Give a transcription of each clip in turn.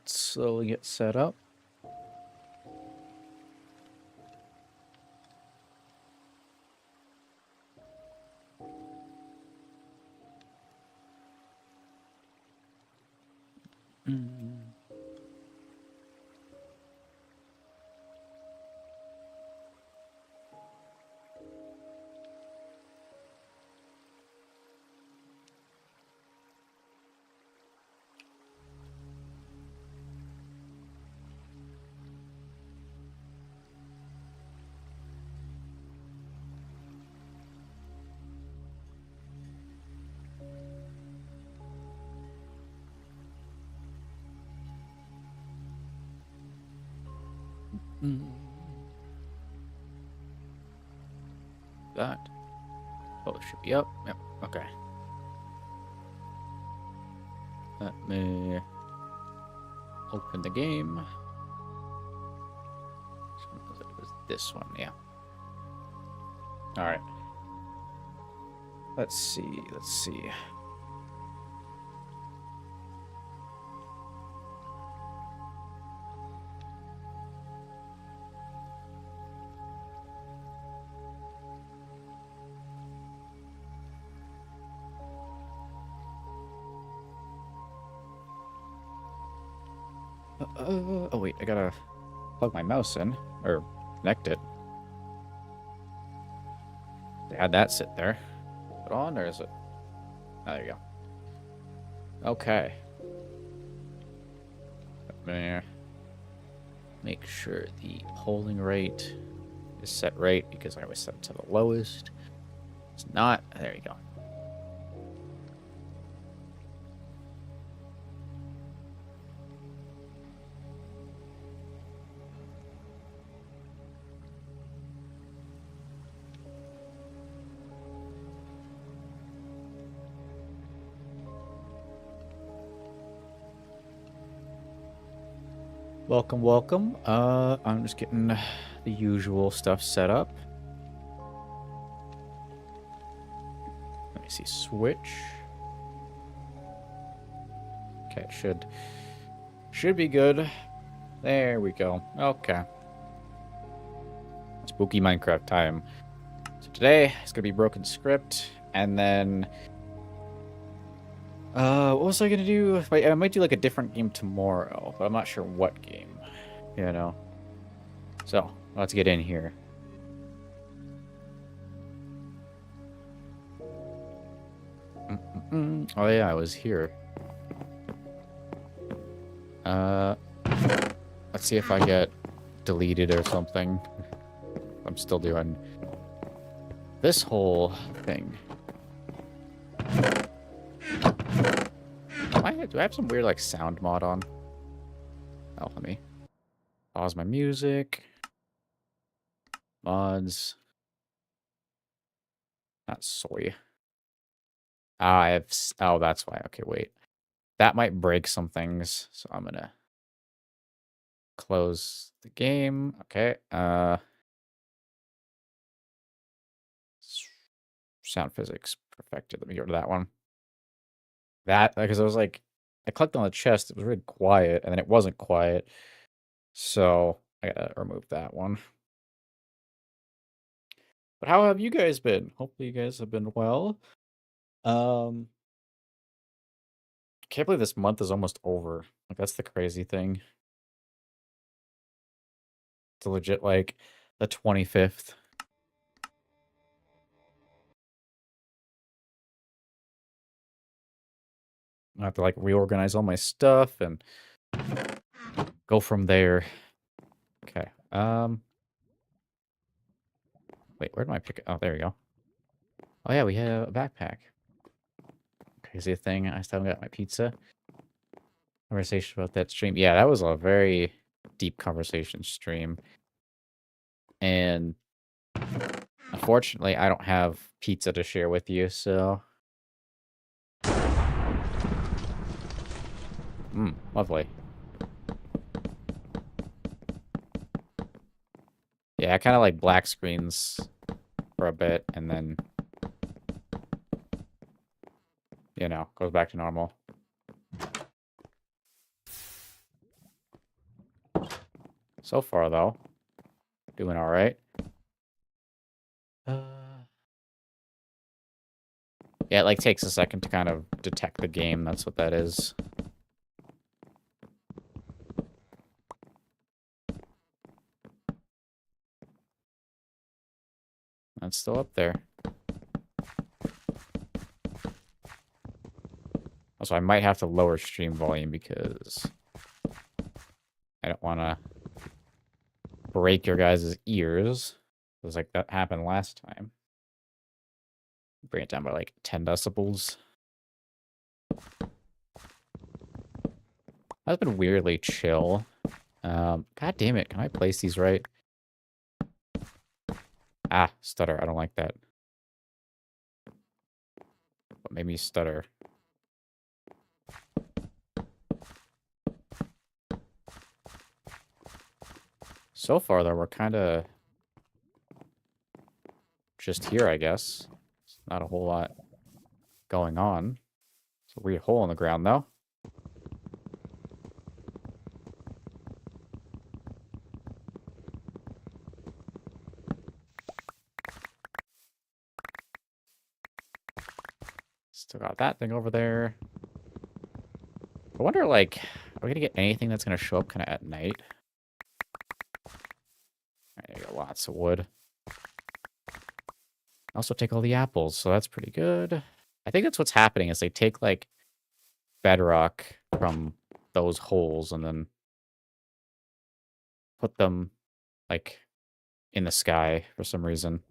slowly get set up. Mm. Mm. That. Oh, it should be up. Yep. Okay. Let me open the game. It was this one, yeah. All right. Let's see. Let's see. Oh wait, I gotta plug my mouse in or connect it. Had that sit there. Put it on, or is it? Oh, there you go. Okay. Let me make sure the polling rate is set right because I always set it to the lowest. It's not. There you go. Welcome, welcome. I'm just getting the usual stuff set up. Let me see, switch. Okay, it should be good. There we go. Okay. Spooky Minecraft time. So today it's gonna be Broken Script, and then what was I gonna do? I might do like a different game tomorrow, but I'm not sure what game. You know. So let's get in here. Oh yeah, I was here. Let's see if I get deleted or something. I'm still doing this whole thing. Do I have some weird like sound mod on? Oh, let me pause my music. Mods. Not soy. Ah, I have. Oh, that's why. Okay, wait. That might break some things, so I'm gonna close the game. Okay. Sound physics perfected. Let me go to that one. That because I was like, I clicked on the chest. It was really quiet, and then it wasn't quiet. So I gotta remove that one. But how have you guys been? Hopefully you guys have been well. Can't believe this month is almost over. Like that's the crazy thing. It's legit like the 25th. I have to like reorganize all my stuff and go from there. Okay. Wait, where did my pick? Oh, there we go. Oh yeah, we have a backpack. Crazy thing. I still haven't got my pizza. Conversation about that stream. Yeah, that was a very deep conversation stream. And unfortunately, I don't have pizza to share with you, so. Lovely. Yeah, I kind of like black screens for a bit, and then, you know, goes back to normal. So far, though, doing all right. Yeah, it like takes a second to kind of detect the game. That's what that is. That's still up there. Also, I might have to lower stream volume because I don't want to break your guys' ears. It was like that happened last time. Bring it down by like 10 decibels. That's been weirdly chill. God damn it. Can I place these right? Ah, stutter. I don't like that. What made me stutter? So far, though, we're kind of just here, I guess. Not a whole lot going on. It's a weird hole in the ground, though. Still got that thing over there. I wonder, like, are we gonna get anything that's gonna show up kind of at night? Alright, I got lots of wood. Also take all the apples, so that's pretty good. I think that's what's happening is they take, like, bedrock from those holes and then put them, like, in the sky for some reason.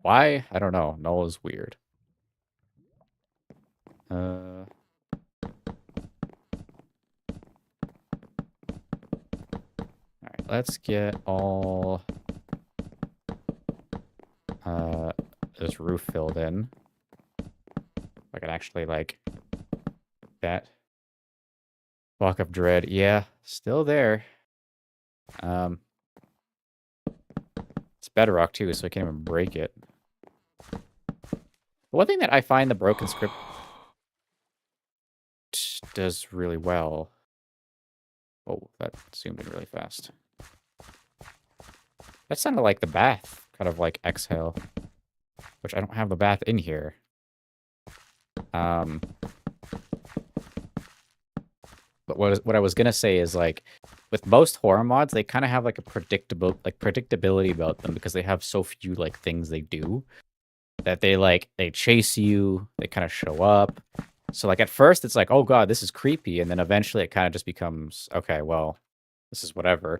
Why? I don't know. Nola's weird. Alright, let's get all this roof filled in. I can actually, like, that. Walk of Dread. Yeah, still there. It's bedrock too, so I can't even break it. The one thing that I find the broken script does really well. Oh, that zoomed in really fast. That sounded like the bath, kind of like exhale, which I don't have the bath in here. But what I was gonna say is, like, with most horror mods, they kind of have like a predictability about them because they have so few like things they do that they chase you, they kind of show up. So like at first it's like, oh god, this is creepy, and then eventually it kind of just becomes, okay, well, this is whatever.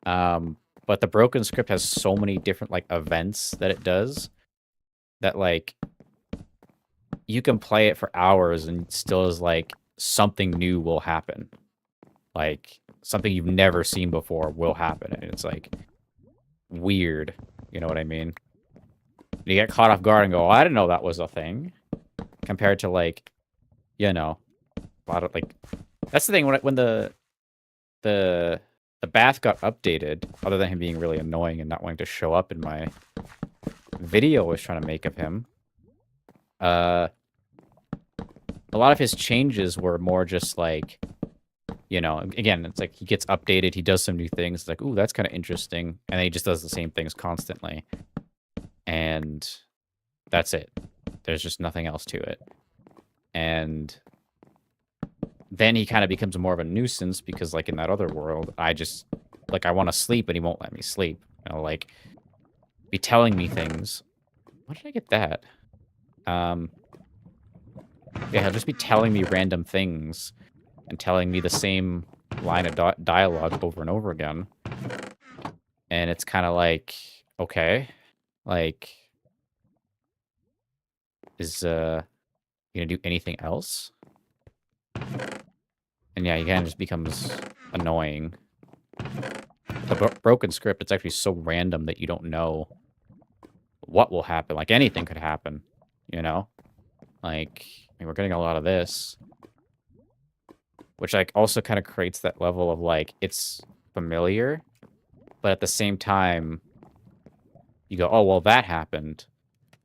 But the broken script has so many different like events that it does that like you can play it for hours and still is like something new will happen. Like something you've never seen before will happen, and it's like weird. You know what I mean? You get caught off guard and go, oh, I didn't know that was a thing. Compared to like, you know, a lot of like, that's the thing when the bath got updated, other than him being really annoying and not wanting to show up in my video I was trying to make of him. A lot of his changes were more just like, you know, again, it's like he gets updated, he does some new things. It's like, ooh, that's kind of interesting. And then he just does the same things constantly. And that's it. There's just nothing else to it. And then he kind of becomes more of a nuisance because, like, in that other world, I just, like, I want to sleep and he won't let me sleep. You know, like, be telling me things. Why did I get that? Yeah, he'll just be telling me random things and telling me the same line of dialogue over and over again. And it's kind of like, okay, like, is, you gonna do anything else? And yeah, he kind of just becomes annoying. The broken script, it's actually so random that you don't know what will happen. Like, anything could happen, you know? Like, I mean, we're getting a lot of this. Which, like, also kind of creates that level of, like, it's familiar. But at the same time, you go, oh, well, that happened.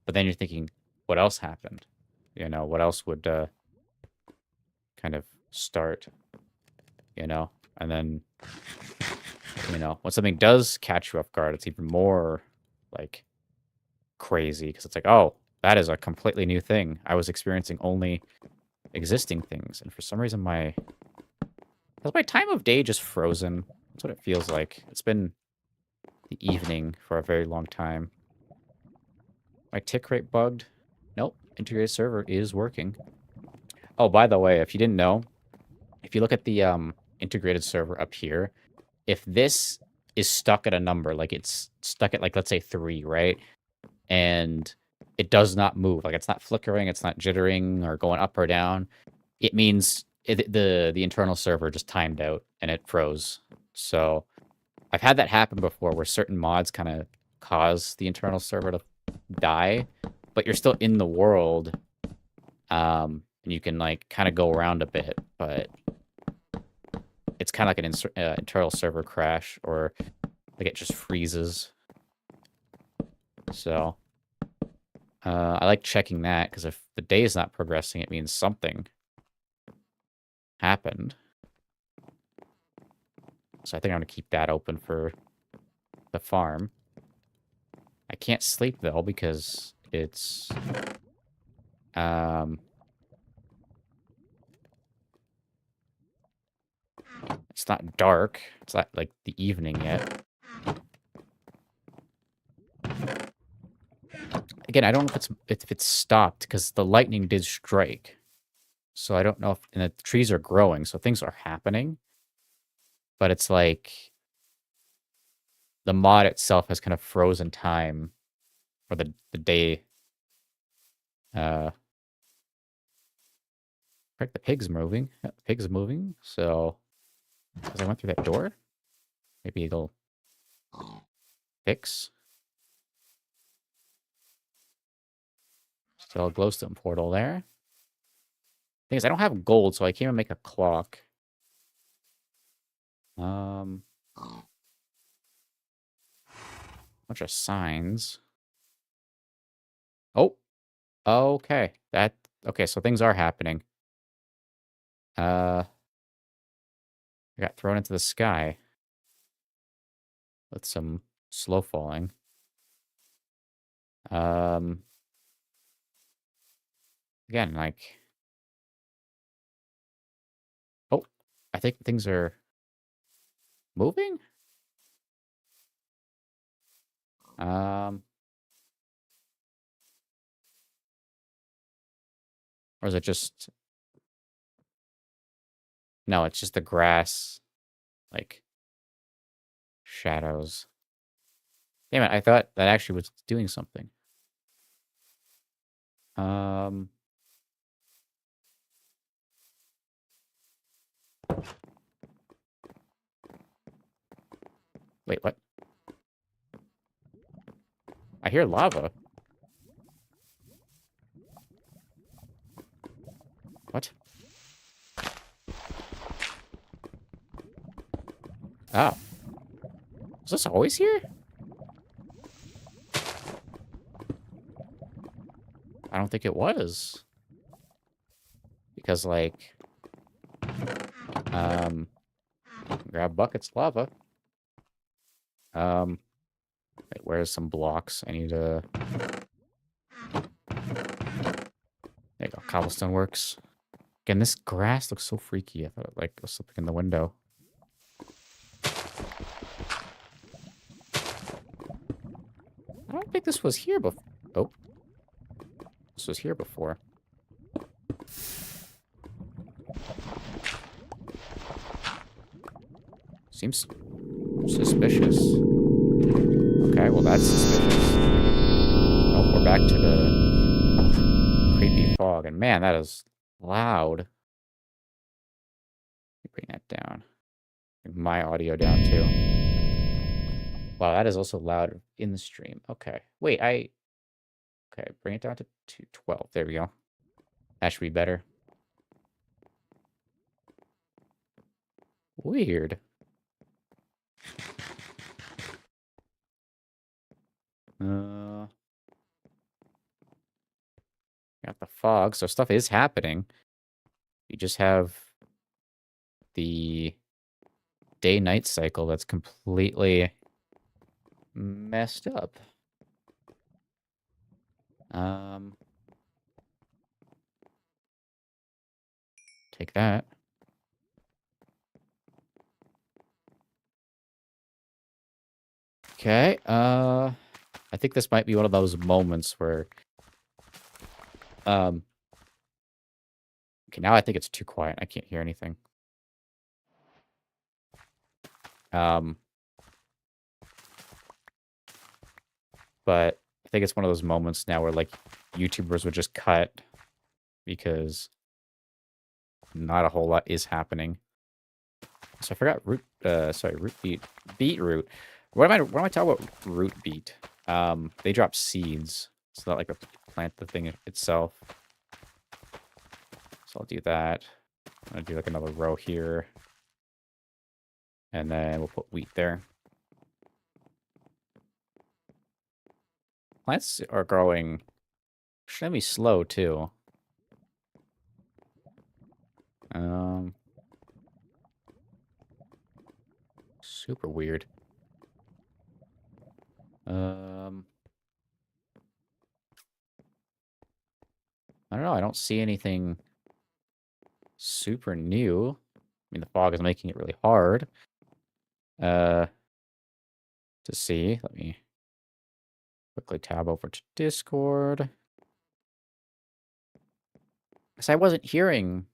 But then you're thinking, what else happened? You know, what else would kind of start, you know? And then, you know, when something does catch you off guard, it's even more, like, crazy. Because it's like, oh, that is a completely new thing. I was experiencing only existing things. And for some reason, has my time of day just frozen? That's what it feels like. It's been the evening for a very long time. My tick rate bugged? Nope. Integrated server is working. Oh, by the way, if you didn't know, if you look at the integrated server up here, if this is stuck at a number, like it's stuck at, like, let's say 3, right? And it does not move, like it's not flickering, it's not jittering or going up or down, it means the internal server just timed out and it froze. So I've had that happen before where certain mods kind of cause the internal server to die, but you're still in the world, and you can, like, kind of go around a bit, but it's kind of like an internal server crash, or like it just freezes. So I like checking that, because if the day is not progressing, it means something happened. So I think I'm going to keep that open for the farm. I can't sleep, though, because it's... it's not dark. It's not, like, the evening yet. Again, I don't know if it's stopped, because the lightning did strike. So I don't know if... and the trees are growing, so things are happening. But it's like... the mod itself has kind of frozen time for the day. Right, the pig's moving. Yeah, the pig's moving, so... because I went through that door? Maybe it'll... fix? Still a glowstone portal there. Thing is, I don't have gold, so I can't even make a clock. Bunch of signs. Oh! Okay. Okay, so things are happening. I got thrown into the sky. With some slow falling. Again, like... oh, I think things are... moving? Or is it just... no, it's just the grass. Like... shadows. Damn it, I thought that actually was doing something. Wait, what? I hear lava. What? Oh. Was this always here? I don't think it was. Because, like... grab buckets of lava. Wait, where's some blocks? I need to... there you go. Cobblestone works. Again, this grass looks so freaky. I thought it, like, was something in the window. I don't think this was here before. Oh. This was here before. Seems suspicious. Okay, well, that's suspicious. Oh, we're back to the creepy fog. And man, that is loud. Let me bring that down. Bring my audio down, too. Wow, that is also loud in the stream. Okay. Wait, okay, bring it down to 212. There we go. That should be better. Weird. Got the fog, so stuff is happening. You just have the day-night cycle that's completely messed up. Take that. Okay, I think this might be one of those moments where, okay, now I think it's too quiet. I can't hear anything. But I think it's one of those moments now where, like, YouTubers would just cut because not a whole lot is happening. So I forgot root beetroot. What am I talking about root beet? They drop seeds. It's not like a plant the thing itself. So I'll do that. I'm gonna do like another row here. And then we'll put wheat there. Plants are growing extremely slow too. Super weird. I don't know. I don't see anything super new. I mean, the fog is making it really hard to see. Let me quickly tab over to Discord. Because I wasn't hearing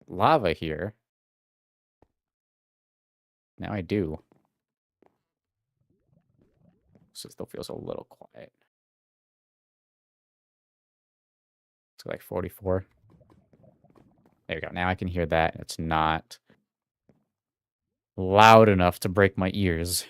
lava here. Now I do. So it still feels a little quiet. It's like 44. There we go. Now I can hear that. It's not loud enough to break my ears.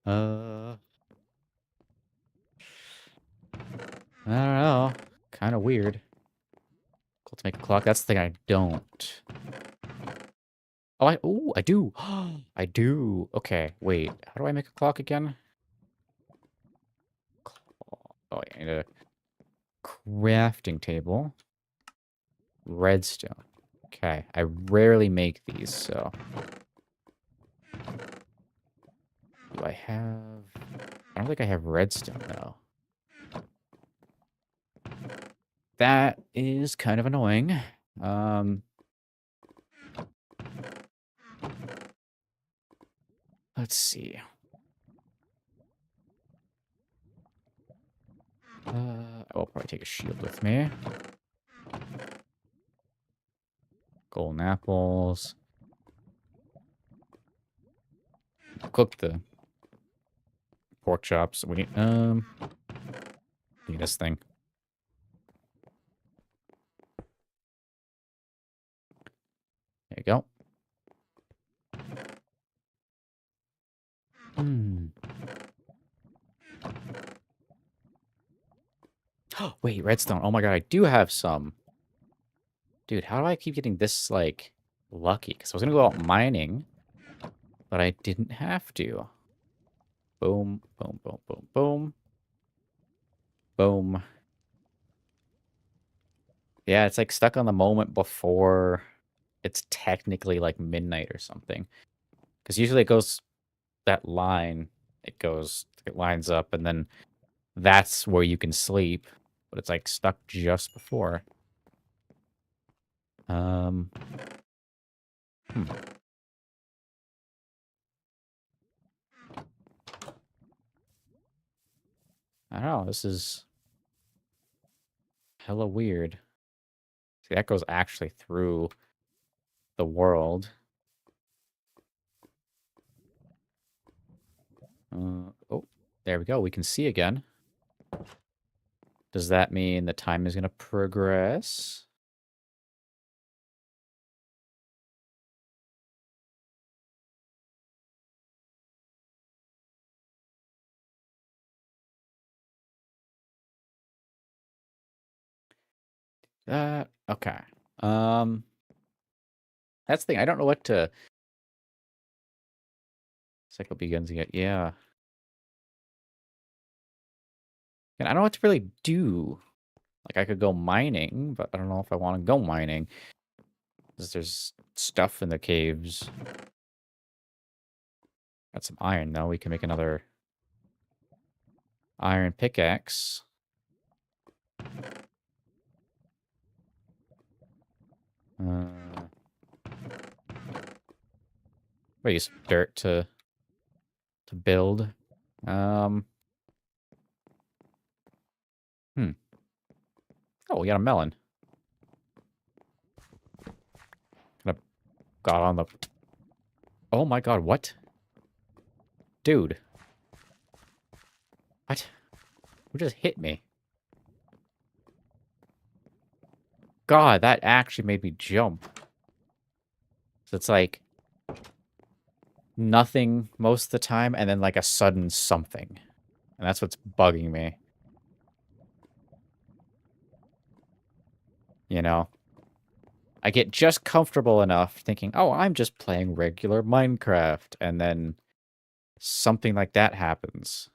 I don't know. Kind of weird. Cool to make a clock. That's the thing I don't. Oh, I do. I do. Okay, wait. How do I make a clock again? Oh, I need a crafting table. Redstone. Okay, I rarely make these, so. Do I have... I don't think I have redstone, though. That is kind of annoying. Let's see. I will probably take a shield with me. Golden apples. Cook the pork chops. We need this thing. There you go. Wait, redstone. Oh my god, I do have some. Dude, how do I keep getting this, like, lucky? Because I was going to go out mining, but I didn't have to. Boom, boom, boom, boom, boom. Boom. Yeah, it's like stuck on the moment before it's technically like midnight or something. Because usually it goes that line, it lines up, and then that's where you can sleep. But it's like stuck just before. I don't know, this is hella weird. See, that goes actually through the world. Oh, there we go. We can see again. Does that mean the time is going to progress? That Okay. That's the thing. I don't know what to cycle begins yet. Yeah. And I don't know what to really do. Like, I could go mining, but I don't know if I want to go mining. Because there's stuff in the caves. Got some iron, though. We can make another iron pickaxe. We use dirt to build. Oh, we got a melon. Kind of got on the... Oh my god, what? Dude. What? Who just hit me? God, that actually made me jump. So it's like... nothing most of the time, and then like a sudden something. And that's what's bugging me. You know? I get just comfortable enough thinking, oh, I'm just playing regular Minecraft. And then something like that happens.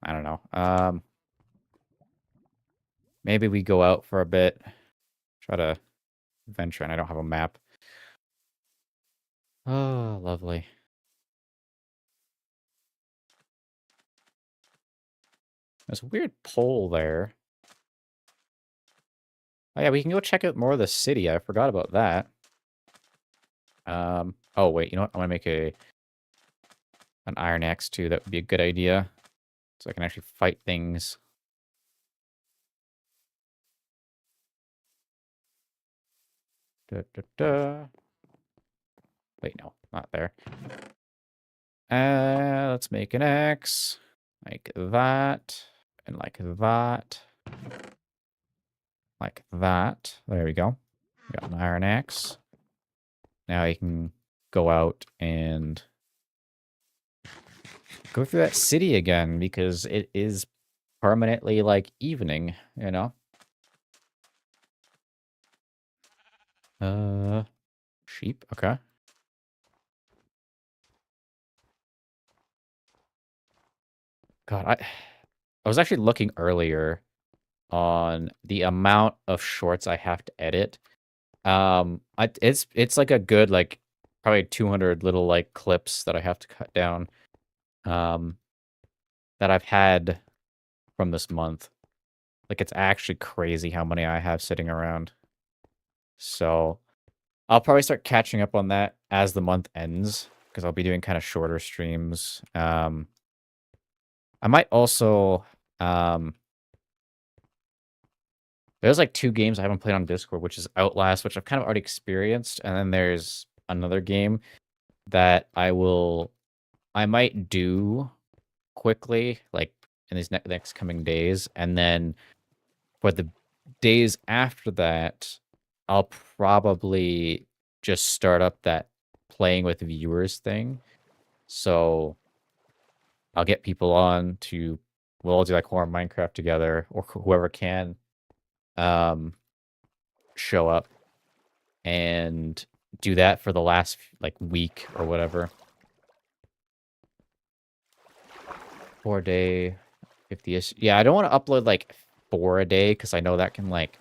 I don't know. Maybe we go out for a bit. Try to venture, and I don't have a map. Oh, lovely. There's a weird pole there. Oh yeah, we can go check out more of the city. I forgot about that. Oh wait, you know what? I want to make an iron axe too. That would be a good idea. So I can actually fight things. Da, da, da. Wait, no, not there. Let's make an axe. Like that. And like that. Like that. There we go. We got an iron axe. Now you can go out and go through that city again because it is permanently like evening, you know? Sheep, okay. God, I was actually looking earlier on the amount of shorts I have to edit. It's like a good like probably 200 little like clips that I have to cut down. That I've had from this month. Like it's actually crazy how many I have sitting around. So I'll probably start catching up on that as the month ends because I'll be doing kind of shorter streams. I might also there's like 2 games I haven't played on Discord, which is Outlast, which I've kind of already experienced, and then there's another game that I might do quickly, like in these next coming days, and then for the days after that, I'll probably just start up that playing with viewers thing. So I'll get people on to we'll all do like horror Minecraft together, or whoever can show up and do that for the last like week or whatever. 4-day, 50-ish. Yeah, I don't want to upload like 4 a day because I know that can like,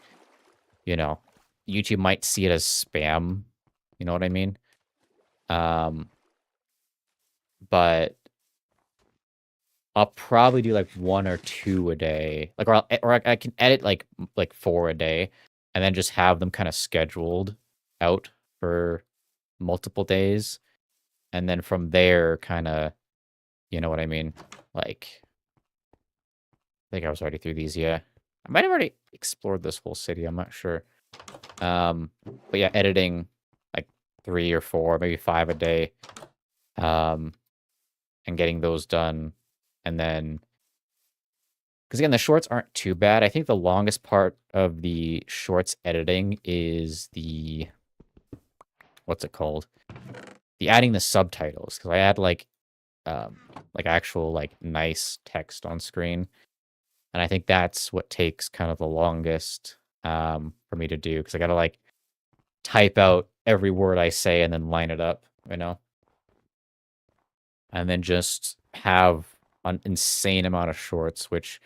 you know, YouTube might see it as spam. You know what I mean? But I'll probably do like 1 or 2 a day. Like, or I can edit like 4 a day, and then just have them kind of scheduled out for multiple days, and then from there, kind of, you know what I mean? Like, I think I was already through these. Yeah, I might have already explored this whole city. I'm not sure. But yeah, editing like 3 or 4, maybe 5 a day, and getting those done, and then. Because again, the shorts aren't too bad. I think the longest part of the shorts editing is the what's it called? The adding the subtitles. Because I add like actual like nice text on screen. And I think that's what takes kind of the longest for me to do because I got to like type out every word I say and then line it up, you know? And then just have an insane amount of shorts, which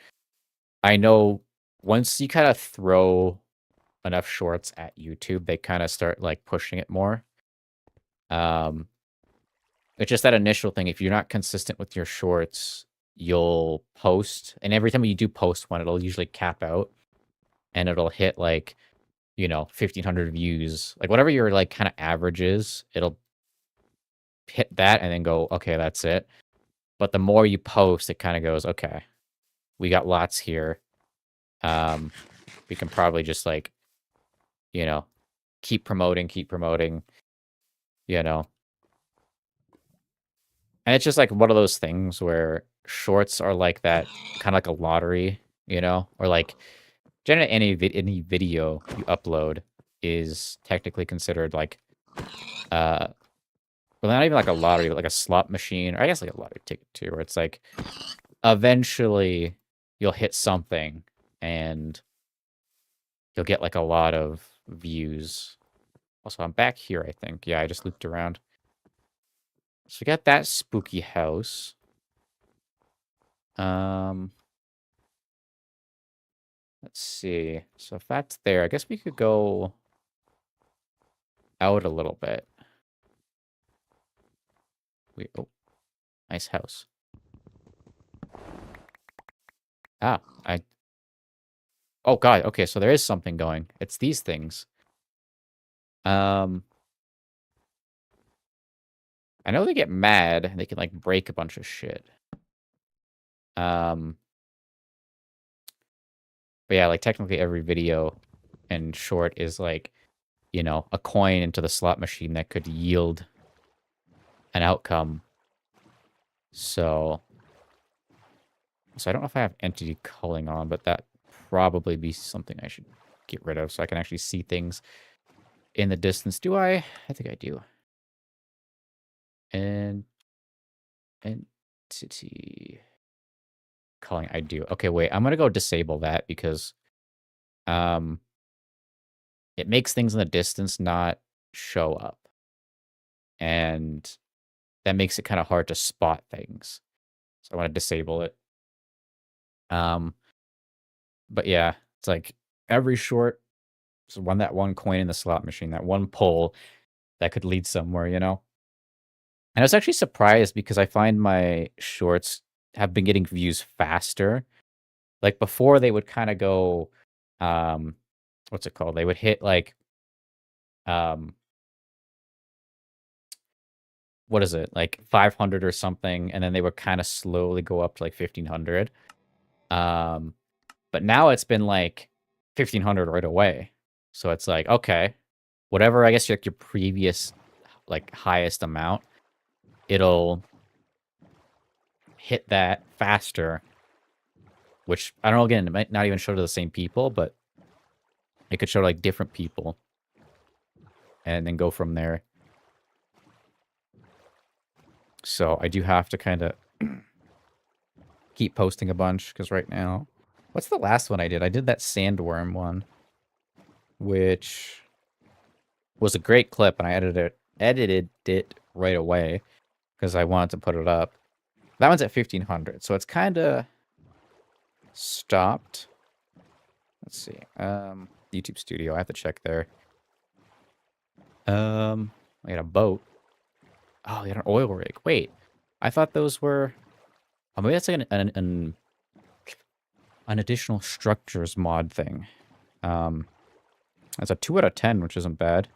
I know once you kind of throw enough shorts at YouTube, they kind of start like pushing it more. It's just that initial thing. If you're not consistent with your shorts, you'll post, and every time you do post one, it'll usually cap out, and it'll hit like 1,500 views, like whatever your like kind of average is, it'll hit that and then go, okay, that's it. But the more you post, it kind of goes, okay, we got lots here. We can probably just like, keep promoting, And it's just like one of those things where shorts are like that, kind of like a lottery, or like generally any video you upload is technically considered like, well, not even like a lottery, but like a slot machine, or I guess like a lottery ticket too, where it's like eventually you'll hit something and you'll get like a lot of views. Also, I'm back here, I think. Yeah, I just looped around. So we got that spooky house. Let's see. So if that's there, I guess we could go out a little bit. Oh, nice house. Oh god, okay, so there is something going. It's these things. I know they get mad and they can like break a bunch of shit. But yeah, like technically every video and short is like, a coin into the slot machine that could yield an outcome. So I don't know if I have entity culling on, but that probably be something I should get rid of so I can actually see things in the distance. Do I? I think I do. And entity culling, I do. Okay, wait, I'm gonna go disable that because it makes things in the distance not show up. And that makes it kind of hard to spot things. So I want to disable it. But yeah, it's like every short, so that one coin in the slot machine, that one pull that could lead somewhere, And I was actually surprised because I find my shorts have been getting views faster. Like before they would kind of go, what's it called? They would hit like, what is it? Like 500 or something. And then they would kind of slowly go up to like 1,500. But now it's been like 1,500 right away. So it's like, okay, whatever, I guess like your previous like highest amount, it'll hit that faster, which I don't know, again, it might not even show to the same people, but it could show like different people and then go from there. So I do have to kind of keep posting a bunch because right now, what's the last one I did? I did that sandworm one, which was a great clip, and I edited it right away because I wanted to put it up. That one's at 1,500, so it's kind of stopped. Let's see. YouTube Studio, I have to check there. I got a boat. Oh, you got an oil rig. Wait, I thought those were... Oh, maybe that's like an additional structures mod thing. That's a 2 out of 10, which isn't bad.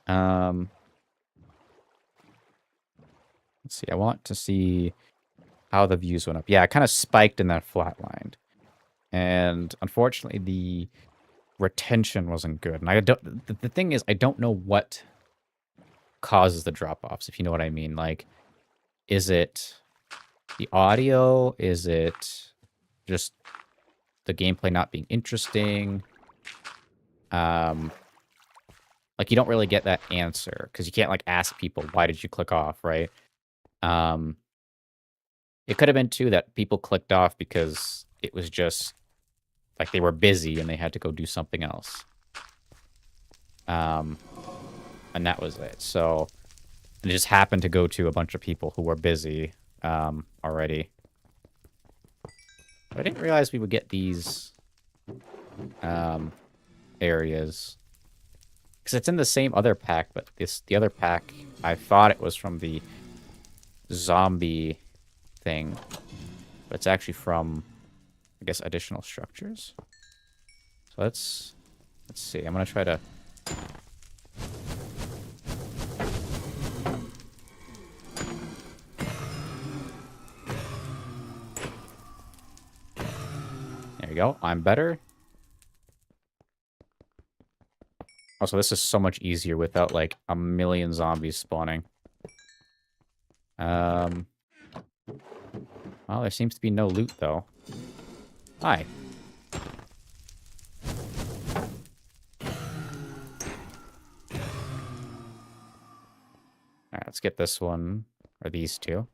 Let's see. I want to see how the views went up. Yeah, it kind of spiked in that flatlined. And unfortunately, the retention wasn't good. And I don't... The thing is, I don't know what causes the drop-offs, if you know what I mean. Like, is it the audio? Is it just the gameplay not being interesting? Like, you don't really get that answer because you can't like ask people, why did you click off, right? It could have been too that people clicked off because it was just like they were busy and they had to go do something else. And that was it. So it just happened to go to a bunch of people who were busy already. But I didn't realize we would get these areas. Because it's in the same other pack, but the other pack, I thought it was from the zombie thing. But it's actually from, I guess, additional structures. So let's see. I'm going to try to... There you go. I'm better. Also, this is so much easier without, like, a million zombies spawning. Well, there seems to be no loot, though. Hi. Alright, let's get this one. Or these two.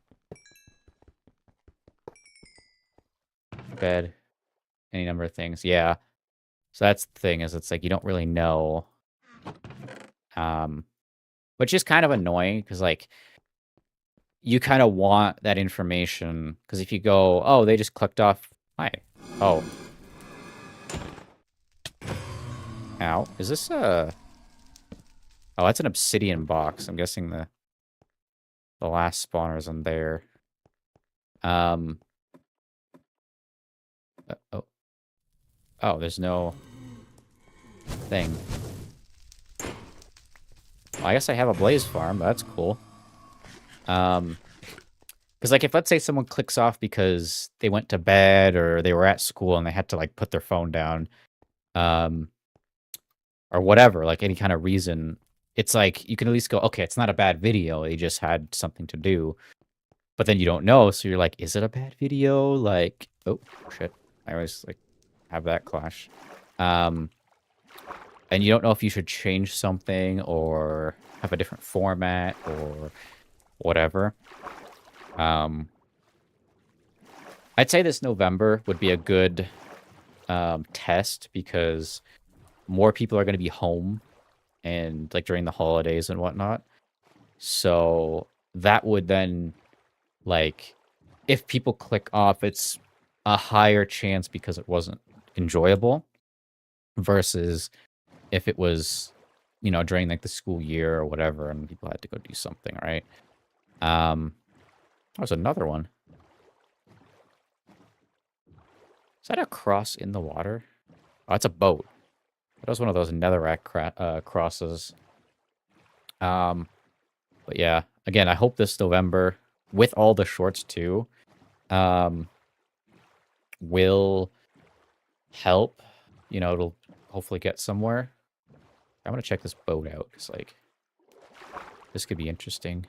Bed. Any number of things. Yeah. So that's the thing, is it's like you don't really know. Which is kind of annoying, because, like, you kind of want that information. Because if you go, oh, they just clicked off. Hi. Oh. Ow. Is this a... Oh, that's an obsidian box. I'm guessing the last spawner's in there. Oh. Oh, there's no thing. Well, I guess I have a blaze farm. That's cool. Because, like, if let's say someone clicks off because they went to bed or they were at school and they had to, like, put their phone down, or whatever, like, any kind of reason, it's like, you can at least go, okay, it's not a bad video. They just had something to do. But then you don't know, so you're like, is it a bad video? Like, oh, shit. I always, like, have that clash. And you don't know if you should change something or have a different format or whatever. I'd say this November would be a good test, because more people are going to be home and, like, during the holidays and whatnot. So that would then, like, if people click off, it's a higher chance because it wasn't enjoyable versus if it was, you know, during, like, the school year or whatever and people had to go do something, right? There's another one. Is that a cross in the water? Oh, it's a boat. That was one of those netherrack crosses. But yeah, again, I hope this November, with all the shorts too, will help. You know, it'll hopefully get somewhere. I'm gonna check this boat out, because, like, this could be interesting.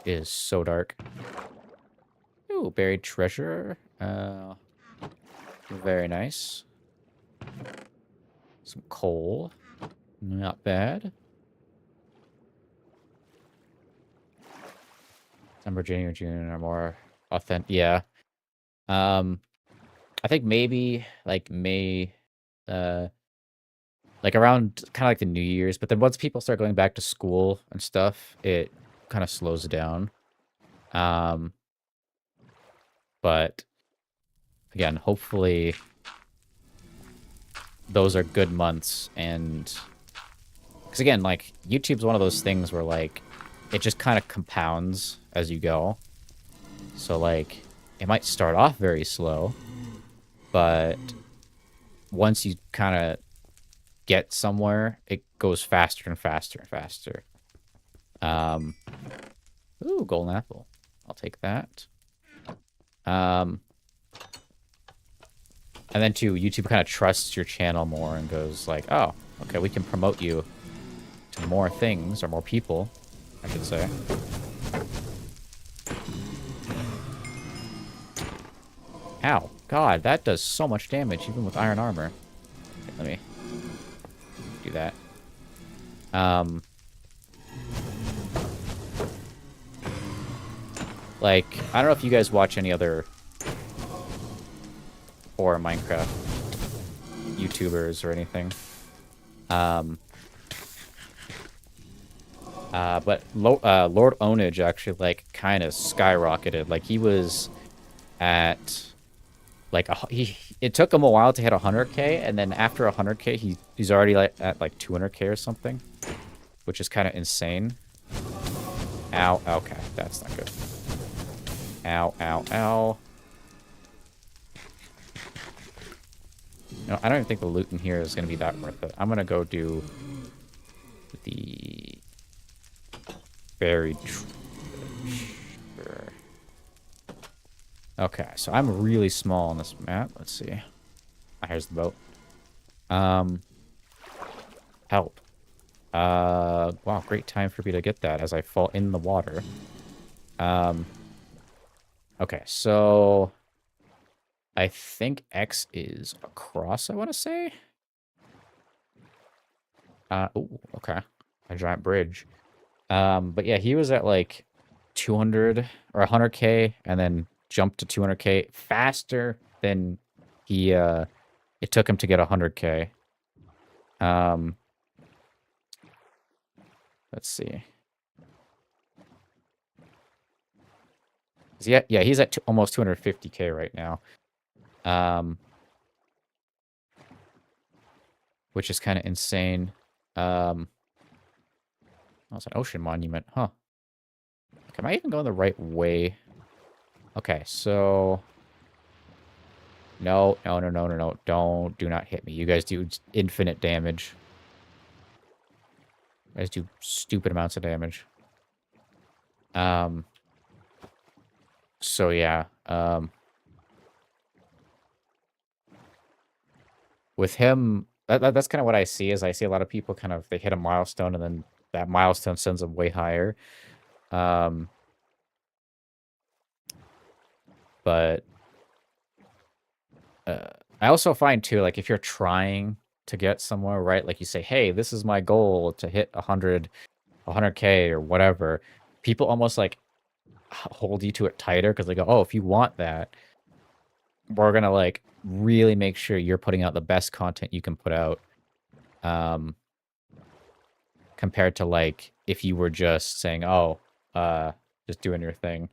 It is so dark. Ooh, buried treasure. Very nice. Some coal. Not bad. December, January, June are more authentic. Yeah. I think maybe, like, May, like, around kind of like the New Year's, but then once people start going back to school and stuff, it kind of slows down. But again, hopefully those are good months. And because, again, like, YouTube's one of those things where, like, it just kind of compounds as you go. So, like, it might start off very slow, but once you kind of get somewhere, it goes faster and faster and faster. Ooh, golden apple. I'll take that. And then, too, YouTube kind of trusts your channel more and goes like, oh, okay, we can promote you to more things, or more people, I should say. Ow. God, that does so much damage, even with iron armor. Okay, let me do that. Like, I don't know if you guys watch any other horror Minecraft YouTubers or anything. But Lord Onage actually, like, kind of skyrocketed. Like, he was at, like, it took him a while to hit 100K, and then after 100K, he's already, like, at, like, 200K or something, which is kind of insane. Ow, okay, that's not good. Ow, ow, ow. No, I don't even think the loot in here is going to be that worth it. I'm going to go do the buried treasure. Okay, so I'm really small on this map. Let's see. Here's the boat. Help. Wow, great time for me to get that as I fall in the water. Okay, so I think X is across, I want to say. Oh, okay. A giant bridge. But yeah, he was at like 200 or 100K and then jumped to 200K faster than he, it took him to get 100K. Let's see. Yeah, he's at almost 250K right now. Which is kind of insane. Oh, it's an ocean monument, huh? Am I even going the right way? Okay, so... No. Do not hit me. You guys do infinite damage. You guys do stupid amounts of damage. So yeah, with him, that's kind of what I see. Is I see a lot of people kind of, they hit a milestone and then that milestone sends them way higher. But I also find too, like, if you're trying to get somewhere, right? Like you say, hey, this is my goal to hit 100K or whatever. People almost like hold you to it tighter because they go, oh, if you want that, we're gonna like really make sure you're putting out the best content you can put out. Compared to like if you were just saying, oh, just doing your thing.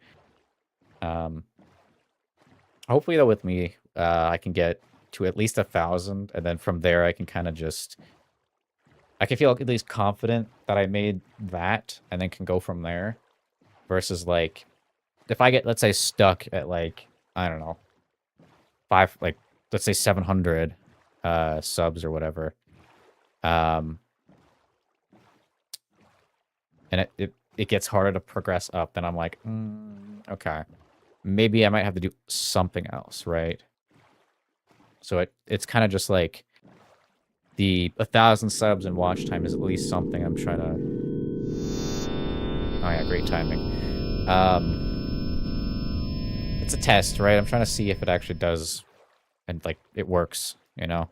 Hopefully though with me, I can get to at least 1,000, and then from there I can kind of just, I can feel at least confident that I made that, and then can go from there. Versus like, if I get, let's say, stuck at like, I don't know, let's say 700 subs or whatever. And it gets harder to progress up, then I'm like, okay, maybe I might have to do something else, right? So it's kind of just like the 1,000 subs and watch time is at least something I'm trying to. Oh yeah, great timing. It's a test, right? I'm trying to see if it actually does, and like it works, you know.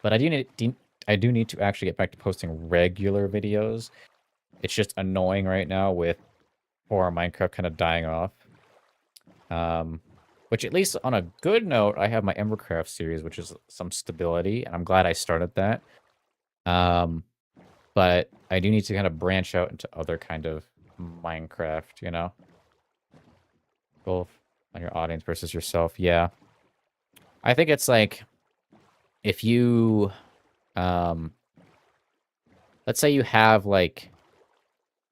But I do need to actually get back to posting regular videos. It's just annoying right now with horror Minecraft kind of dying off. Which, at least on a good note, I have my Embercraft series, which is some stability, and I'm glad I started that. But I do need to kind of branch out into other kind of Minecraft, you know? Both on your audience versus yourself, yeah. I think it's like, if you, let's say you have, like,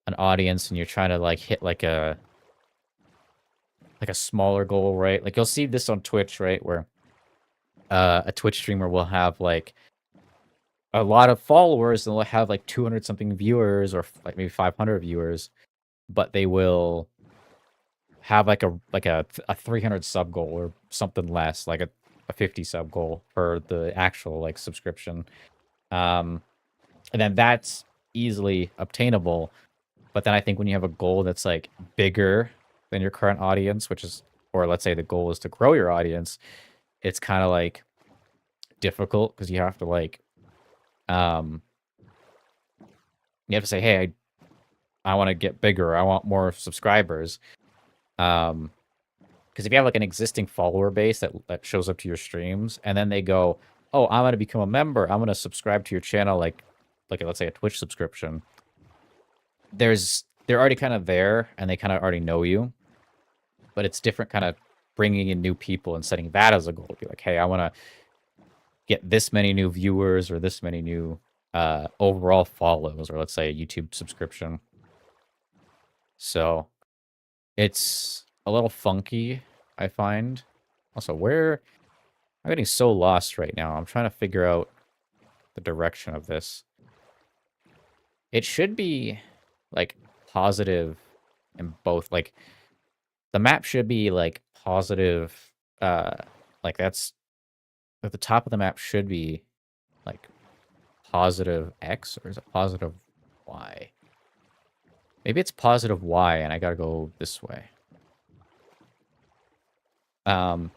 an audience and you're trying to, like, hit, like a smaller goal, right? Like, you'll see this on Twitch, right? Where a Twitch streamer will have, like, a lot of followers, and they'll have, like, 200-something viewers, or, like, maybe 500 viewers, but they will have, like, a 300 sub goal or something less, like a 50 sub goal for the actual, like, subscription. And then that's easily obtainable. But then I think when you have a goal that's, like, bigger than your current audience, which is, or let's say the goal is to grow your audience, it's kind of like difficult because you have to like, you have to say, hey, I want to get bigger. I want more subscribers. Because if you have like an existing follower base that shows up to your streams, and then they go, "Oh, I'm gonna become a member. I'm gonna subscribe to your channel," like let's say a Twitch subscription. They're already kind of there, and they kind of already know you. But it's different, kind of bringing in new people and setting that as a goal. Be like, "Hey, I want to get this many new viewers or this many new overall follows, or let's say a YouTube subscription." So it's a little funky, I find. Also, I'm getting so lost right now. I'm trying to figure out the direction of this. It should be like positive in both. Like the map should be like positive. Like that's at the top of the map should be like positive X, or is it positive Y? Maybe it's positive Y and I gotta go this way. But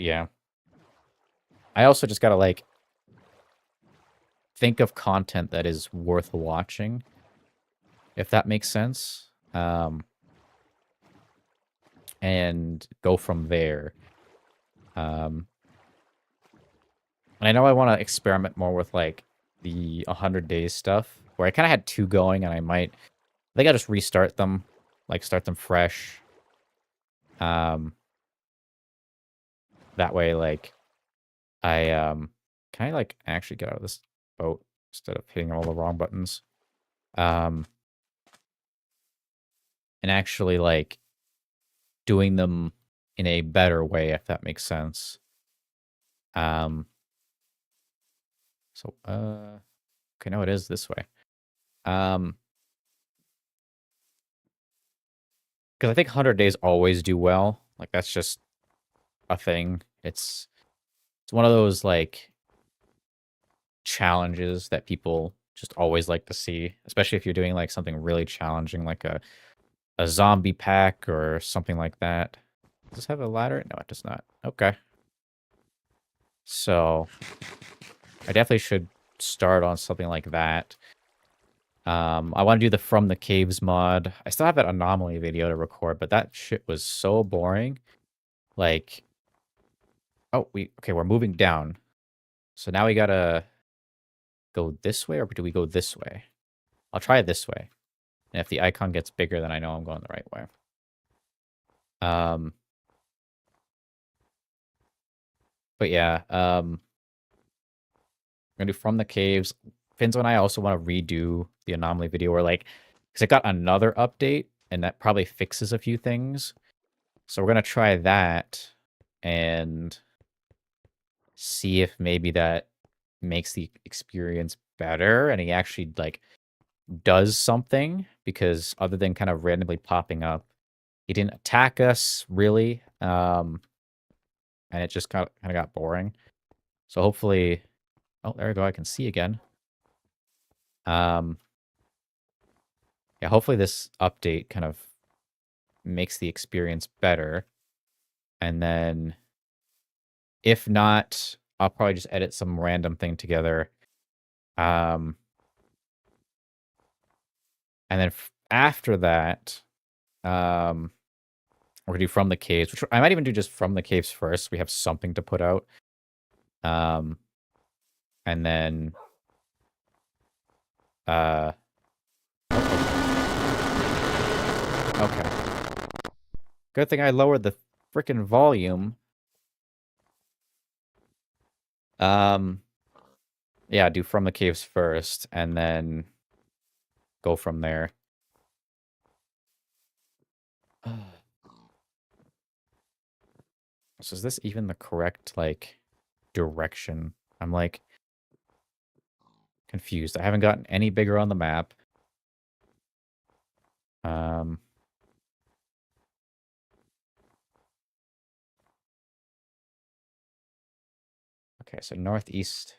yeah. I also just gotta like think of content that is worth watching, if that makes sense. And go from there. And I know I want to experiment more with like the 100 days stuff, where I kind of had 2 going, and I think I'll just restart them, like start them fresh. That way, like, can I like actually get out of this boat instead of hitting all the wrong buttons? And actually like doing them in a better way, if that makes sense. So, okay, no, it is this way. Because I think 100 days always do well. Like, that's just a thing. It's one of those, like, challenges that people just always like to see, especially if you're doing, like, something really challenging, like a zombie pack or something like that. Does this have a ladder? No, it does not. Okay. So, I definitely should start on something like that. I want to do the From the Caves mod. I still have that anomaly video to record, but that shit was so boring. Like, oh, okay, we're moving down. So now we gotta go this way, or do we go this way? I'll try it this way. And if the icon gets bigger, then I know I'm going the right way. But yeah, I'm gonna do From the Caves. Finzo and I also want to redo the anomaly video, where like, because it got another update, and that probably fixes a few things. So we're gonna try that and see if maybe that makes the experience better, and he actually like does something, because other than kind of randomly popping up, he didn't attack us really, and it just kind of got boring. So hopefully, oh, there we go, I can see again. Yeah, hopefully this update kind of makes the experience better, and then if not, I'll probably just edit some random thing together. And then after that, we're gonna do From the Caves, which I might even do just From the Caves first, so we have something to put out. And then okay. Good thing I lowered the freaking volume. Yeah, do From the Caves first, and then go from there. So is this even the correct, like, direction? I'm, like, confused. I haven't gotten any bigger on the map. Okay, so northeast.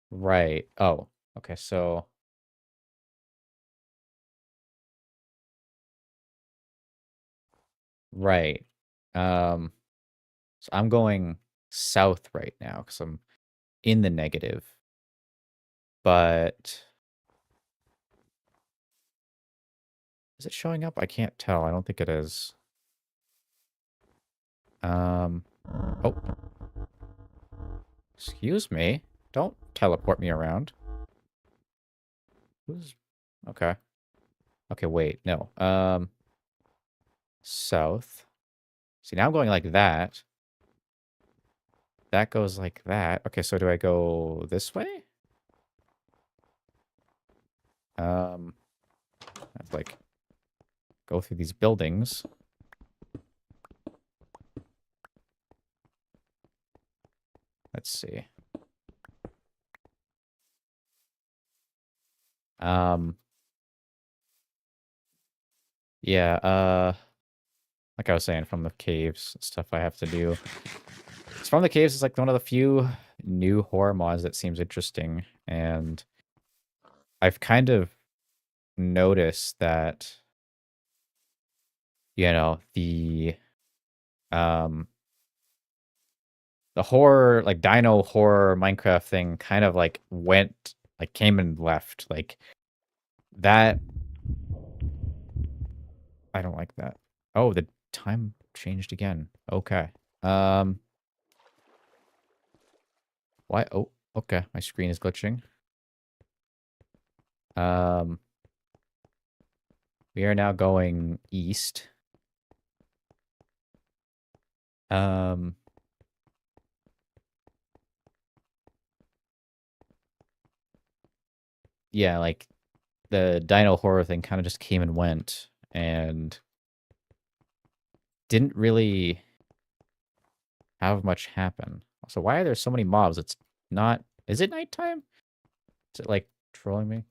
Right. Oh, okay, so... Right. So I'm going south right now, because I'm in the negative. But is it showing up? I can't tell. I don't think it is. Oh, excuse me. Don't teleport me around. Who's okay? Okay, wait, no. South. See, now I'm going like that. That goes like that. Okay, so do I go this way? I have to, like, go through these buildings. Let's see. Yeah, like I was saying, from the caves, stuff I have to do. It's from the caves is like one of the few new horror mods that seems interesting, and I've kind of noticed that, you know, um the horror, like dino horror Minecraft thing kind of like went, like came and left. Like that, I don't like that. Oh, the time changed again. Okay. Why? Oh, okay. My screen is glitching. Um, we are now going east. Um, yeah, like the dino horror thing kind of just came and went and didn't really have much happen. So why are there so many mobs? It's not, is it nighttime? Is it like trolling me?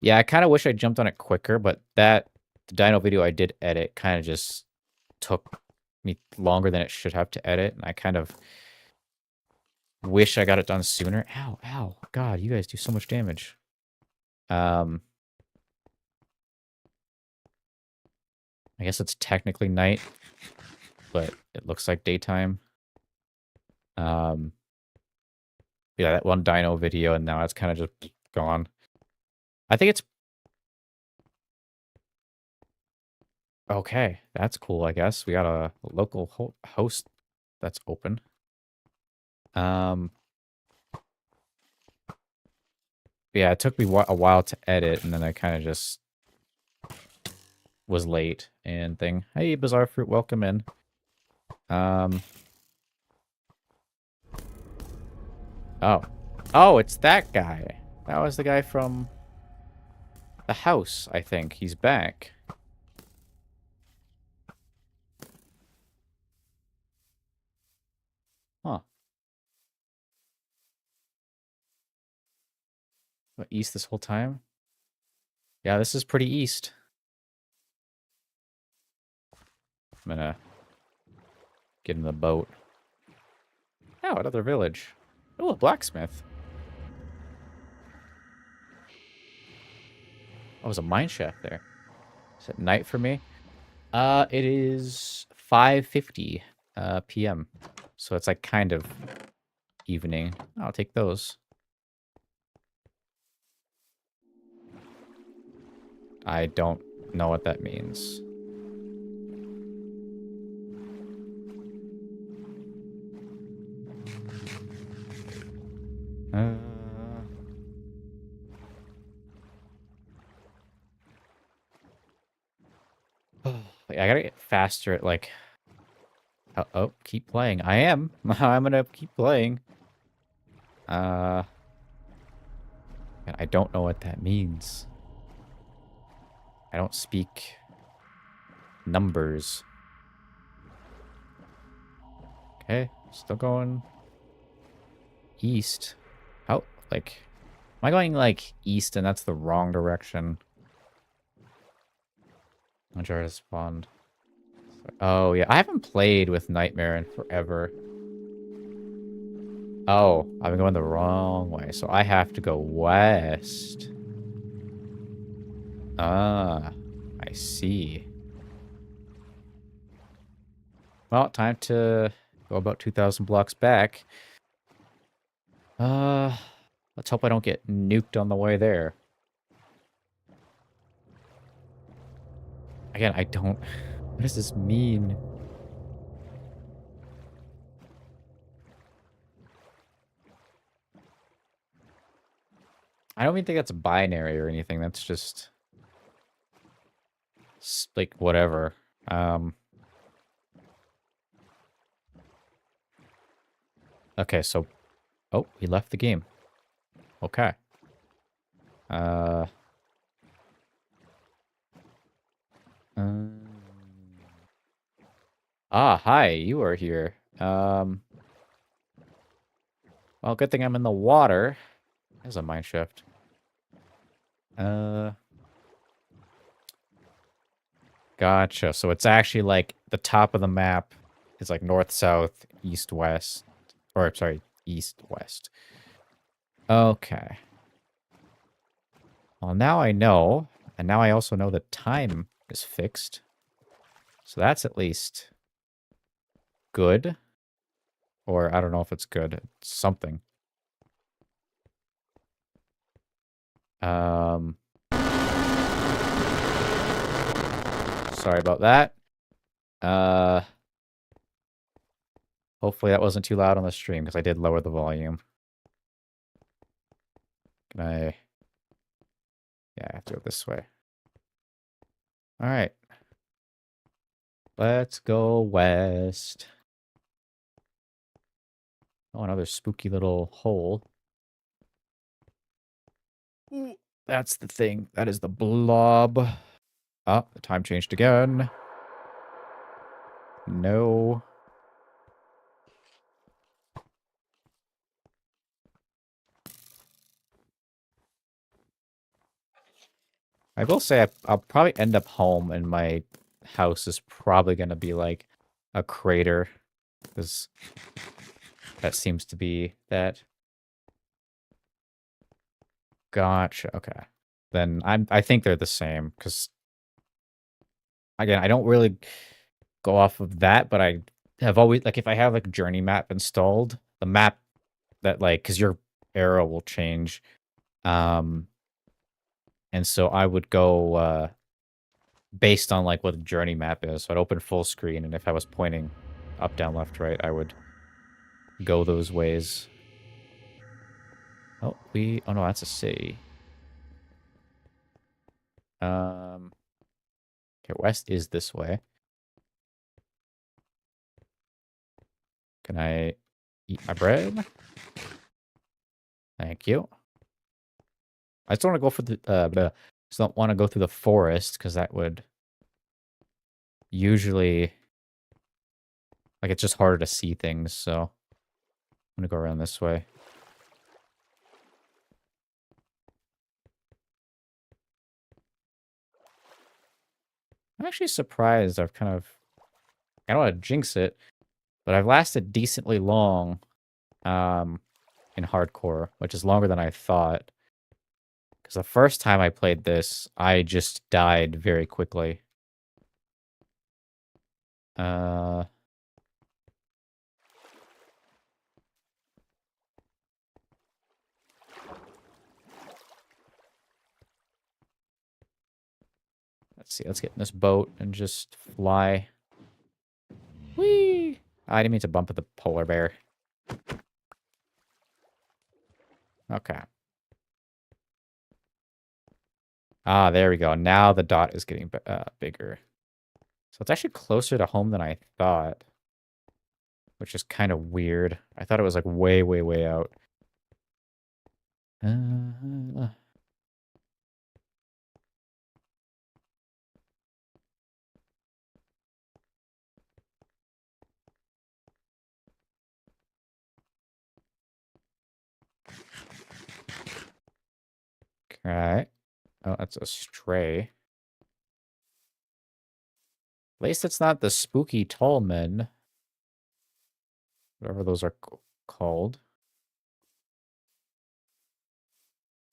Yeah, I kind of wish I jumped on it quicker, but the dino video I did edit kind of just took me longer than it should have to edit, and I kind of wish I got it done sooner. Ow, ow. God, you guys do so much damage. I guess it's technically night, but it looks like daytime. Yeah, that one dino video, and now it's kind of just gone. I think it's okay. That's cool, I guess. We got a local host that's open. Yeah, it took me a while to edit, and then I kind of just was late and thing. Hey, Bizarre Fruit, welcome in. Oh. Oh, it's that guy. That was the guy from the house, I think. He's back. Huh. What, east this whole time? Yeah, this is pretty east. I'm gonna get in the boat. Oh, another village. Oh, a blacksmith. Oh, there's a mine shaft there. Is it night for me? It is 5:50 p.m. So it's like kind of evening. I'll take those. I don't know what that means. I gotta get faster at like... Oh, keep playing. I am. I'm gonna keep playing. I don't know what that means. I don't speak numbers. Okay, still going east. How, like, am I going like east and that's the wrong direction? Uncharted spawned. Oh yeah, I haven't played with Nightmare in forever. Oh, I've been going the wrong way, so I have to go west. Ah, I see. Well, time to go about 2,000 blocks back. Let's hope I don't get nuked on the way there. Again, I don't... What does this mean? I don't even think that's binary or anything. That's just... like, whatever. Okay, so... Oh, he left the game. Okay. Ah, hi, you are here. Well, good thing I'm in the water. There's a mine shaft. Gotcha. So it's actually like the top of the map is like north, south, east, west. Or, sorry, east, west. Okay. Well, now I know. And now I also know the time is fixed. So that's at least good. Or I don't know if it's good. It's something. Sorry about that. Hopefully that wasn't too loud on the stream because I did lower the volume. Can I... Yeah, I have to go this way. All right. Let's go west. Oh, another spooky little hole. Ooh, that's the thing. That is the blob. Oh, the time changed again. No. I will say I'll probably end up home and my house is probably going to be like a crater. Because that seems to be that. Gotcha. Okay. Then I think they're the same. Because, again, I don't really go off of that, but I have always, like, if I have like a journey map installed, the map that, like, because your arrow will change. And so I would go based on like what the journey map is. So I'd open full screen, and if I was pointing up, down, left, right, I would go those ways. Oh, oh no, that's a city. Okay, west is this way. Can I eat my bread? Thank you. I just want to go for just don't want to go through the forest because that would usually, like, it's just harder to see things. So I'm gonna go around this way. I'm actually surprised. I don't want to jinx it, but I've lasted decently long, in hardcore, which is longer than I thought. Because the first time I played this, I just died very quickly. Let's see. Let's get in this boat and just fly. Whee! I didn't mean to bump at the polar bear. Okay. Ah, there we go. Now the dot is getting bigger. So it's actually closer to home than I thought. Which is kind of weird. I thought it was like way, way, way out. Alright. Oh, that's a stray. At least it's not the spooky tall men. Whatever those are called.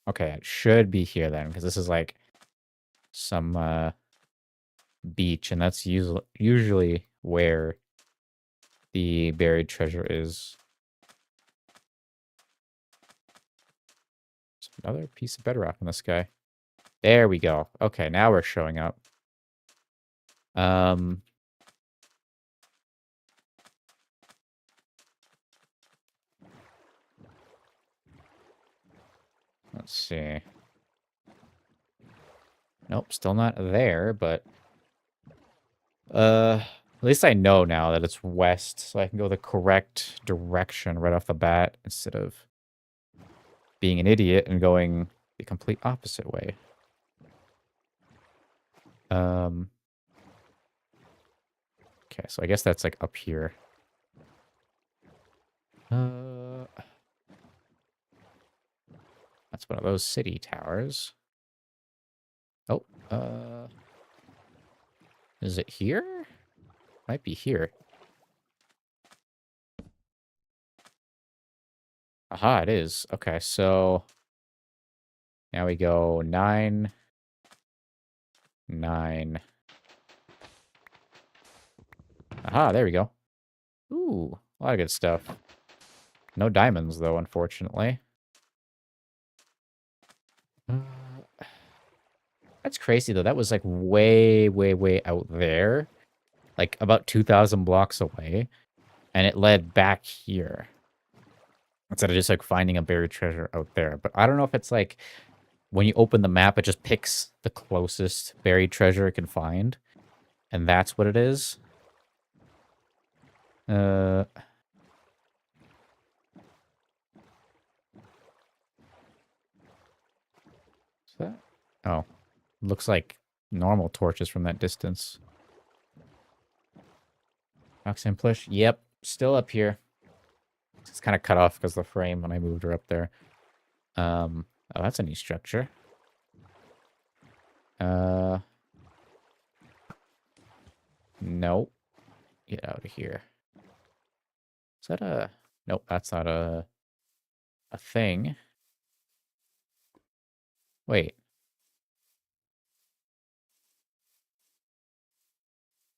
Okay, it should be here then, because this is like some beach, and that's usually where the buried treasure is. another piece of bedrock in the sky. There we go. Okay, now we're showing up. Let's see. Nope, still not there, but at least I know now that it's west, so I can go the correct direction right off the bat instead of being an idiot and going the complete opposite way. Okay, so I guess that's like up here. That's one of those city towers. Oh, is it here? Might be here. Aha, it is. Okay, so now we go 9, 9. Aha, there we go. Ooh, a lot of good stuff. No diamonds, though, unfortunately. That's crazy, though. That was, like, way, way, way out there. Like, about 2,000 blocks away. And it led back here. Instead of just, like, finding a buried treasure out there. But I don't know if it's, like, when you open the map, it just picks the closest buried treasure it can find. And that's what it is. Is that? Oh. Looks like normal torches from that distance. Roxanne Plush. Yep. Still up here. It's kind of cut off because of the frame when I moved her up there. Oh, that's a new structure. Nope. Get out of here. Is that a... Nope, that's not a thing. Wait.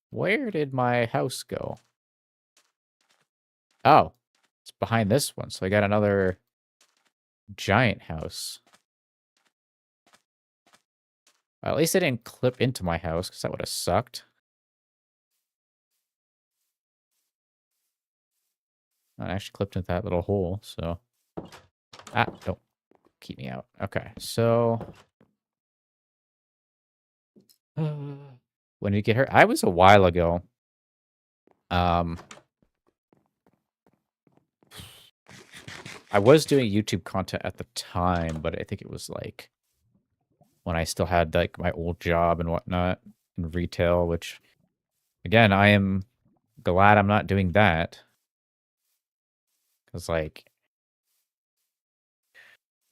Where did my house go? Oh. It's behind this one, so I got another giant house. Well, at least it didn't clip into my house, because that would have sucked. I actually clipped into that little hole, so... Ah, don't keep me out. Okay, so... when did you get her? I was a while ago. I was doing YouTube content at the time, but I think it was like when I still had like my old job and whatnot in retail, which again, I am glad I'm not doing that. Because like,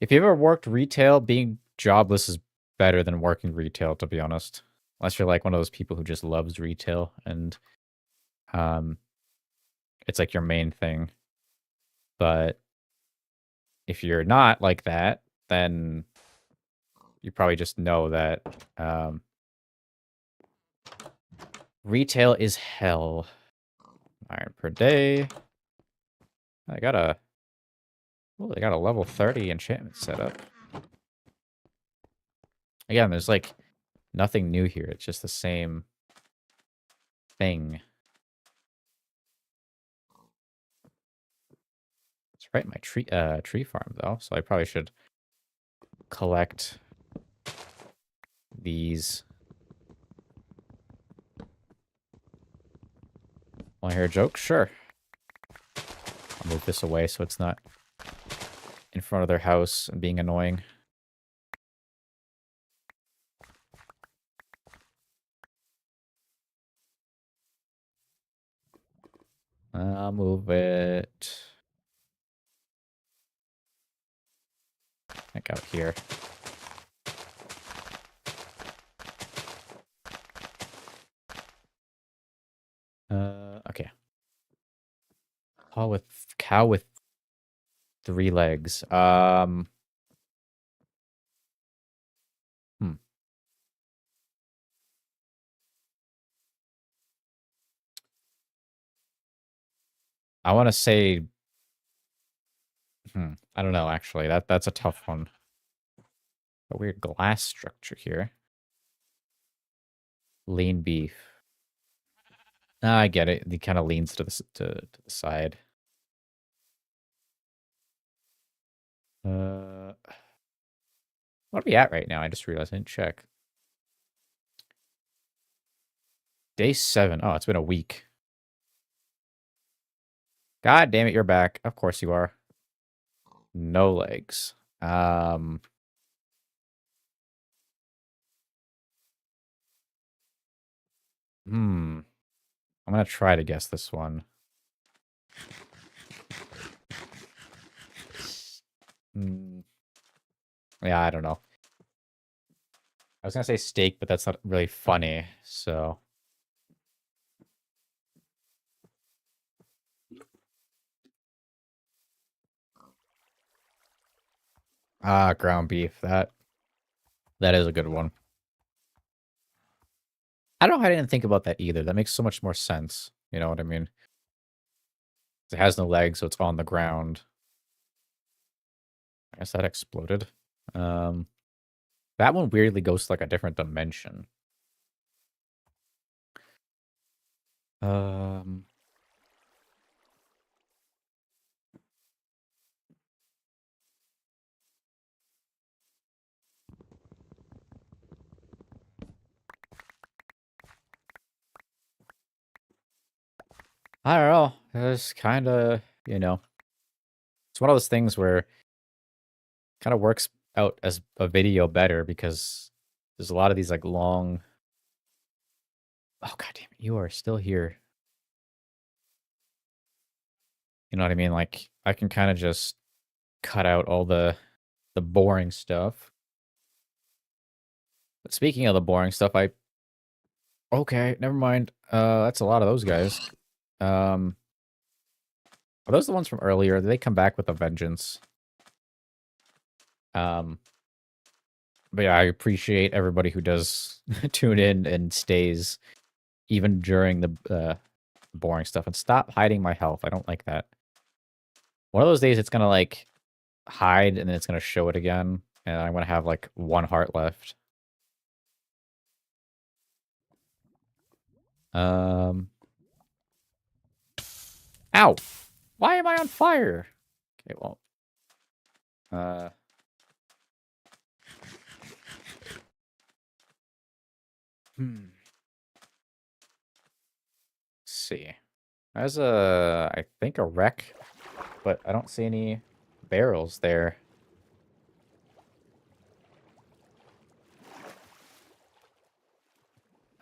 if you ever worked retail, being jobless is better than working retail, to be honest. Unless you're like one of those people who just loves retail and it's like your main thing. But if you're not like that, then you probably just know that retail is hell. Iron per day. I got a... Oh, they got a level 30 enchantment set up. Again, there's like nothing new here. It's just the same thing. It's right in my tree farm though, so I probably should collect these. Want to hear a joke? Sure. I'll move this away so it's not in front of their house and being annoying. I'll move it like out here. Okay. Cow with 3 legs. I want to say, I don't know, actually. That's a tough one. A weird glass structure here. Lean beef. Ah, I get it. He kind of leans to the side. What are we at right now? I just realized I didn't check. Day 7. Oh, it's been a week. God damn it, you're back. Of course you are. No legs. I'm gonna try to guess this one. Yeah, I don't know. I was gonna say steak, but that's not really funny, so. Ah, ground beef. That is a good one. I don't know how I didn't think about that either. That makes so much more sense. You know what I mean? It has no legs, so it's on the ground. I guess that exploded. That one weirdly goes to like a different dimension. I don't know. It's kind of, you know, it's one of those things where kind of works out as a video better because there's a lot of these like long. Oh, God damn it. You are still here. You know what I mean? Like, I can kind of just cut out all the boring stuff. But speaking of the boring stuff, okay, never mind. That's a lot of those guys. Are those the ones from earlier? Did they come back with a vengeance? But yeah, I appreciate everybody who does tune in and stays even during the boring stuff. And stop hiding my health. I don't like that. One of those days, it's gonna like hide and then it's gonna show it again, and I'm gonna have like 1 heart left. Ow! Why am I on fire? Okay, well. Let's see. There's I think a wreck, but I don't see any barrels there.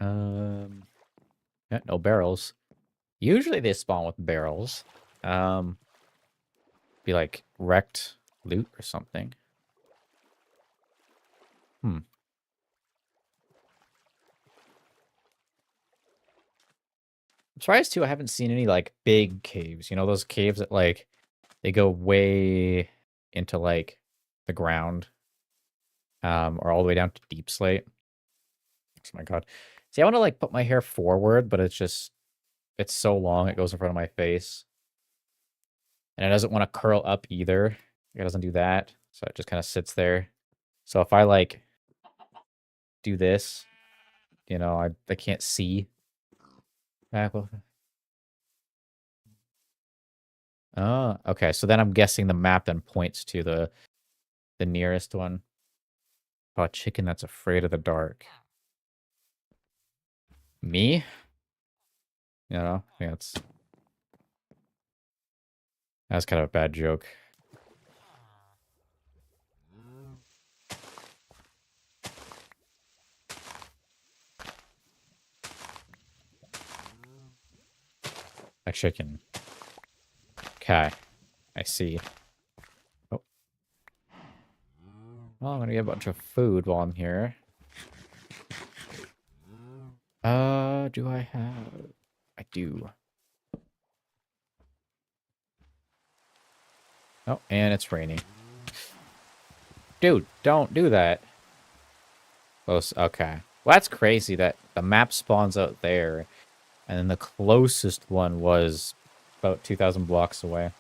Yeah, no barrels. Usually they spawn with barrels. Be like wrecked loot or something. I'm surprised too, I haven't seen any like big caves. You know, those caves that like they go way into like the ground. Or all the way down to deep slate. Oh my God. See, I want to like put my hair forward, but it's so long it goes in front of my face. And it doesn't want to curl up either. It doesn't do that. So it just kind of sits there. So if I like do this, you know, I can't see. Oh, okay. So then I'm guessing the map then points to the nearest one. Oh, a chicken that's afraid of the dark. Me? You know, I think that's kind of a bad joke. A chicken. Okay. I see. Oh. Well, I'm gonna get a bunch of food while I'm here. Do I have... I do. Oh, and it's raining. Dude, don't do that. Close. Okay. Well, that's crazy that the map spawns out there, and then the closest one was about 2,000 blocks away.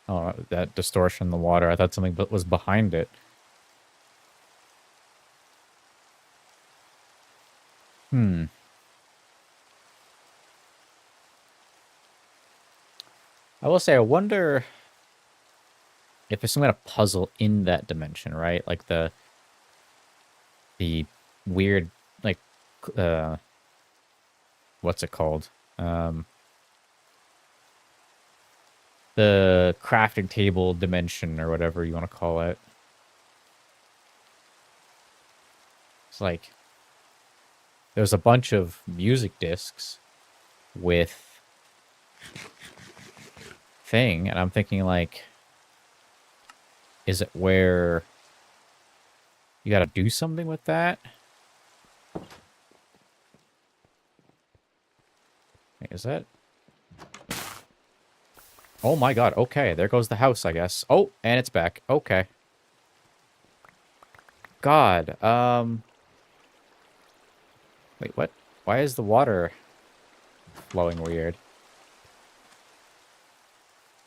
Oh, that distortion in the water. I thought something was behind it. Hmm. I will say, I wonder if there's some kind of puzzle in that dimension, right? Like the weird, like, what's it called? The crafting table dimension or whatever you want to call it. It's like there's a bunch of music discs with thing, and I'm thinking like, is it where you got to do something with that? Wait, is that? Oh my god, okay, there goes the house, I guess. Oh, and it's back. Okay. God, wait, what? Why is the water flowing weird?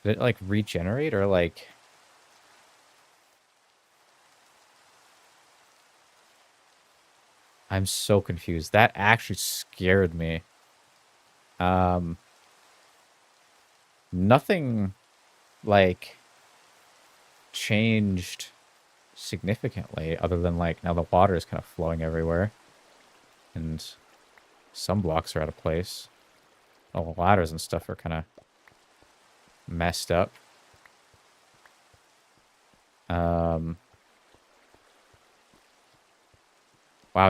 Did it, like, regenerate, or, like... I'm so confused. That actually scared me. Nothing, like, changed significantly, other than, like, now the water is kind of flowing everywhere. And some blocks are out of place. All the ladders and stuff are kind of messed up. Wow,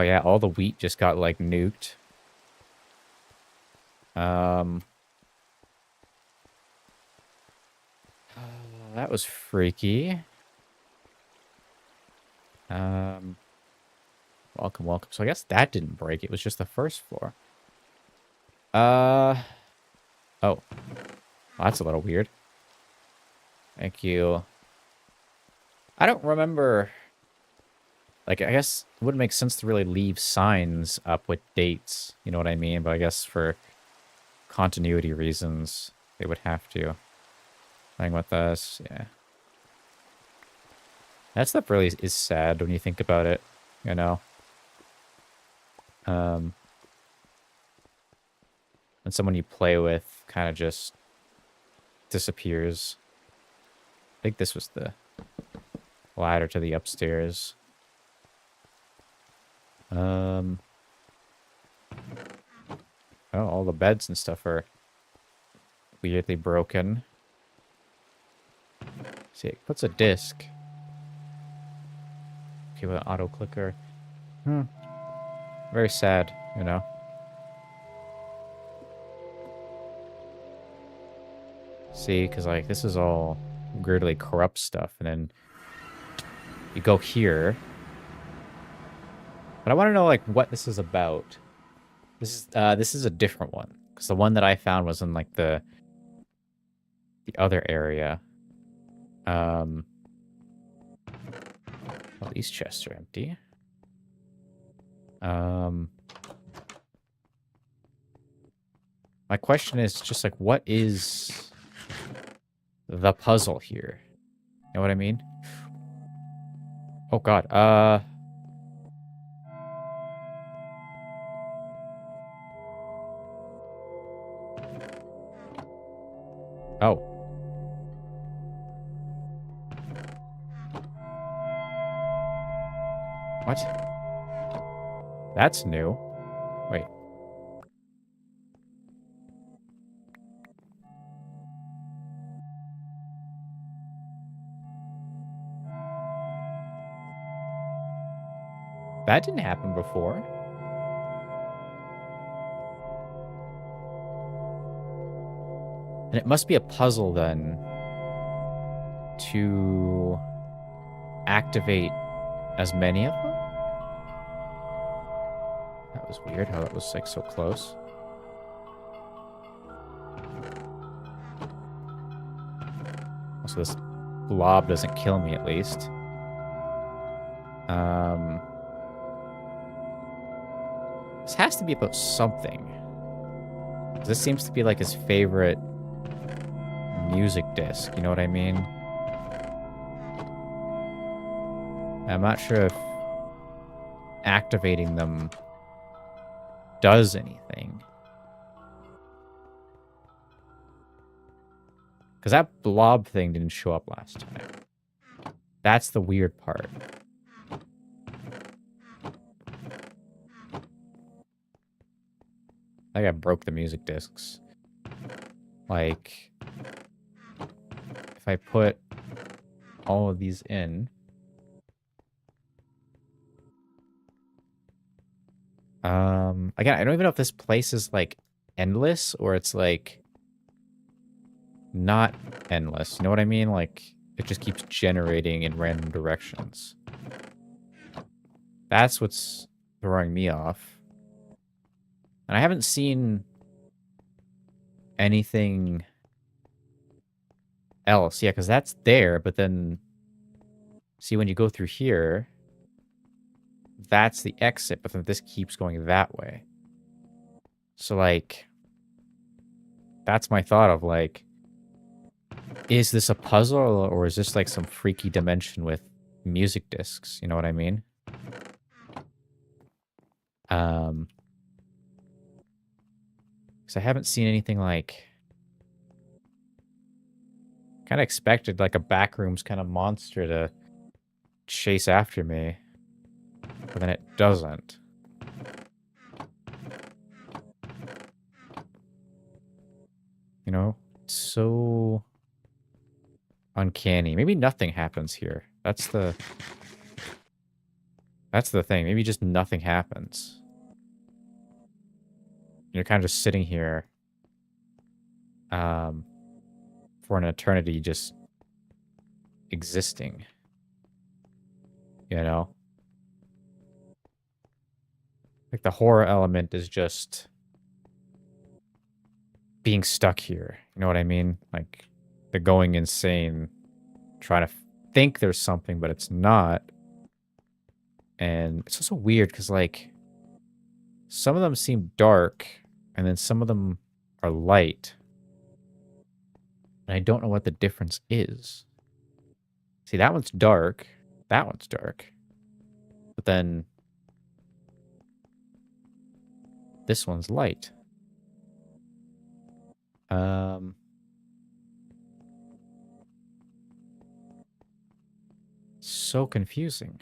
yeah, all the wheat just got, like, nuked. That was freaky. Welcome, welcome. So I guess that didn't break. It was just the first floor. Oh. Well, that's a little weird. Thank you. I don't remember... Like, I guess it wouldn't make sense to really leave signs up with dates. You know what I mean? But I guess for continuity reasons, they would have to. Playing with us, yeah. That stuff really is sad when you think about it, you know? And someone you play with kind of just disappears. I think this was the ladder to the upstairs. Oh, all the beds and stuff are weirdly broken. See, it puts a disc. Okay, with an auto clicker. Very sad, you know. See, because like this is all weirdly corrupt stuff, and then you go here. But I want to know like what this is about. This is a different one, because the one that I found was in like the other area. Well, these chests are empty. My question is just like, what is the puzzle here? You know what I mean? Oh god, oh. What? That's new. Wait. That didn't happen before. And it must be a puzzle then to activate as many of them? That was weird how that was like so close. So this blob doesn't kill me at least. This has to be about something. This seems to be like his favorite music disc, you know what I mean? I'm not sure if activating them does anything. Because that blob thing didn't show up last time. That's the weird part. I think I broke the music discs. Like, if I put all of these in... Again, I don't even know if this place is, like, endless, or it's, like, not endless. You know what I mean? Like, it just keeps generating in random directions. That's what's throwing me off. And I haven't seen anything else. Yeah, because that's there, but then... See, when you go through here... That's the exit, but then this keeps going that way. So, like... That's my thought of, like... Is this a puzzle, or is this, like, some freaky dimension with music discs? You know what I mean? Because I haven't seen anything, like... Kind of expected, like, a backrooms kind of monster to chase after me. But then it doesn't. You know? It's so... uncanny. Maybe nothing happens here. That's the thing. Maybe just nothing happens. You're kind of just sitting here for an eternity just existing. You know? Like the horror element is just being stuck here. You know what I mean? Like they're going insane trying to think there's something, but it's not. And it's also weird because, like, some of them seem dark, and then some of them are light. And I don't know what the difference is. See, that one's dark. That one's dark. But then this one's light. So confusing.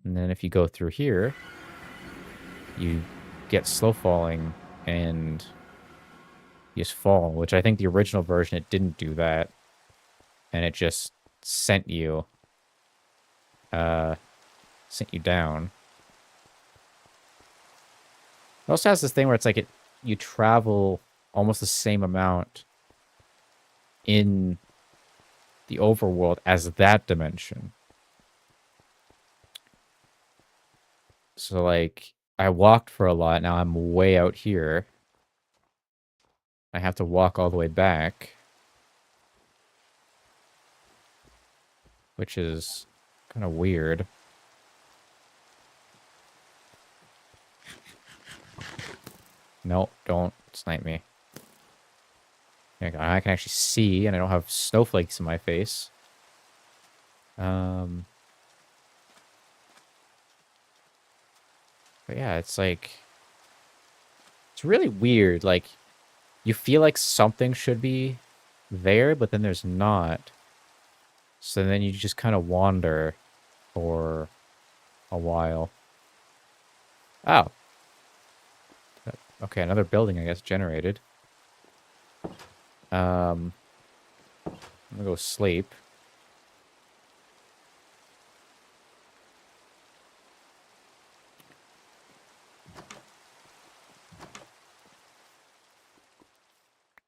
And then if you go through here, you get slow falling and you just fall, which I think the original version, it didn't do that. And it just sent you down. It also has this thing where it's like you travel almost the same amount in the overworld as that dimension. So, like, I walked for a lot. Now I'm way out here. I have to walk all the way back. Which is kind of weird. Nope, don't snipe me. I can actually see, and I don't have snowflakes in my face. But yeah, it's like... It's really weird. Like, you feel like something should be there, but then there's not. So then you just kind of wander for a while. Oh. Okay, another building, I guess, generated. I'm gonna go sleep.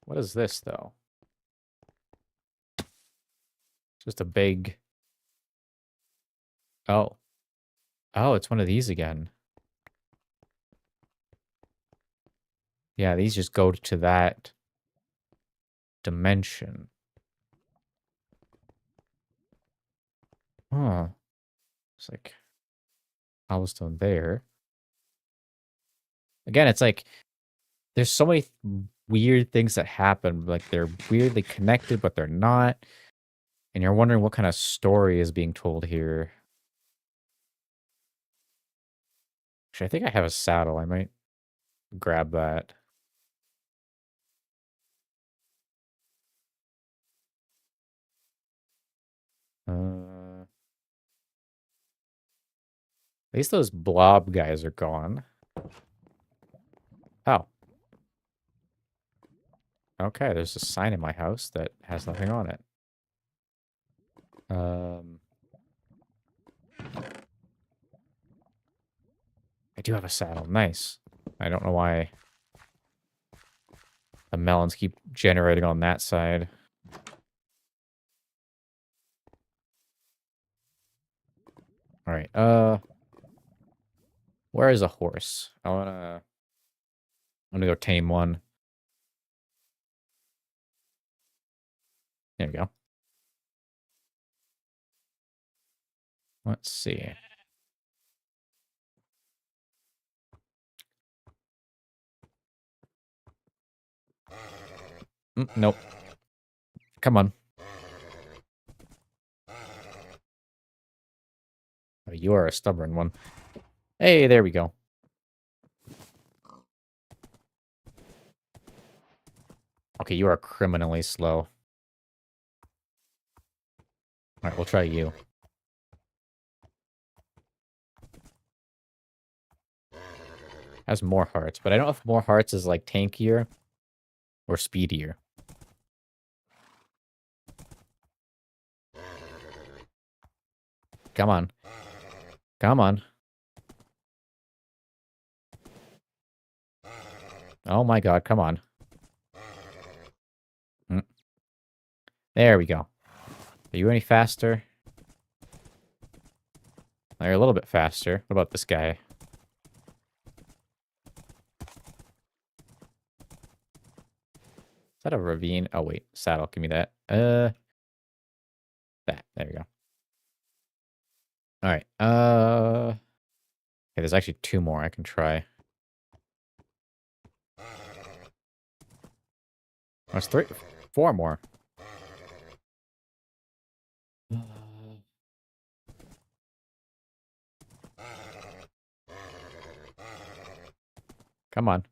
What is this, though? Just a big... Oh. Oh, it's one of these again. Yeah, these just go to that dimension. Huh. It's like cobblestone there. Again, it's like there's so many weird things that happen. Like they're weirdly connected, but they're not. And you're wondering what kind of story is being told here. Actually, I think I have a saddle. I might grab that. At least those blob guys are gone. Oh. Okay, there's a sign in my house that has nothing on it. I do have a saddle. Nice. I don't know why the melons keep generating on that side. All right. Where is a horse? I'm gonna go tame one. There we go. Let's see. Nope. Come on. Oh, you are a stubborn one. Hey, there we go. Okay, you are criminally slow. All right, we'll try you. Has more hearts, but I don't know if more hearts is like tankier or speedier. Come on. Come on. Oh my god, come on. There we go. Are you any faster? Oh, you're a little bit faster. What about this guy? Is that a ravine? Oh, wait. Saddle. Give me that. That. There we go. All right. Okay, there's actually 2 more I can try. There's 3, 4 more. Come on.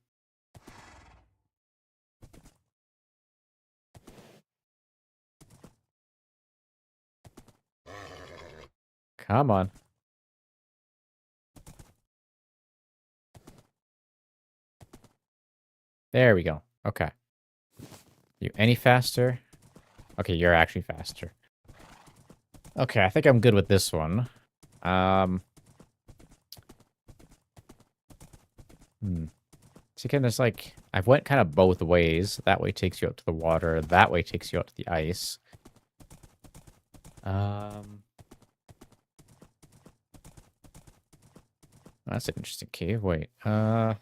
Come on. There we go. Okay. You any faster? Okay, you're actually faster. Okay, I think I'm good with this one. So again, there's like, I've went kind of both ways. That way takes you up to the water. That way takes you up to the ice. That's an interesting cave. Wait, well,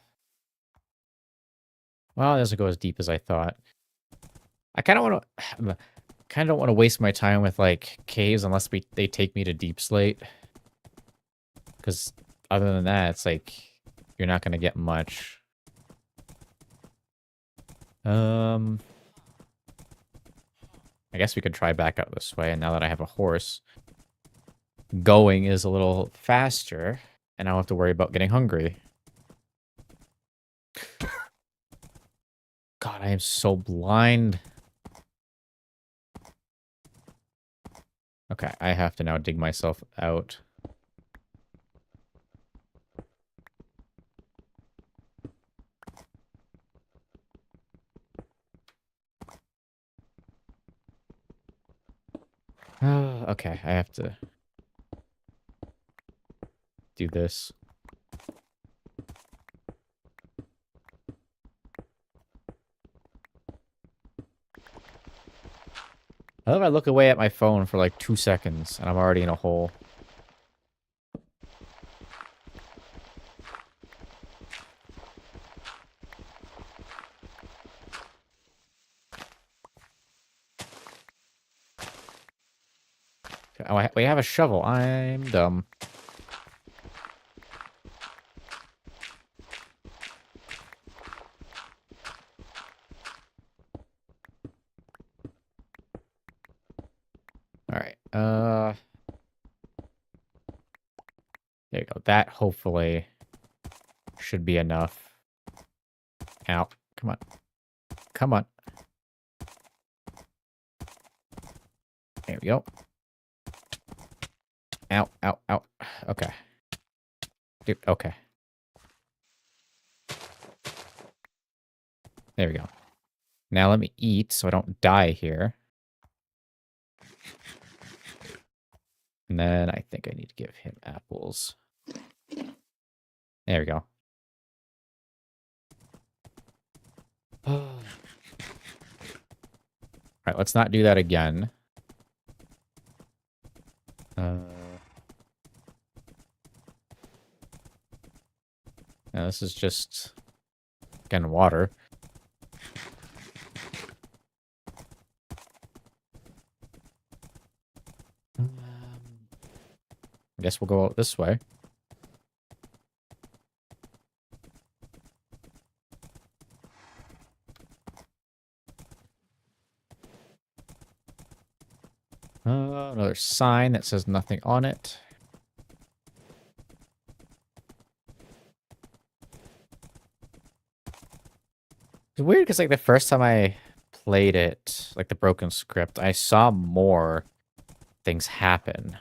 it doesn't go as deep as I thought. I kind of want to, kind of don't want to waste my time with like caves unless they take me to Deep Slate. Because other than that, it's like you're not going to get much. I guess we could try back out this way. And now that I have a horse, going is a little faster, and I don't have to worry about getting hungry. God, I am so blind. Okay, I have to now dig myself out. Okay, I have to do this. How if I look away at my phone for like 2 seconds and I'm already in a hole? Oh, we have a shovel. I'm dumb. Alright, there you go. That hopefully should be enough. Ow. Come on. Come on. There we go. Ow, ow, ow. Okay. Dude, okay. There we go. Now let me eat so I don't die here. And then I think I need to give him apples. There we go. Alright, let's not do that again. Now this is just, again, water. I guess we'll go out this way. Another sign that says nothing on it. It's weird because, like, the first time I played it, like the Broken Script, I saw more things happen.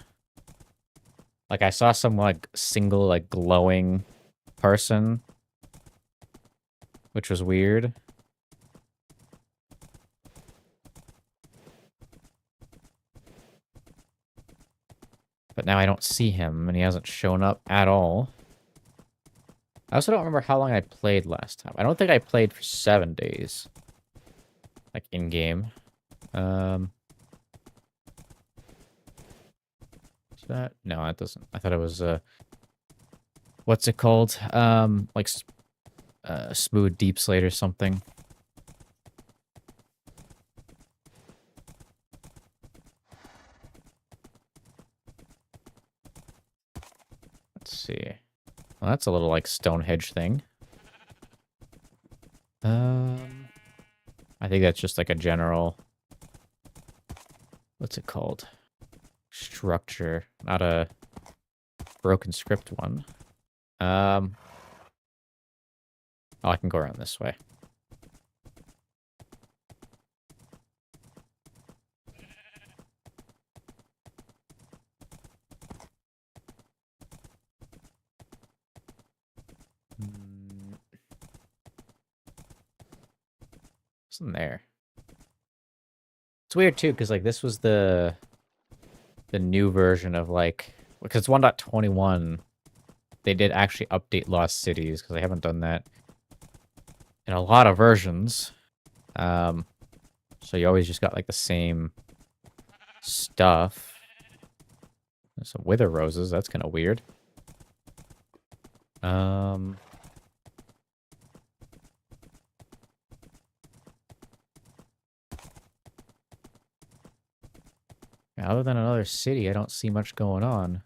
Like, I saw some, like, single, like, glowing person, which was weird. But now I don't see him, and he hasn't shown up at all. I also don't remember how long I played last time. I don't think I played for 7 days. Like, in-game. Is that? No, that doesn't. I thought it was, what's it called? Like, Smooth Deep Slate or something. Let's see. Well, that's a little, like, Stonehenge thing. I think that's just, like, a general... What's it called? Structure. Not a Broken Script one. Oh, I can go around this way. What's in there? It's weird, too, because, like, this was the new version of, like... Because 1.21, they did actually update Lost Cities, because they haven't done that in a lot of versions. So you always just got, like, the same stuff. There's some wither roses. That's kind of weird. Other than another city, I don't see much going on.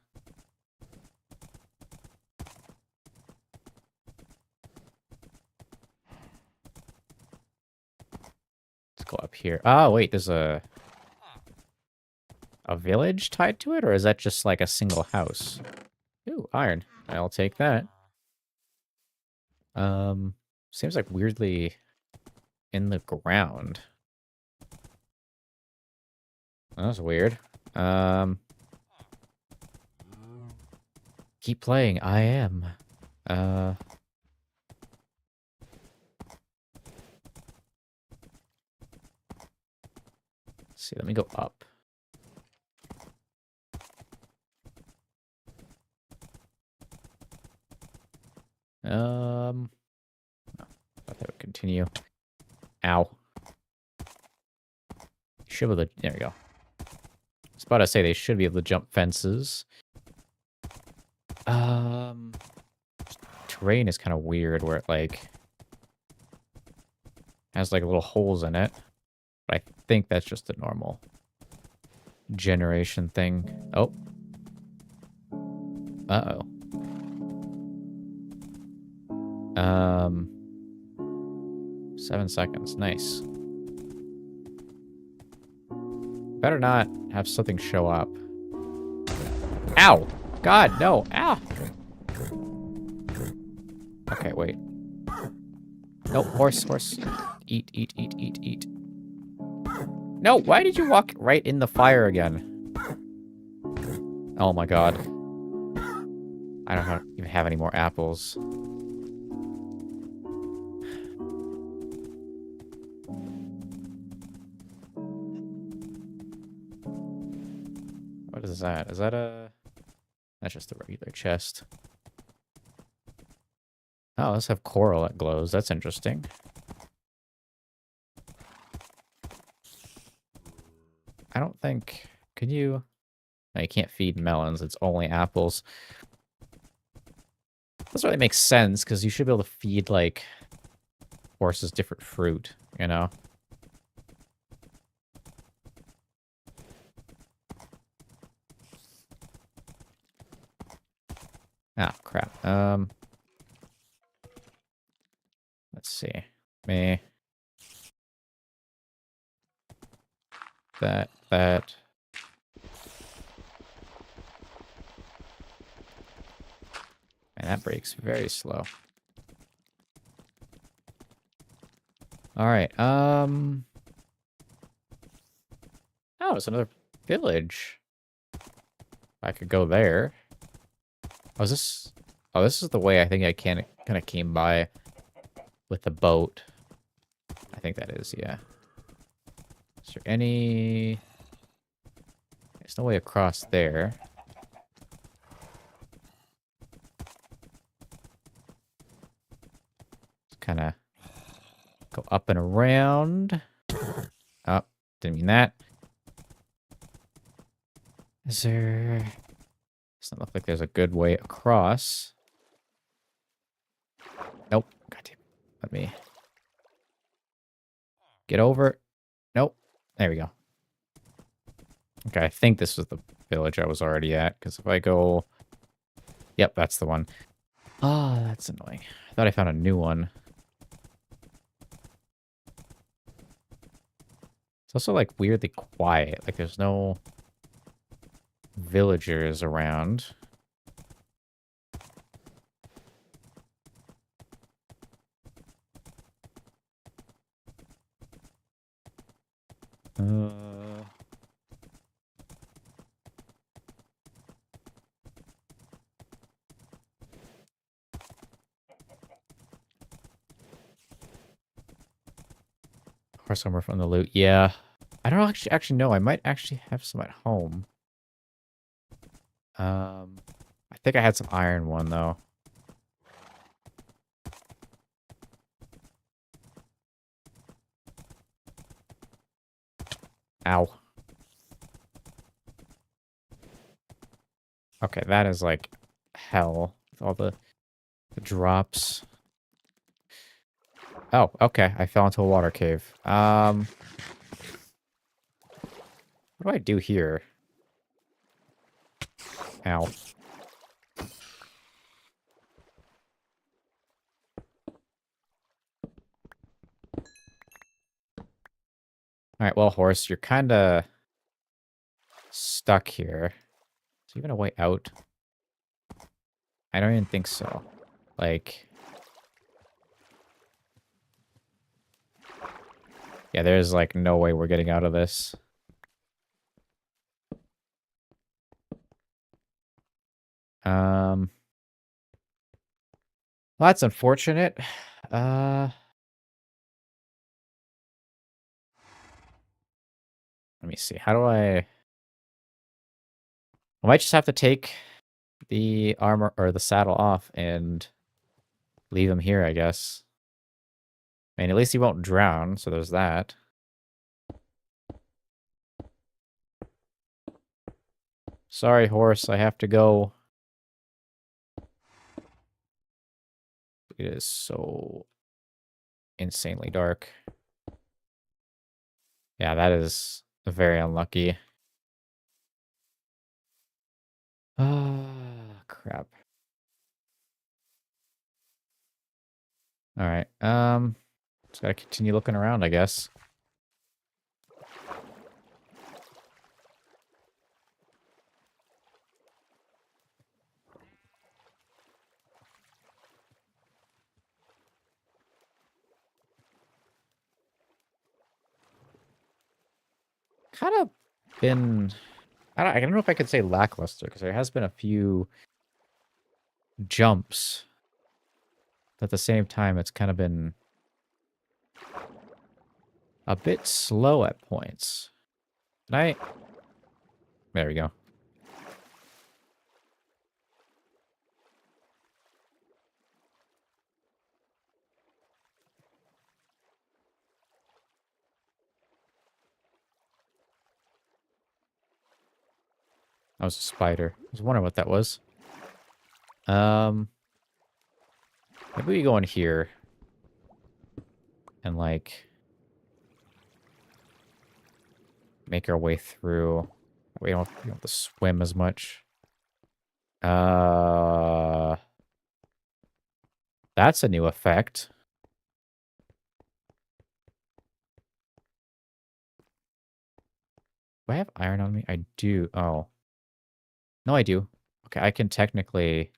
Let's go up here. Oh, wait, there's a village tied to it? Or is that just like a single house? Ooh, iron. I'll take that. Seems like weirdly in the ground. That's weird. Keep playing. I am. Let's see, let me go up. Thought that would continue. Ow. Should be able to, there we go. I was about to say they should be able to jump fences. Terrain is kind of weird where it, like, has, like, little holes in it. But I think that's just a normal generation thing. Oh. Uh-oh. 7 seconds. Nice. Better not have something show up. Ow! God, no! Ow! Okay, wait. No, horse, horse. Eat, eat, eat, eat, eat. No, why did you walk right in the fire again? Oh my god. I don't even have any more apples. What is that? Is that a... That's just a regular chest. Oh, let's have coral that glows. That's interesting. I don't think... Can you... No, you can't feed melons. It's only apples. Doesn't really make sense, because you should be able to feed, like, horses different fruit, you know? Ah, crap. Let's see. Me. That. And that breaks very slow. Alright, Oh, it's another village. I could go there. Oh, is this... Oh, this is the way I think I kind of came by with the boat. I think that is, yeah. Is there any... There's no way across there. Just kind of go up and around. Oh, didn't mean that. Is there... Doesn't look like there's a good way across. Nope. God damn. Let me... Get over. Nope. There we go. Okay, I think this was the village I was already at, because if I go... Yep, that's the one. Oh, that's annoying. I thought I found a new one. It's also, like, weirdly quiet. Like, there's no villagers around. Or somewhere from the loot. Yeah. I don't actually know. I might actually have some at home. I think I had some iron one, though. Ow. Okay, that is like hell with all the drops. Oh, okay. I fell into a water cave. What do I do here? Ow. Alright, well, horse, you're kinda stuck here. Is there even a way out? I don't even think so. Like... Yeah, there's, like, no way we're getting out of this. Well, that's unfortunate. Let me see. How do I might just have to take the armor or the saddle off and leave him here, I guess. I mean, at least he won't drown, so there's that. Sorry, horse, I have to go. It is so insanely dark. Yeah, that is very unlucky. Ah, crap. All right. Just gotta continue looking around, I guess. kind of been... I don't know if I could say lackluster, because there has been a few jumps. But at the same time, it's kind of been a bit slow at points. And there we go. That was a spider. I was wondering what that was. Maybe we go in here. And, like, make our way through. We don't have to swim as much. That's a new effect. Do I have iron on me? I do. Oh. No, I do. Okay, I can technically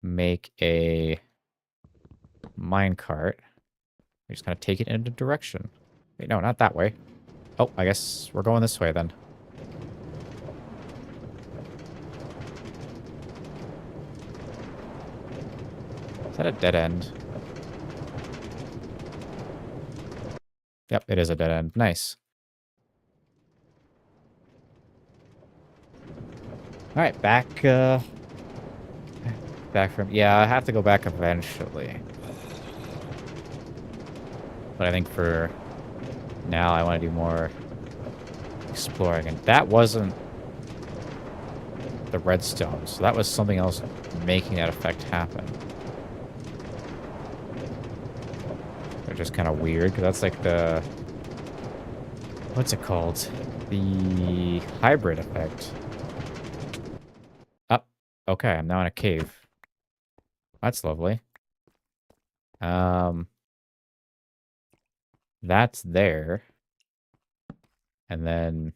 make a minecart. We just gotta take it in a direction. Wait, no, not that way. Oh, I guess we're going this way then. Is that a dead end? Yep, it is a dead end. Nice. Alright, back from... Yeah, I have to go back eventually. But I think for now, I want to do more exploring. And that wasn't the redstone, so that was something else making that effect happen. Which is kind of weird, because that's like the... What's it called? The hybrid effect. Oh, okay, I'm now in a cave. That's lovely. That's there. And then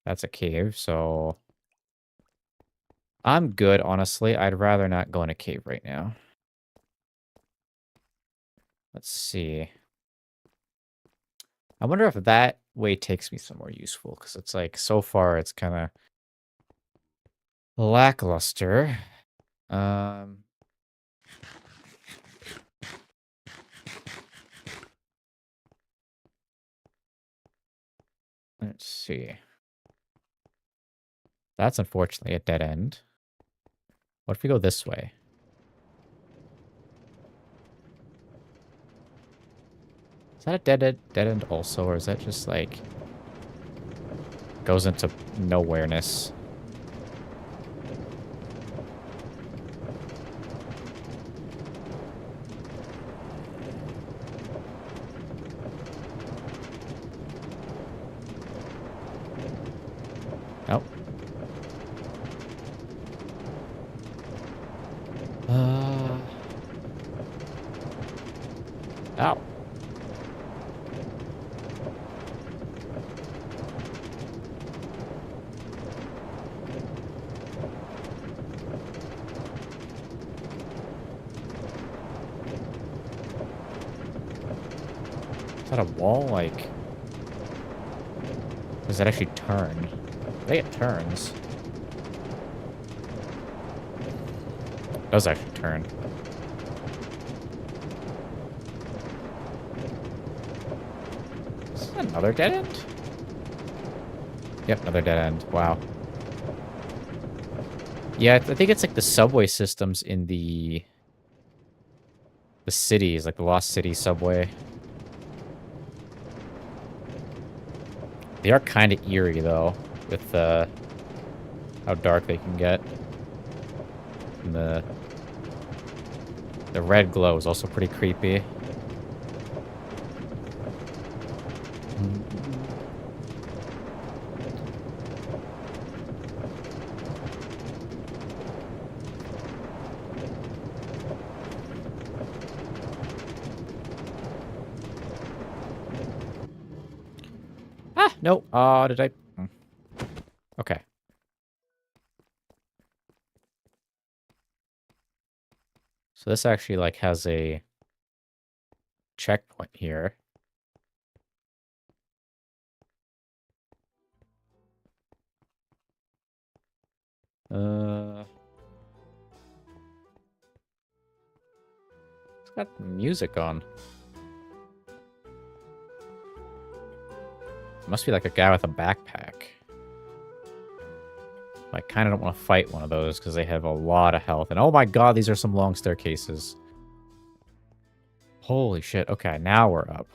that's a cave, so I'm good, honestly. I'd rather not go in a cave right now. Let's see. I wonder if that way takes me somewhere useful, because it's like, so far, it's kind of lackluster. Let's see. That's unfortunately a dead end. What if we go this way? Is that a dead end also, or is that just like goes into nowhereness? Nope. Ow. Is that a wall? Like, does that actually turn? I think it turns. It does actually turn. Is that another dead end? Yep, another dead end. Wow. Yeah, I think it's like the subway systems in the cities, like the Lost City subway. They are kind of eerie, though, with how dark they can get. And the red glow is also pretty creepy. No. Did I? Okay. So this actually, like, has a checkpoint here. It's got music on. Must be like a guy with a backpack. I kind of don't want to fight one of those because they have a lot of health. And oh my god, these are some long staircases. Holy shit. Okay, now we're up.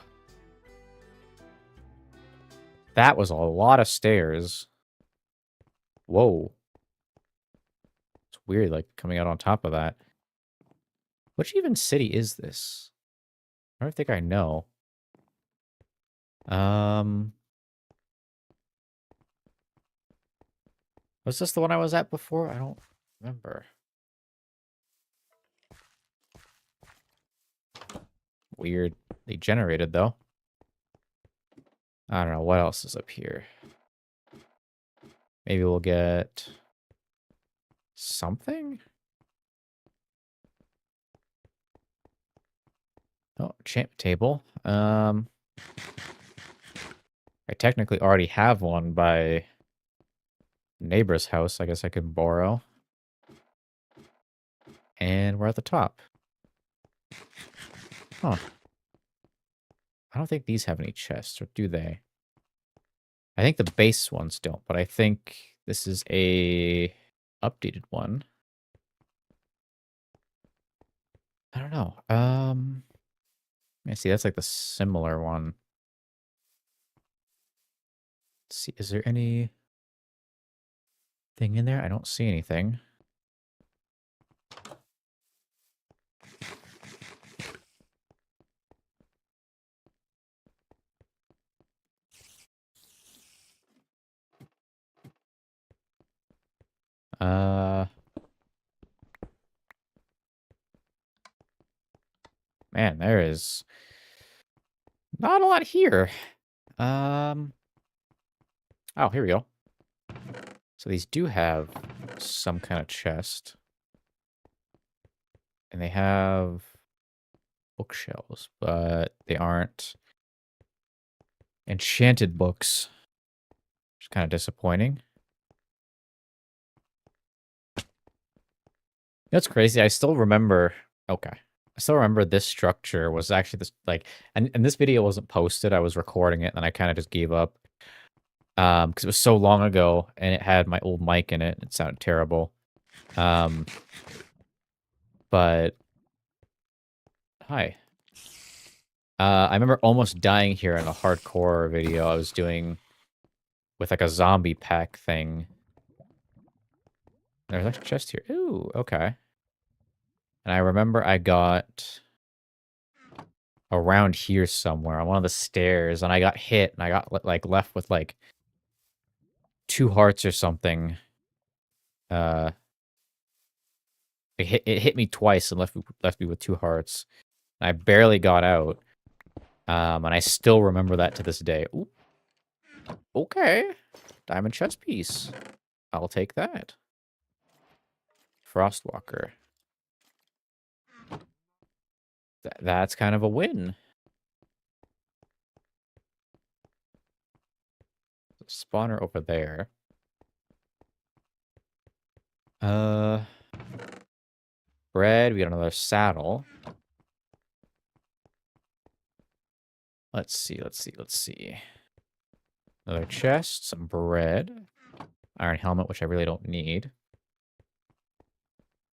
That was a lot of stairs. Whoa. It's weird, like, coming out on top of that. Which even city is this? I don't think I know. Was this the one I was at before? I don't remember. Weird. They generated, though. I don't know. What else is up here? Maybe we'll get something? Oh, enchantment table. I technically already have one by neighbor's house. I guess I could borrow. And we're at the top. Huh. I don't think these have any chests, or do they? I think the base ones don't, but I think this is a updated one. I don't know. I see, that's like the similar one. Let's see, is there any thing in there? I don't see anything. Man, there is not a lot here. Oh, here we go. So these do have some kind of chest. And they have bookshelves, but they aren't enchanted books. Which is kind of disappointing. That's crazy. I still remember... Okay. I still remember this structure was actually this, like... And this video wasn't posted. I was recording it, and I kind of just gave up. Because it was so long ago, and it had my old mic in it. It sounded terrible. But... Hi. I remember almost dying here in a hardcore video I was doing with, like, a zombie pack thing. There's a chest here. Ooh, okay. And I remember I got around here somewhere on one of the stairs, and I got hit, and I got, like, left with, like, 2 hearts or something. It hit me twice and left me with 2 hearts. And I barely got out. And I still remember that to this day. Ooh. Okay. Diamond chest piece. I'll take that. Frostwalker. That's kind of a win. Spawner over there. Bread. We got another saddle. Let's see. Another chest, some bread. Iron helmet, which I really don't need.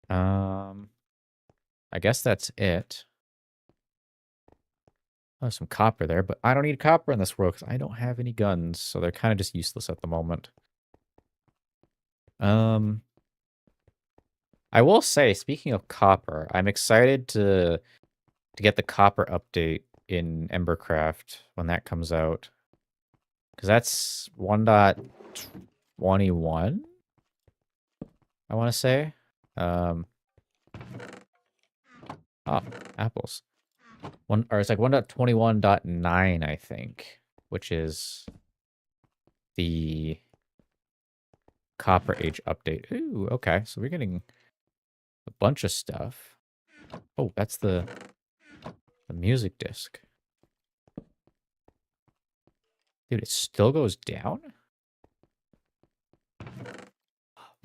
I guess that's it. Oh, some copper there, but I don't need copper in this world because I don't have any guns, so they're kind of just useless at the moment. I will say, speaking of copper, I'm excited to get the copper update in Embercraft when that comes out. Because that's 1.21, I want to say. Oh, apples. It's like 1.21.9, I think, which is the Copper Age update. Ooh, okay. So we're getting a bunch of stuff. Oh, that's the The music disc. Dude, it still goes down?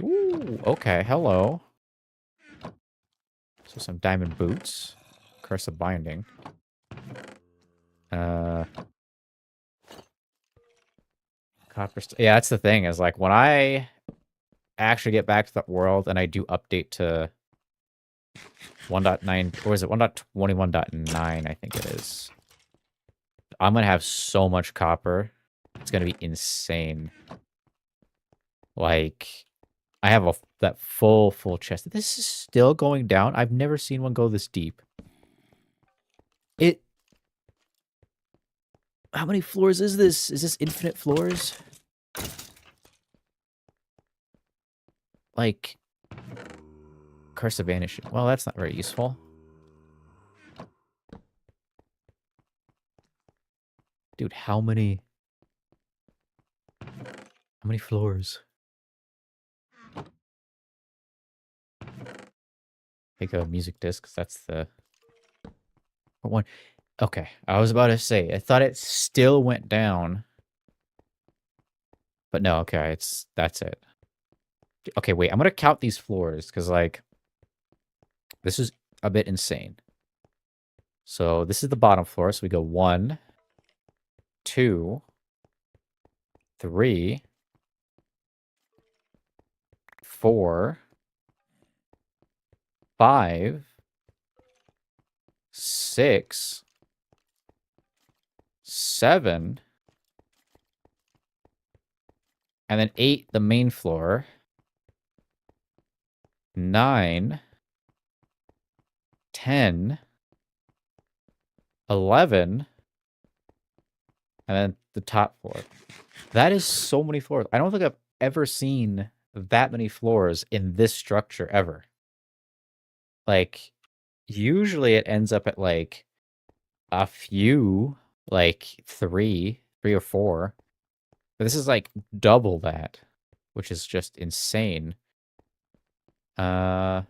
Ooh, okay, hello. So some diamond boots. Curse of binding. Copper. Yeah, that's the thing, is like when I actually get back to that world and I do update to 1.9, or is it 1.21.9, I think it is. I'm gonna have so much copper. It's gonna be insane. Like, I have that full chest. This is still going down. I've never seen one go this deep. How many floors is this? Is this infinite floors? Like, Curse of Vanishing. Well, that's not very useful. Dude, how many floors? Take a music disc, that's the one. Okay, I was about to say, I thought it still went down. But no, okay, that's it. Okay, wait, I'm gonna count these floors, because, like, this is a bit insane. So this is the bottom floor, so we go 1, 2, 3, 4, 5, 6, 7, and then 8, the main floor. 9, 10, 11, and then the top floor. That is so many floors. I don't think I've ever seen that many floors in this structure ever. Like, usually it ends up at, like, a few, like, 3 or 4. But this is, like, double that, which is just insane. Okay,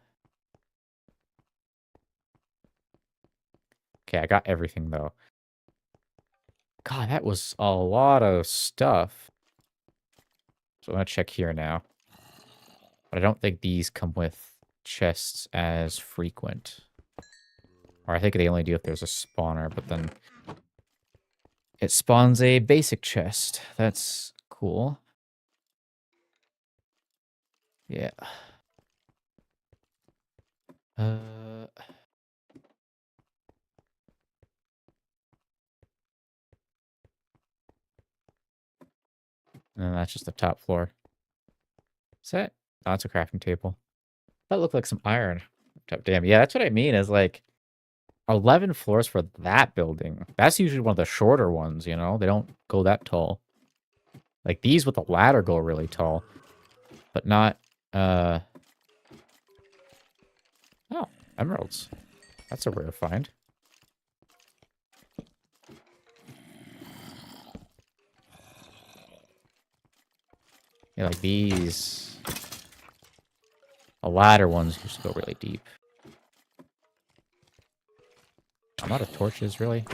I got everything, though. God, that was a lot of stuff. So I'm gonna check here now. But I don't think these come with chests as frequent. Or I think they only do if there's a spawner, but then it spawns a basic chest. That's cool. Yeah. And that's just the top floor. Is that? Oh, it's a crafting table. That looked like some iron. Damn, yeah, that's what I mean, is like 11 floors for that building. That's usually one of the shorter ones, you know? They don't go that tall. Like, these with the ladder go really tall. But not, Oh, emeralds. That's a rare find. Yeah, like these. The ladder ones used to go really deep. I'm out of torches, really.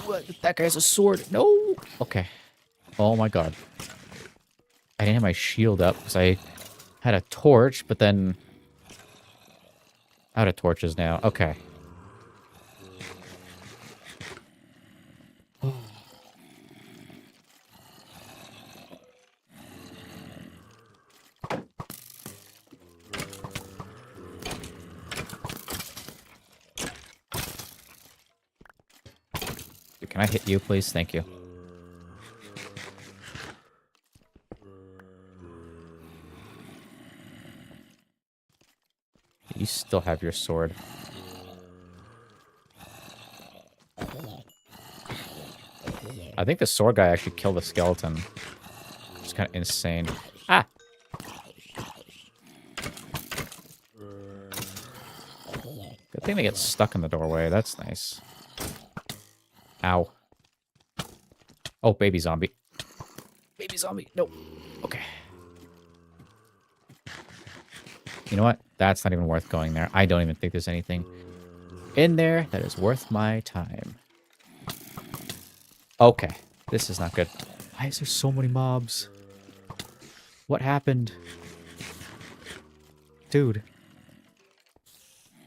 What? That guy has a sword. No! Okay. Oh my god. I didn't have my shield up because I had a torch, but then... Out of torches now. Okay. Can I hit you, please? Thank you. You still have your sword. I think the sword guy actually killed the skeleton. It's kind of insane. Ah! Good thing they get stuck in the doorway. That's nice. Ow. Oh, baby zombie. Baby zombie. No. Okay. You know what? That's not even worth going there. I don't even think there's anything in there that is worth my time. Okay. This is not good. Why is there so many mobs? What happened? Dude.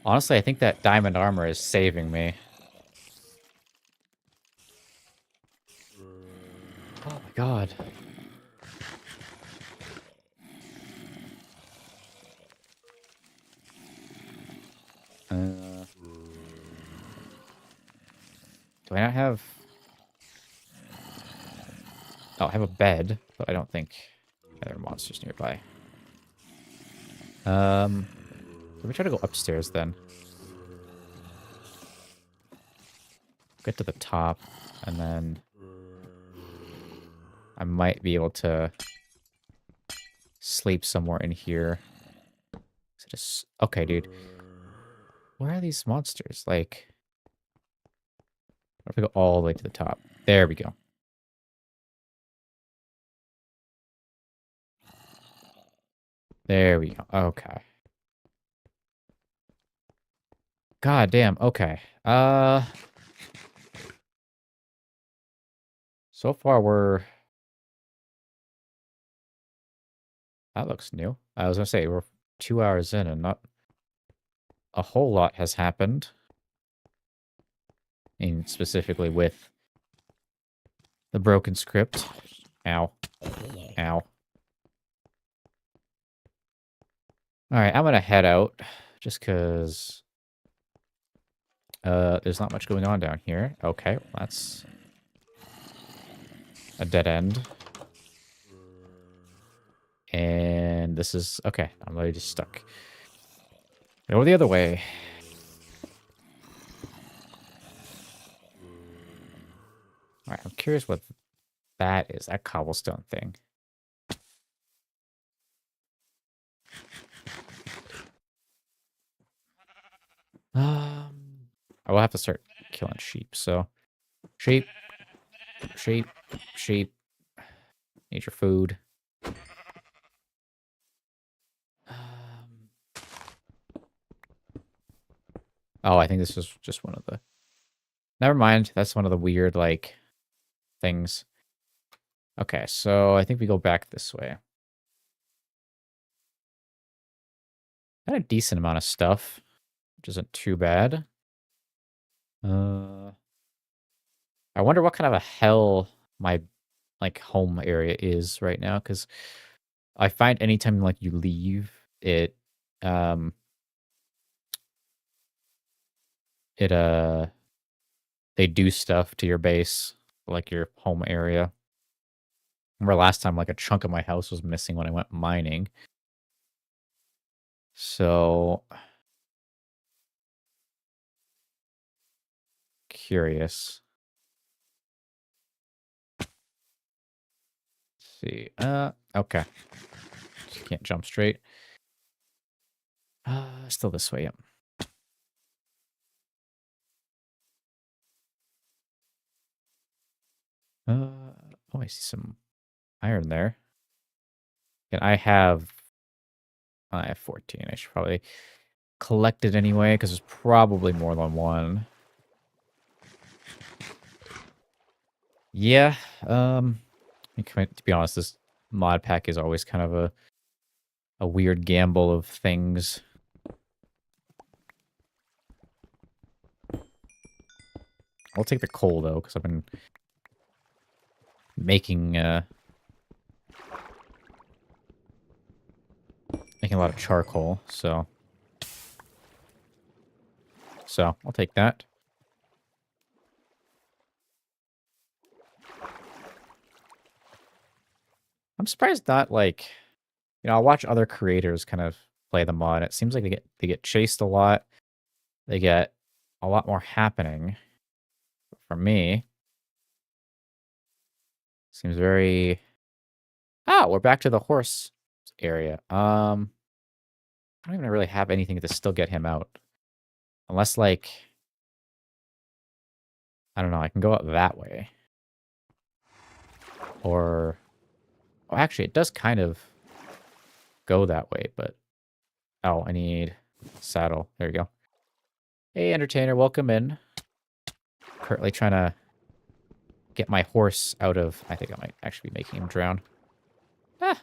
Honestly, I think that diamond armor is saving me. Oh my god. Do I not have... Oh, I have a bed, but I don't think there are monsters nearby. Let me try to go upstairs then. Get to the top, and then I might be able to sleep somewhere in here. Is it just... Okay, dude. Where are these monsters? Like... What if we go all the way to the top? There we go. There we go. Okay. God damn. Okay. So far we're... That looks new. I was gonna say, we're 2 hours in and not a whole lot has happened. And specifically with the broken script. Ow. Ow. Alright, I'm gonna head out. Just because... there's not much going on down here. Okay, well, that's... a dead end. And this is... Okay, I'm already just stuck. Go the other way. Alright, I'm curious what that is. That cobblestone thing. I will have to start killing sheep, so... Sheep. Sheep. Sheep. Need your food. Oh, I think this was just one of the... Never mind. That's one of the weird, like, things. Okay, so I think we go back this way. Got a decent amount of stuff, which isn't too bad. I wonder what kind of a hell my, like, home area is right now, because I find anytime, like, you leave, it, they do stuff to your base, like your home area. Remember last time, like, a chunk of my house was missing when I went mining. So... Curious. Let's see. Okay. Just can't jump straight. Still this way, yep. Oh, I see some iron there. And I have 14. I should probably collect it anyway, because there's probably more than one. Yeah, to be honest, this mod pack is always kind of a weird gamble of things. I'll take the coal, though, because I've been making a lot of charcoal, so I'll take that. I'm surprised not, like, I'll watch other creators kind of play the mod. It seems like they get chased a lot. They get a lot more happening. But for me, seems very... Oh, we're back to the horse area. I don't even really have anything to still get him out. Unless, like... I don't know, I can go out that way. Or... Oh, actually, it does kind of go that way, but... Oh, I need saddle. There you go. Hey, entertainer, welcome in. Currently trying to get my horse out of... I think I might actually be making him drown. Ah,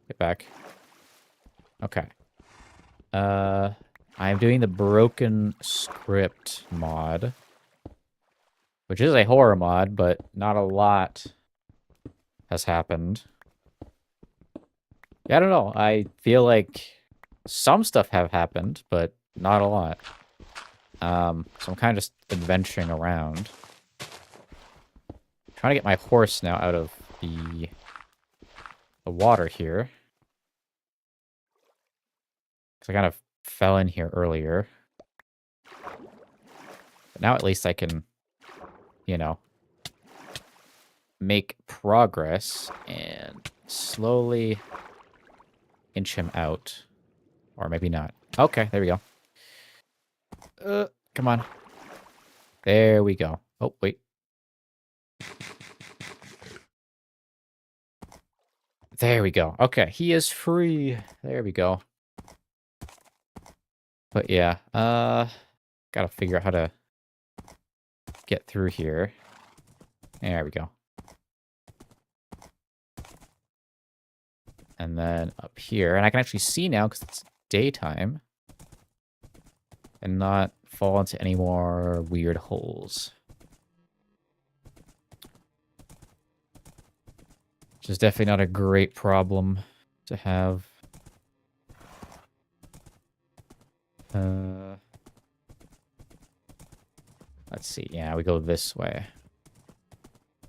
get back. Okay. I'm doing the Broken Script mod, which is a horror mod, but not a lot has happened. Yeah, I don't know. I feel like some stuff have happened, but not a lot. So I'm kind of just adventuring around. Trying to get my horse now out of the water here. Because I kind of fell in here earlier. But now at least I can, you know, make progress and slowly inch him out. Or maybe not. Okay, there we go. Come on. There we go. Oh, wait. There we go. Okay, he is free. There we go. But yeah, gotta figure out how to get through here. There we go. And then up here, and I can actually see now because it's daytime. And not fall into any more weird holes. Which is definitely not a great problem to have. Let's see. Yeah, we go this way.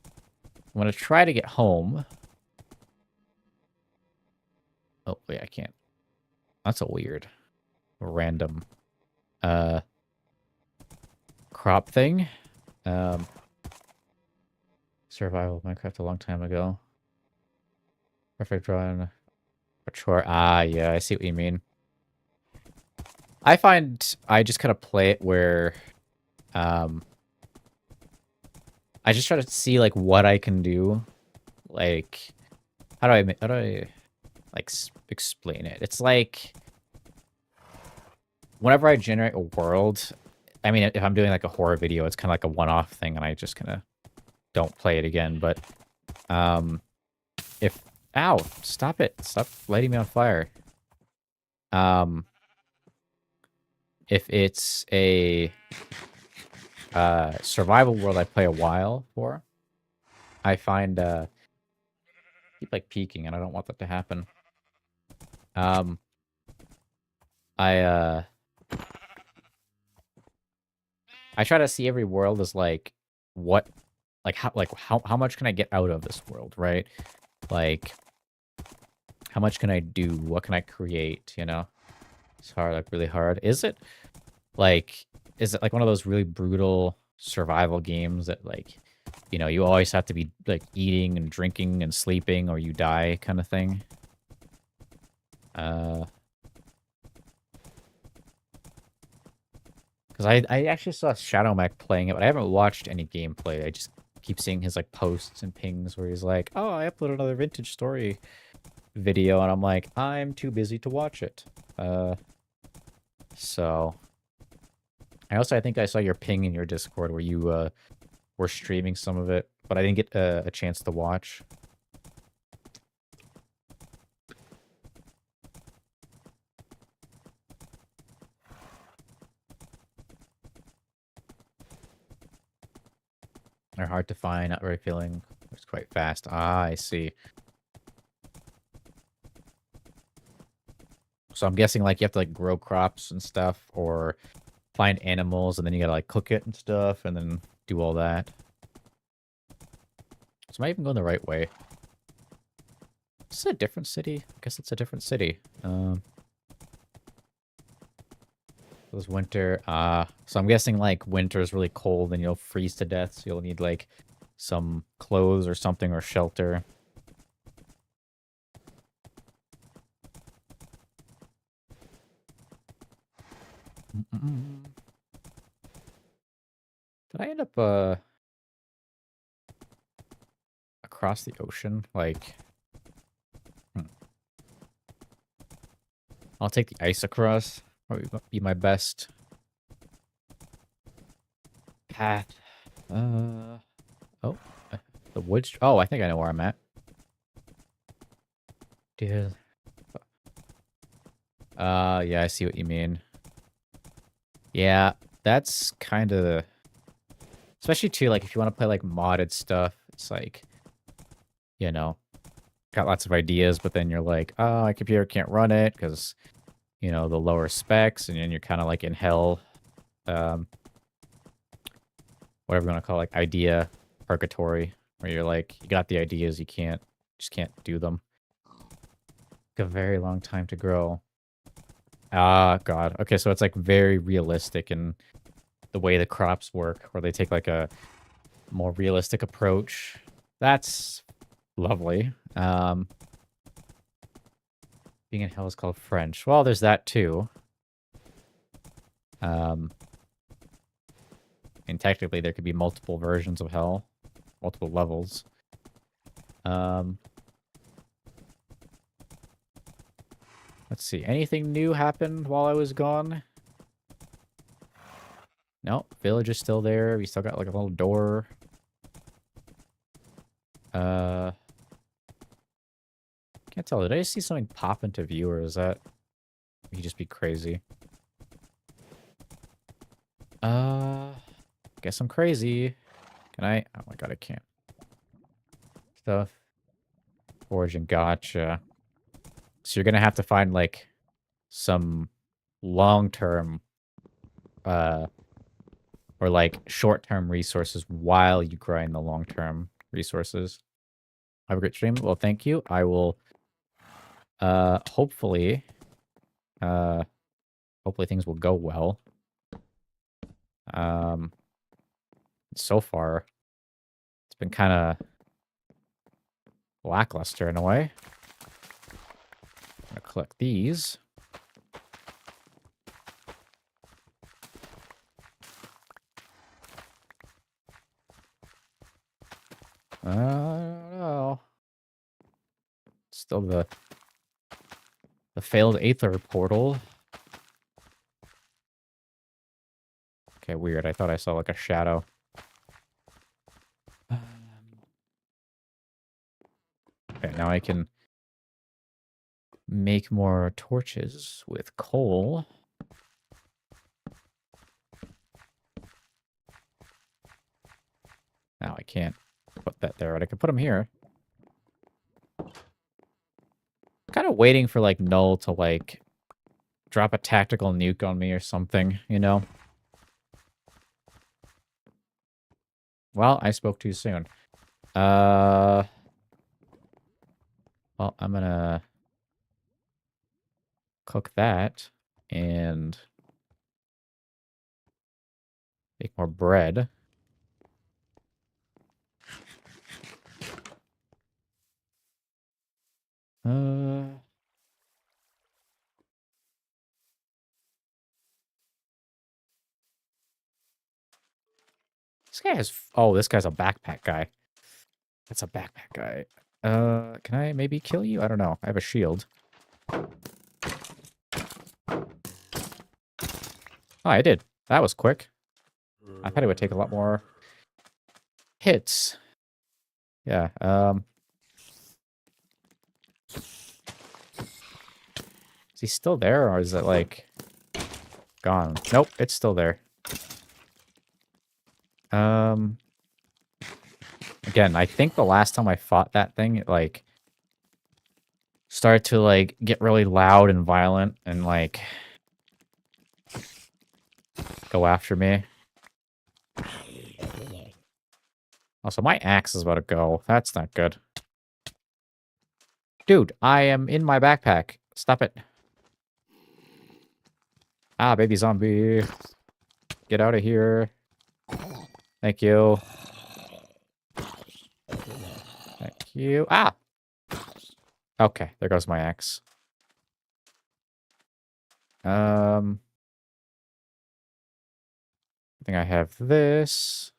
I'm going to try to get home. Oh, wait, I can't. That's a weird, random, crop thing. Survival of Minecraft a long time ago. Perfect drawing. Chore. Ah, yeah, I see what you mean. I find I just kind of play it where, I just try to see like what I can do. Like, how do I like explain it? It's like whenever I generate a world, I mean, if I'm doing like a horror video, it's kind of like a one-off thing, and I just kind of don't play it again. But if ow, stop it! Stop lighting me on fire. If it's a survival world I play a while for, I find keep like peeking, and I don't want that to happen. I try to see every world as like what, like how much can I get out of this world, right? Like how much can I do? What can I create? You know, it's hard, like really hard. Is it like one of those really brutal survival games that like, you know, you always have to be like eating and drinking and sleeping or you die kind of thing? Because I actually saw Shadow Mac playing it, but I haven't watched any gameplay. I just keep seeing his like posts and pings where he's like, "Oh, I uploaded another Vintage Story video," and I'm like, I'm too busy to watch it. So I think I saw your ping in your Discord where you were streaming some of it, but I didn't get a chance to watch. They're hard to find, not very filling. It's quite fast. Ah, I see. So I'm guessing like you have to like grow crops and stuff, or find animals, and then you gotta like cook it and stuff, and then do all that. So am I even going the right way? Is this a different city? I guess it's a different city. It was winter. So I'm guessing like winter is really cold and you'll freeze to death, so you'll need like some clothes or something or shelter. Did I end up across the ocean? Like I'll take the ice across. Probably be my best path. Oh, the woods. Oh, I think I know where I'm at. Dude. Yeah, I see what you mean. Yeah, that's kind of... Especially, too, like, if you want to play, like, modded stuff, it's like, you know, got lots of ideas, but then you're like, oh, my computer can't run it because, you know, the lower specs, and then you're kind of, like, in hell, whatever you want to call it, like, idea purgatory, where you're like, you got the ideas, you just can't do them. Took a very long time to grow. Ah, God. Okay, so it's, like, very realistic in the way the crops work, where they take, like, a more realistic approach. That's lovely. Being in hell is called French. Well, there's that, too. And technically, there could be multiple versions of hell. Multiple levels. Let's see. Anything new happened while I was gone? No, village is still there. We still got like a little door. Can't tell. Did I see something pop into view, or is that me just be crazy? Guess I'm crazy. Can I? Oh my god, I can't. Stuff. Origin, gotcha. So you're gonna have to find like some long-term or like short-term resources while you grind the long-term resources. Have a great stream. Well, thank you. I will hopefully things will go well. So far it's been kind of lackluster in a way. I'm gonna collect these. I don't know. Still the failed Aether portal. Okay, weird. I thought I saw like a shadow. Okay, now I can make more torches with coal. Now I can't put that there, but I can put them here. Kind of waiting for like Null to like drop a tactical nuke on me or something, you know? Well, I spoke too soon. Well, I'm gonna cook that and make more bread. This guy has... Oh, this guy's a backpack guy. That's a backpack guy. Can I maybe kill you? I don't know. I have a shield. Oh, I did. That was quick. I thought it would take a lot more hits. Yeah, is he still there, or is it, like, gone? Nope, it's still there. Again, I think the last time I fought that thing, it, like, started to, like, get really loud and violent and, like, go after me. Also, my axe is about to go. That's not good. Dude, I am in my backpack. Stop it. Ah, baby zombie. Get out of here. Thank you. Thank you. Ah! Okay, there goes my axe. I think I have this.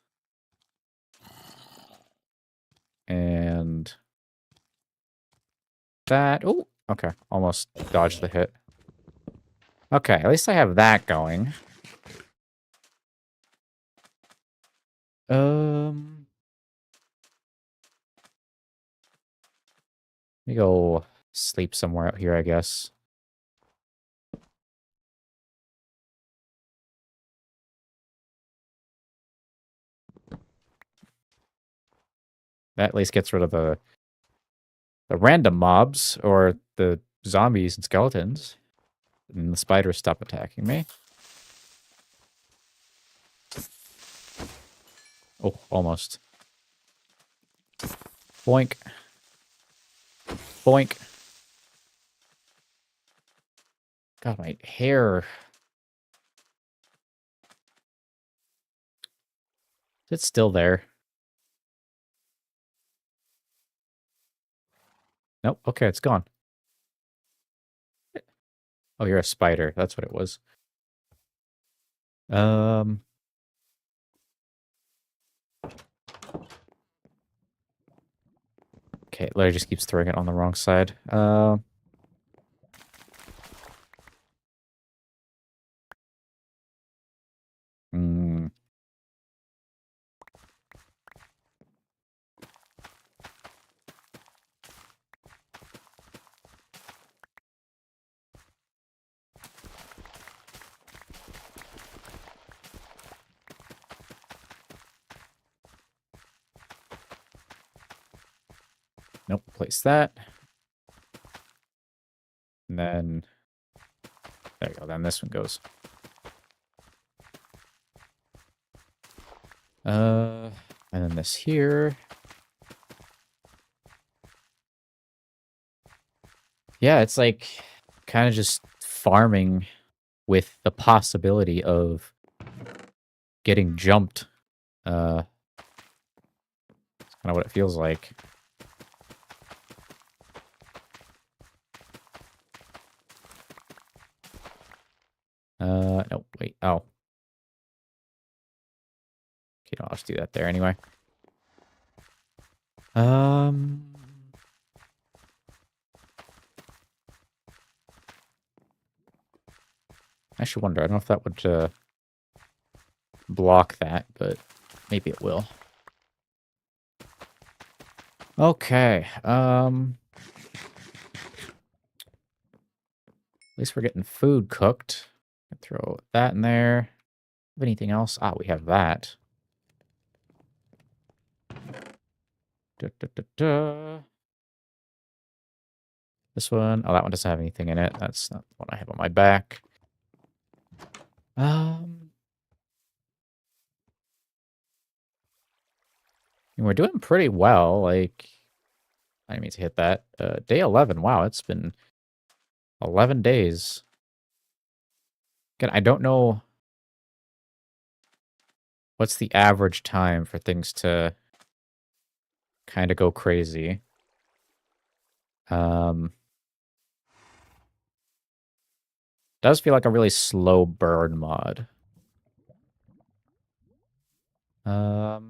And that. Oh, okay. Almost dodged the hit. Okay, at least I have that going. Um, Let me go sleep somewhere out here, I guess. That at least gets rid of the random mobs or the zombies and skeletons. And the spiders stop attacking me. Oh, almost. Boink. Boink. God, my hair. It's still there. Nope. Okay, it's gone. Oh, you're a spider. That's what it was. Um. Okay, it literally just keeps throwing it on the wrong side. Hmm. Nope. Place that. And then there you go. Then this one goes. And then this here. Yeah, it's like kind of just farming with the possibility of getting jumped. It's kind of what it feels like. No, wait. Oh. Okay, no, I'll just do that there anyway. Um, I should wonder. I don't know if that would block that, but maybe it will. Okay. At least we're getting food cooked. Throw that in there. Have anything else? Ah, we have that. Da, da, da, da. This one. Oh, that one doesn't have anything in it. That's not the one I have on my back. And we're doing pretty well. Like, I didn't mean to hit that. Day 11. Wow, it's been 11 days. Again, I don't know what's the average time for things to kind of go crazy. Does feel like a really slow burn mod. I'll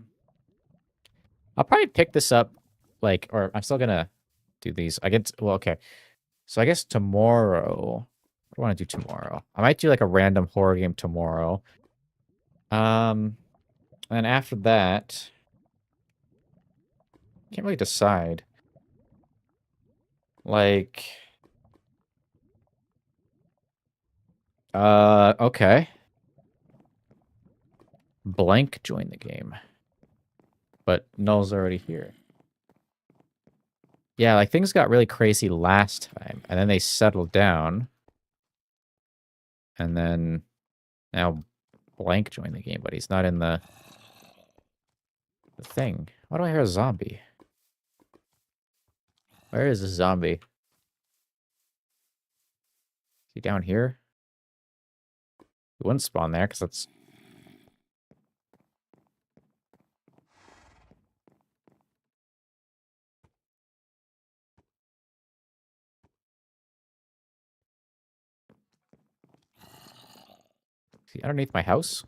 probably pick this up, like, or I'm still gonna do these. Well, okay. So I guess tomorrow, what do I want to do tomorrow? I might do like a random horror game tomorrow. And after that, can't really decide. Like, okay. Blank joined the game. But Null's already here. Yeah, like things got really crazy last time, and then they settled down. And then now Blank joined the game, but he's not in the thing. Why do I hear a zombie? Where is this zombie? Is he down here? He wouldn't spawn there, because that's... Is he underneath my house?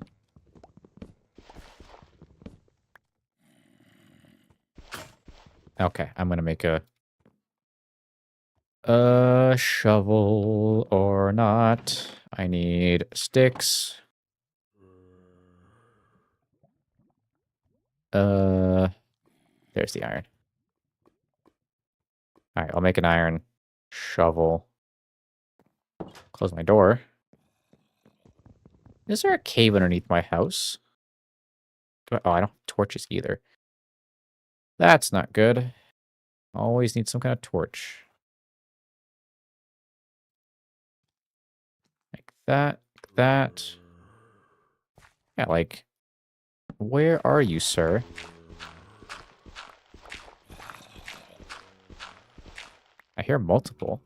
Okay, I'm gonna make a shovel or not. I need sticks. There's the iron. All right, I'll make an iron shovel. Close my door. Is there a cave underneath my house? Oh, I don't have torches either. That's not good. Always need some kind of torch. Like that, like that. Yeah, like, where are you, sir? I hear multiple.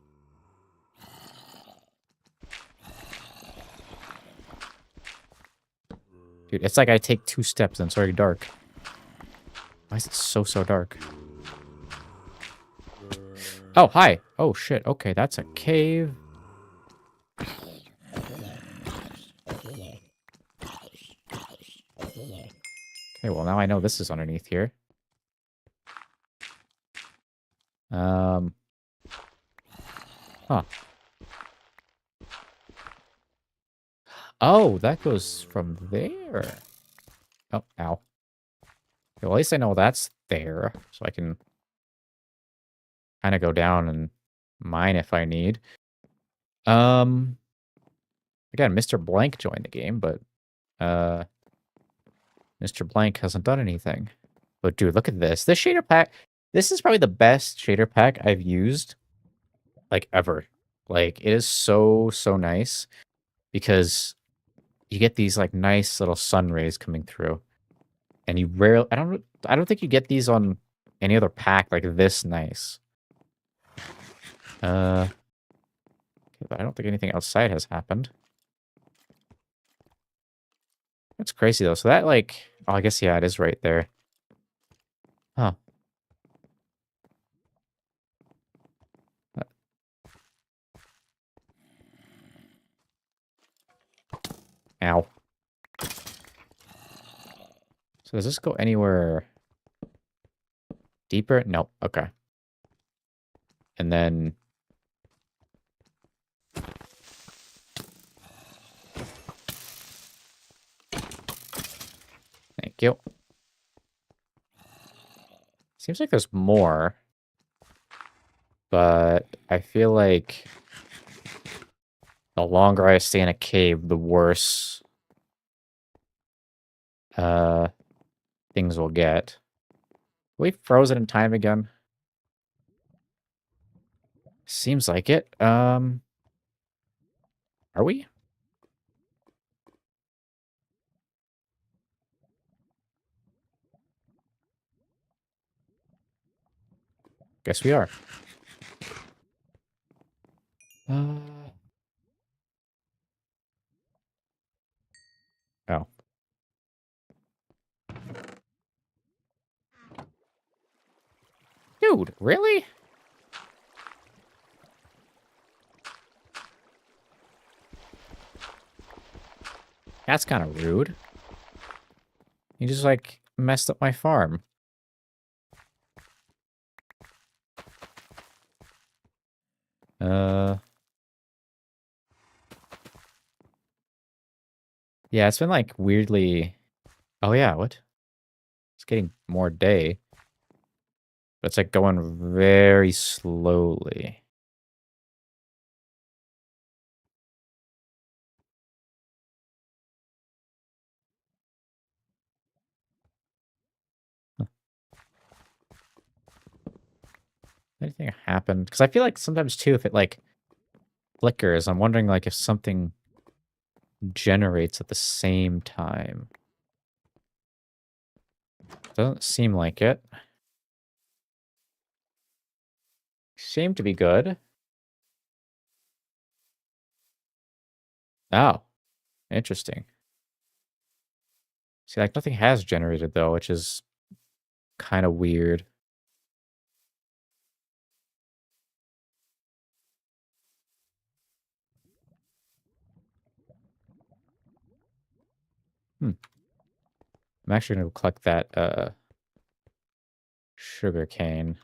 Dude, it's like I take 2 steps and it's already dark. Why is it so dark? Oh, hi. Oh, shit. Okay, that's a cave. Okay, well, now I know this is underneath here. Huh. Oh, that goes from there. Oh, ow. Okay, well, at least I know that's there, so I can kind of go down and mine if I need. Again, Mr. Blank joined the game, but Mr. Blank hasn't done anything. But dude, look at this. This shader pack, this is probably the best shader pack I've used, like, ever. Like, it is so nice because you get these, like, nice little sun rays coming through. And you rarely, I don't think you get these on any other pack like this nice. But I don't think anything outside has happened. That's crazy though. So that, like, oh, I guess, yeah, it is right there. Huh. Ow. So does this go anywhere deeper? Nope. Okay. And then thank you. Seems like there's more. But I feel like the longer I stay in a cave, the worse things will get. We frozen in time again. Seems like it. Are we? Guess we are. Oh. Dude, really? That's kind of rude. You just, like, messed up my farm. Yeah, it's been, like, weirdly... Oh, yeah, what? It's getting more day. But it's, like, going very slowly. Huh. Anything happened? Because I feel like sometimes, too, if it, like, flickers, I'm wondering, like, if something generates at the same time. Doesn't seem like it. Seem to be good. Oh, interesting. See, like, nothing has generated, though, which is kind of weird. Hmm. I'm actually going to collect that, sugar cane.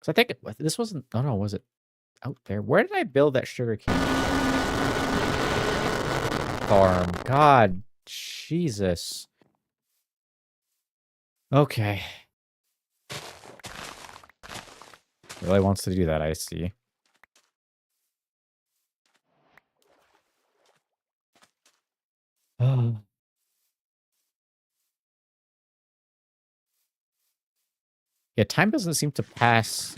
So I think this wasn't. Oh no, was it out there? Where did I build that sugarcane farm? God, Jesus. Okay. Really wants to do that, I see. Yeah, time doesn't seem to pass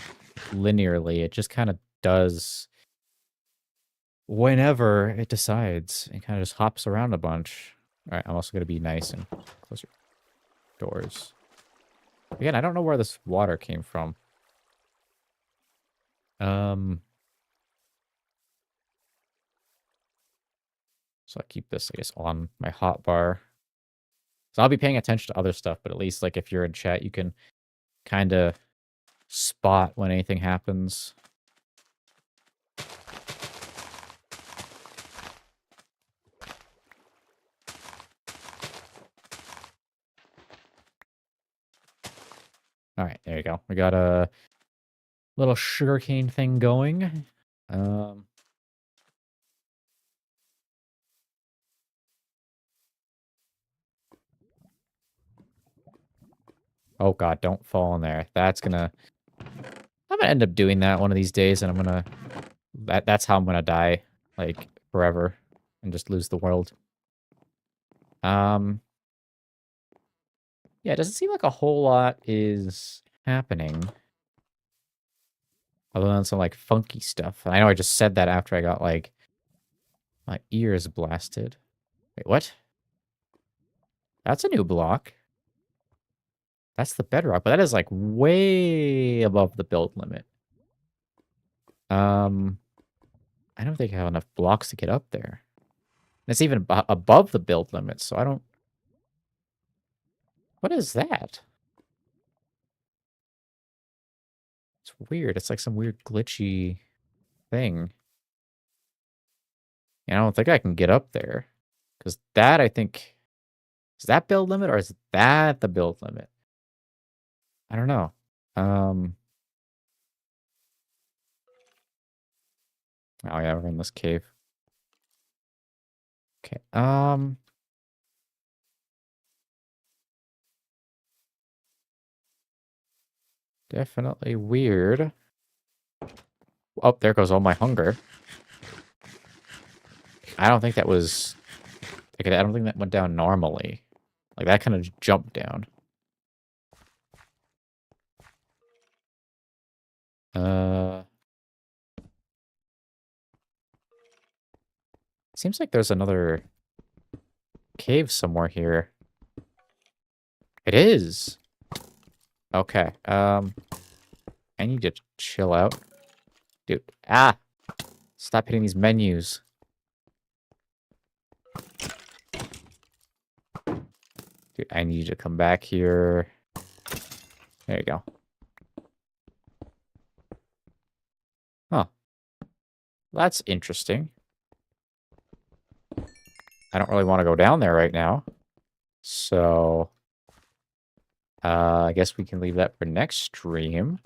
linearly. It just kind of does whenever it decides. It kind of just hops around a bunch. All right, I'm also going to be nice and close your doors. Again, I don't know where this water came from. So I keep this, I guess, on my hotbar. So I'll be paying attention to other stuff, but at least, like, if you're in chat, you can kind of spot when anything happens. All right, there you go. We got a little sugarcane thing going. Oh god, don't fall in there. That's gonna... I'm gonna end up doing that one of these days, and I'm gonna... That's how I'm gonna die, like, forever, and just lose the world. Yeah, it doesn't seem like a whole lot is happening. Other than some, like, funky stuff. And I know I just said that after I got, like, my ears blasted. Wait, what? That's a new block. That's the bedrock, but that is, like, way above the build limit. I don't think I have enough blocks to get up there. It's even above the build limit, so I don't... What is that? It's weird. It's like some weird glitchy thing. And I don't think I can get up there. Because that, I think... Is that build limit, or is that the build limit? I don't know. Oh yeah, we're in this cave. Okay, definitely weird. Oh, there goes all my hunger. I don't think that was... I don't think that went down normally. Like, that kind of jumped down. Seems like there's another cave somewhere here. It is! Okay, I need to chill out. Dude, stop hitting these menus. Dude, I need you to come back here. There you go. Huh. That's interesting. I don't really want to go down there right now. So... I guess we can leave that for next stream.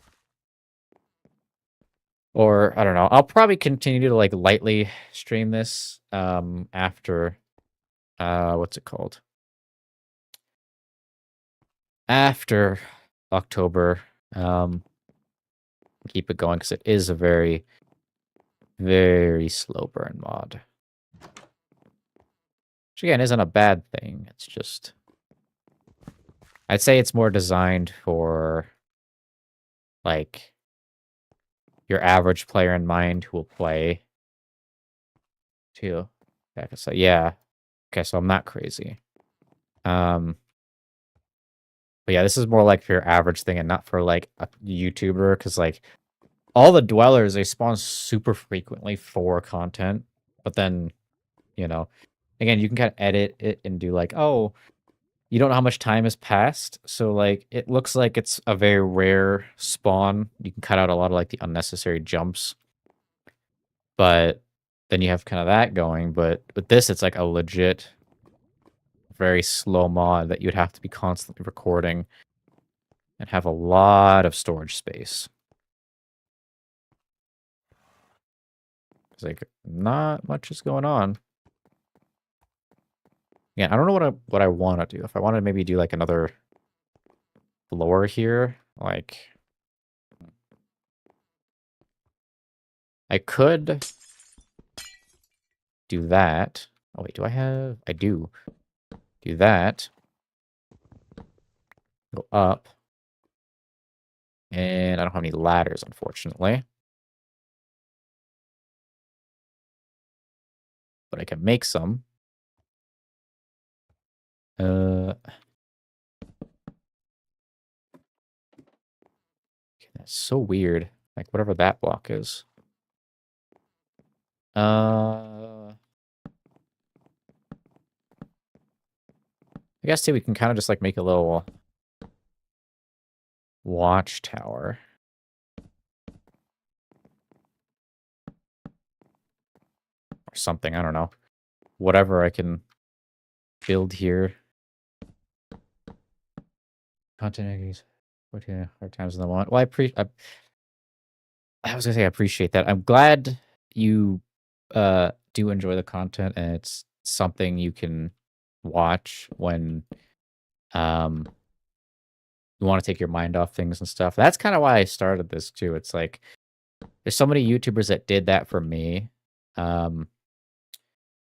Or, I don't know. I'll probably continue to, like, lightly stream this, after... what's it called? After October. Keep it going, because it is a very, very slow burn mod. Which, again, isn't a bad thing. It's just... I'd say it's more designed for, like, your average player in mind who will play, too. So, yeah. Okay, so I'm not crazy. But yeah, this is more like for your average thing and not for, like, a YouTuber, because, like, all the dwellers, they spawn super frequently for content, but then, you know, again, you can kind of edit it and do, like, oh, you don't know how much time has passed, so, like, it looks like it's a very rare spawn. You can cut out a lot of, like, the unnecessary jumps. But then you have kind of that going, but with this, it's like a legit, very slow mod that you'd have to be constantly recording and have a lot of storage space. It's like, not much is going on. Yeah, I don't know what I want to do. If I want to maybe do like another floor here, like I could do that. Oh wait, do I have? I do. Do that. Go up. And I don't have any ladders, unfortunately. But I can make some. That's so weird. Like whatever that block is. I guess too we can kind of just like make a little watchtower. Or something, I don't know. Whatever I can build here. Content eggs. What hard times in the want. Well, I was gonna say I appreciate that. I'm glad you do enjoy the content and it's something you can watch when you want to take your mind off things and stuff. That's kind of why I started this too. It's like there's so many YouTubers that did that for me. Um,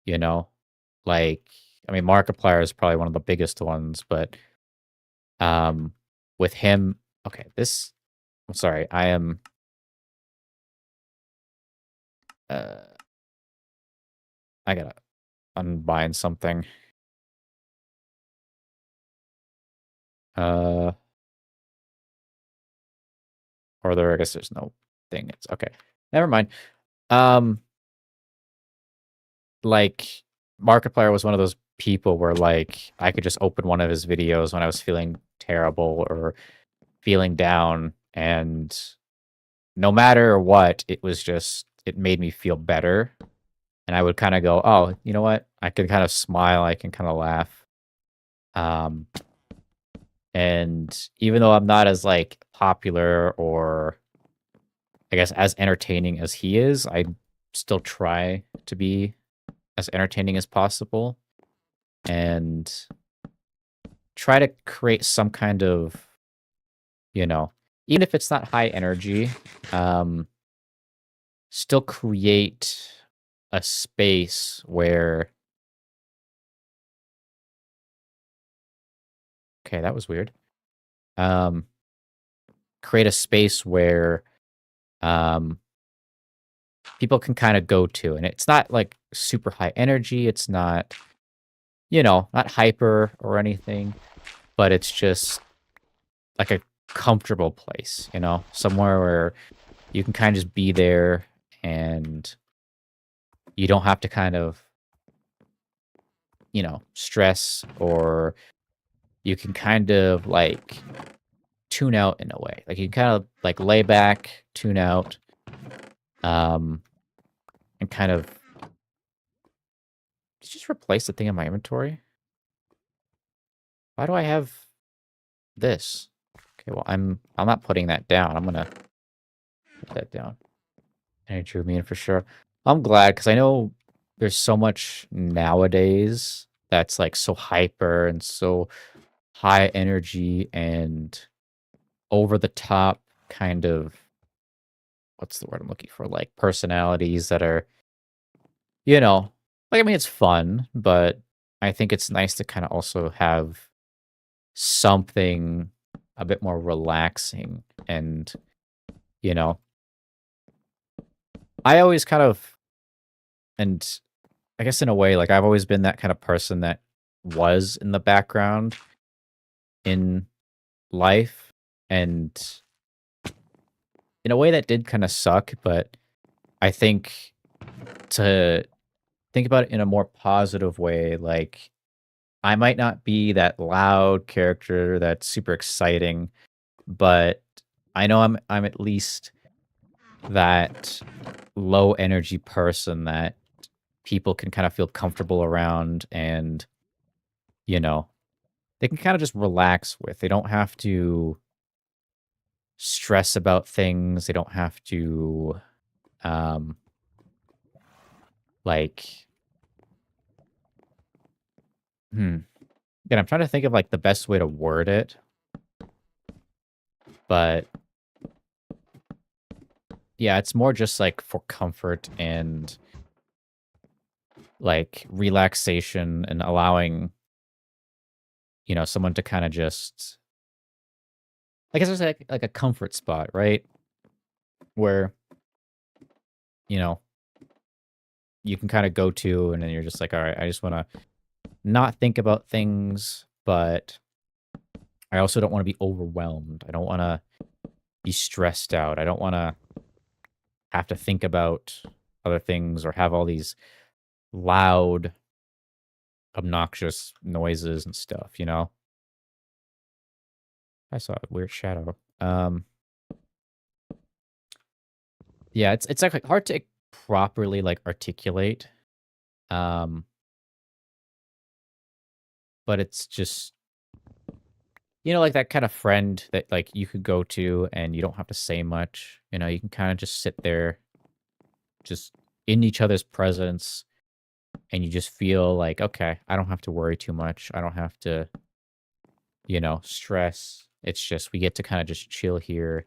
you know, like I mean Markiplier is probably one of the biggest ones, but with him, okay, I'm sorry, I am I gotta unbind something. Or I guess there's no thing. It's okay. Never mind. Like Markiplier was one of those people where like I could just open one of his videos when I was feeling terrible or feeling down, and no matter what, it made me feel better. And I would kind of go, oh, you know what? I can kind of smile, I can kind of laugh. And even though I'm not as like popular or I guess as entertaining as he is, I still try to be as entertaining as possible and try to create some kind of, even if it's not high energy, still create a space where. Okay, that was weird. Create a space where people can kind of go to, and it's not like super high energy. It's not, not hyper or anything, but it's just like a comfortable place, somewhere where you can kind of just be there and you don't have to kind of, stress, or you can kind of like tune out in a way. Like you can kind of like lay back, tune out, and kind of. Did you just replace the thing in my inventory? Why do I have this? Okay, well I'm not putting that down. I'm gonna put that down. And it drew me in for sure. I'm glad because I know there's so much nowadays that's like so hyper and so high energy and over the top kind of, what's the word I'm looking for? Like personalities that are, like I mean it's fun, but I think it's nice to kind of also have something a bit more relaxing and, you know, I always kind of, and I guess in a way, like I've always been that kind of person that was in the background in life, and in a way that did kind of suck, but I think to think about it in a more positive way, like I might not be that loud character that's super exciting, but I know I'm at least that low energy person that people can kind of feel comfortable around, and you know they can kind of just relax with. They don't have to stress about things. They don't have to, um, Like, again, I'm trying to think of like the best way to word it, but yeah, it's more just like for comfort and like relaxation and allowing, you know, someone to kind of just, I guess it's like a comfort spot, right? Where, you know, you can kind of go to and then you're just like, all right, I just want to not think about things, but I also don't want to be overwhelmed. I don't want to be stressed out. I don't want to have to think about other things or have all these loud, obnoxious noises and stuff, you know? I saw a weird shadow. Yeah, it's like hard to properly like articulate. Um, but it's just, you know, like that kind of friend that like you could go to and you don't have to say much. You know, you can kind of just sit there, just in each other's presence, and you just feel like, okay, I don't have to worry too much. I don't have to, you know, stress. It's just we get to kind of just chill here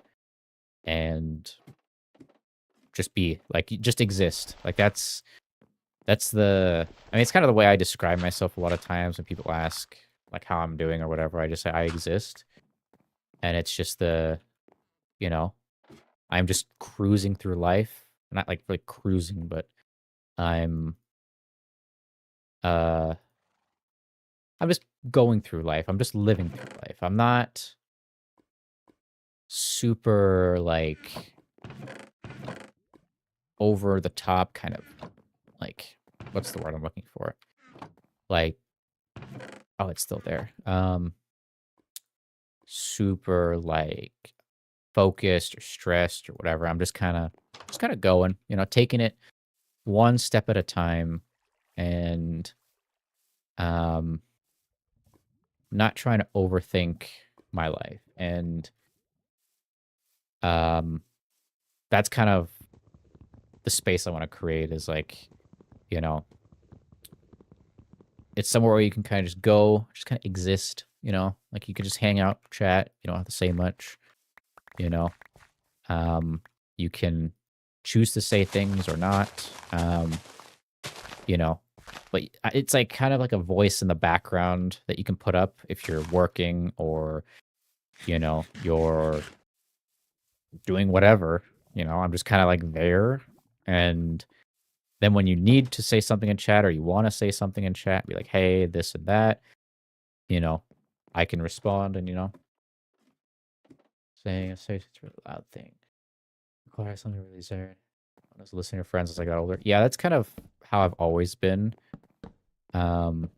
and just be like, just exist. Like that's the, I mean, it's kind of the way I describe myself a lot of times when people ask like how I'm doing or whatever. I just say I exist, and it's just the, you know, I'm just cruising through life. Not like really cruising, but I'm uh I'm just going through life. I'm just living through life. I'm not super like over the top kind of like, what's the word I'm looking for? Like, oh, it's still there. Super like focused or stressed or whatever. I'm just kind of going, you know, taking it one step at a time and um not trying to overthink my life. And um that's kind of the space I want to create is like, you know, it's somewhere where you can kind of just go, just kind of exist, you know, like you could just hang out, chat, you don't have to say much, you know. Um you can choose to say things or not. You know, but it's like kind of like a voice in the background that you can put up if you're working or, you know, you're doing whatever, you know, I'm just kind of like there. And then when you need to say something in chat or you want to say something in chat, be like, hey, this and that, you know, I can respond and, you know, say it's a really loud thing. Require something really sad. I was listening to friends as I got older. Yeah, that's kind of how I've always been. Um,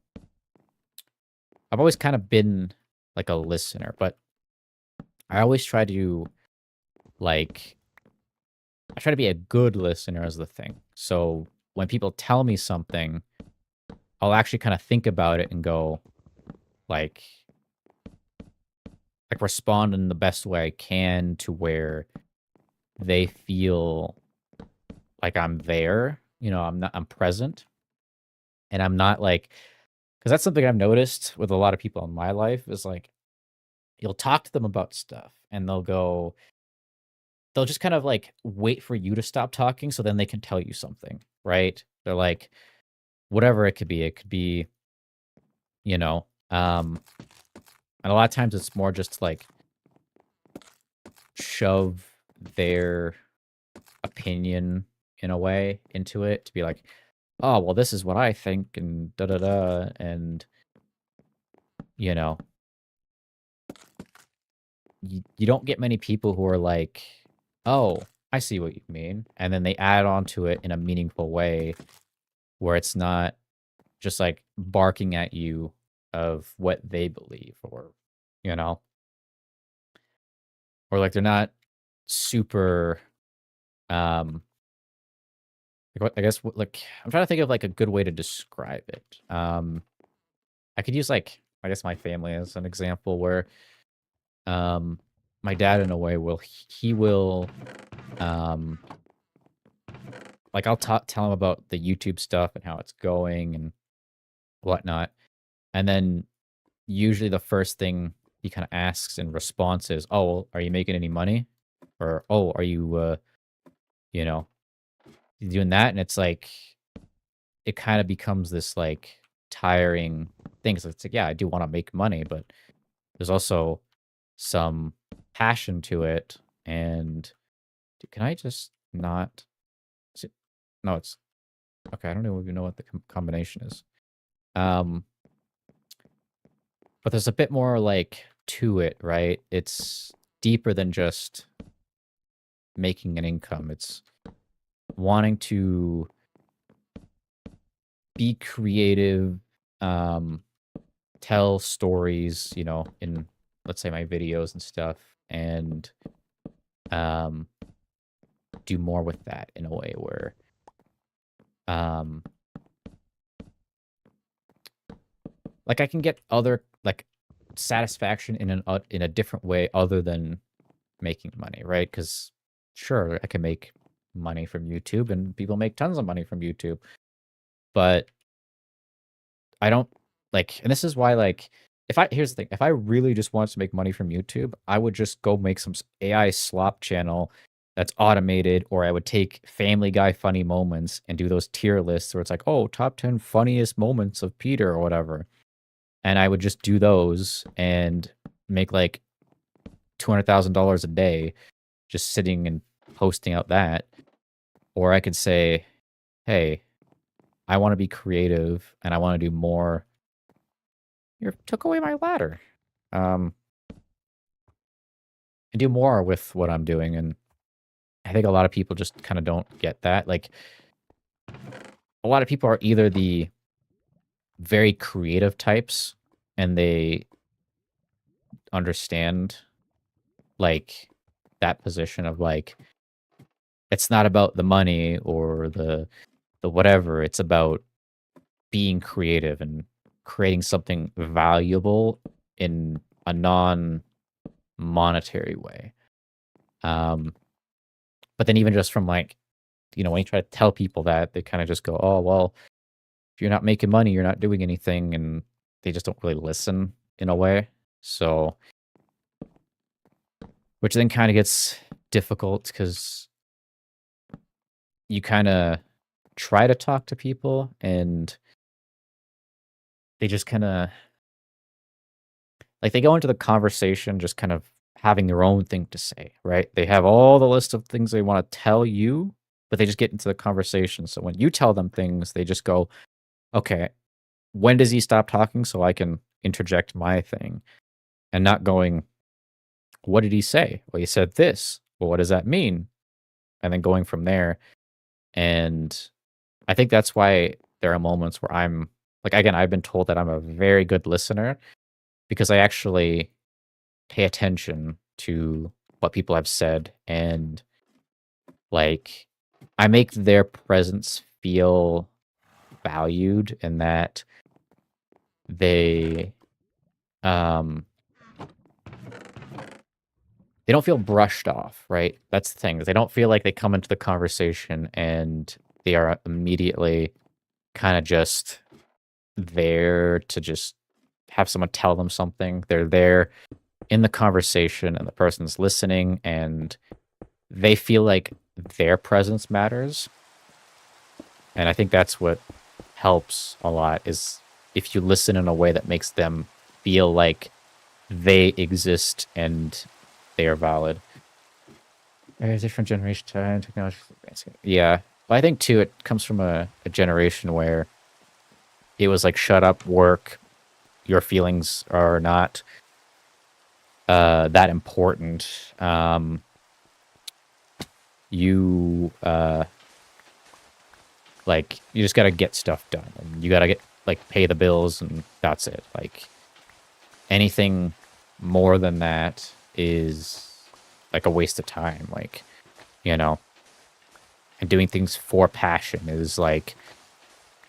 I've always kind of been like a listener, but I always try to like I try to be a good listener as the thing. So when people tell me something, I'll actually kind of think about it and go like respond in the best way I can to where they feel like I'm there. You know, I'm present and I'm not like, because that's something I've noticed with a lot of people in my life is like you'll talk to them about stuff and they'll just kind of like wait for you to stop talking so then they can tell you something, right? They're like, whatever it could be. It could be, you know, and a lot of times it's more just like shove their opinion in a way into it to be like, oh, well, this is what I think, and da da da. And, you know, you don't get many people who are like, oh, I see what you mean. And then they add on to it in a meaningful way where it's not just like barking at you of what they believe or, you know, or like they're not super, um, I guess like I'm trying to think of like a good way to describe it. I could use like I guess my family as an example where um my dad in a way will he will um like I'll tell him about the YouTube stuff and how it's going and whatnot. And then usually the first thing he kind of asks in response is, "Oh, well, are you making any money?" Or, "Oh, are you, you know, doing that?" And it's like, it kind of becomes this like tiring thing. So it's like, yeah, I do want to make money, but there's also some passion to it. And can I just not? No, it's okay. I don't even know what the combination is. But there's a bit more like to it, right? It's deeper than just making an income. It's wanting to be creative, tell stories, in, let's say, my videos and stuff, and do more with that in a way where like I can get other like satisfaction in a different way other than making money, right? Because sure, I can make money from YouTube, and people make tons of money from YouTube, but I don't like. And this is why, like, here's the thing: if I really just wanted to make money from YouTube, I would just go make some AI slop channel that's automated, or I would take Family Guy funny moments and do those tier lists where it's like, oh, top 10 funniest moments of Peter or whatever. And I would just do those and make like $200,000 a day just sitting and posting out that. Or I could say, hey, I want to be creative and I want to do more. You took away my ladder. And do more with what I'm doing. And I think a lot of people just kind of don't get that. Like, a lot of people are either the very creative types and they understand like that position of like, it's not about the money or the whatever. It's about being creative and creating something valuable in a non-monetary way. But then even just from like, when you try to tell people that, they kind of just go, oh, well, if you're not making money, you're not doing anything. And they just don't really listen in a way. So, which then kind of gets difficult because you kind of try to talk to people and they just kind of like they go into the conversation just kind of having their own thing to say, right? They have all the list of things they want to tell you, but they just get into the conversation. So when you tell them things, they just go, okay, when does he stop talking so I can interject my thing? And not going, what did he say? Well, he said this. Well, what does that mean? And then going from there. And I think that's why there are moments where I'm like, again, I've been told that I'm a very good listener because I actually pay attention to what people have said and like I make their presence feel valued and that they don't feel brushed off, right? That's the thing. They don't feel like they come into the conversation and they are immediately kind of just there to just have someone tell them something. They're there in the conversation and the person's listening and they feel like their presence matters. And I think that's what helps a lot is if you listen in a way that makes them feel like they exist and they are valid. There's different generation time technology. Yeah. But I think too it comes from a generation where it was like shut up, work, your feelings are not that important. You like you just gotta get stuff done and you gotta get like pay the bills and that's it. Like anything more than that is like a waste of time. Like, and doing things for passion is like,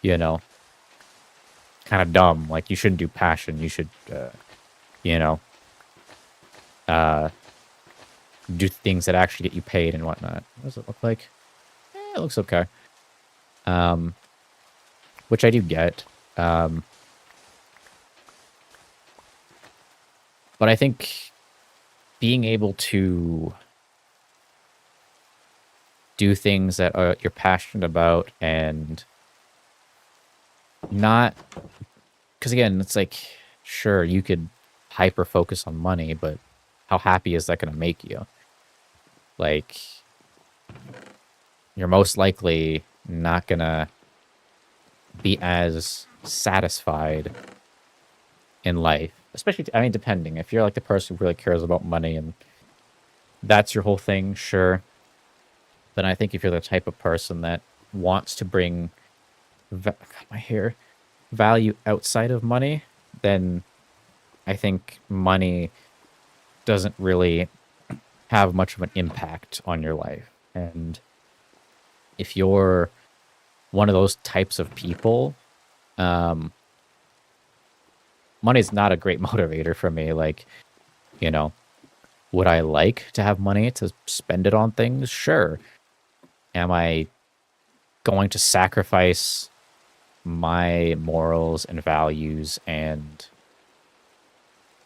kind of dumb. Like you shouldn't do passion. You should, do things that actually get you paid and whatnot. What does it look like? It looks okay. which I do get. But I think being able to do things that you're passionate about and not, because again, it's like, sure, you could hyper focus on money, but how happy is that going to make you? Like, you're most likely not going to be as satisfied in life, especially, I mean, depending. If you're like the person who really cares about money and that's your whole thing, sure. Then I think if you're the type of person that wants to bring my hair value outside of money, then I think money doesn't really have much of an impact on your life. And if you're one of those types of people, money's not a great motivator for me. Like, you know, would I like to have money to spend it on things? Sure. Am I going to sacrifice my morals and values and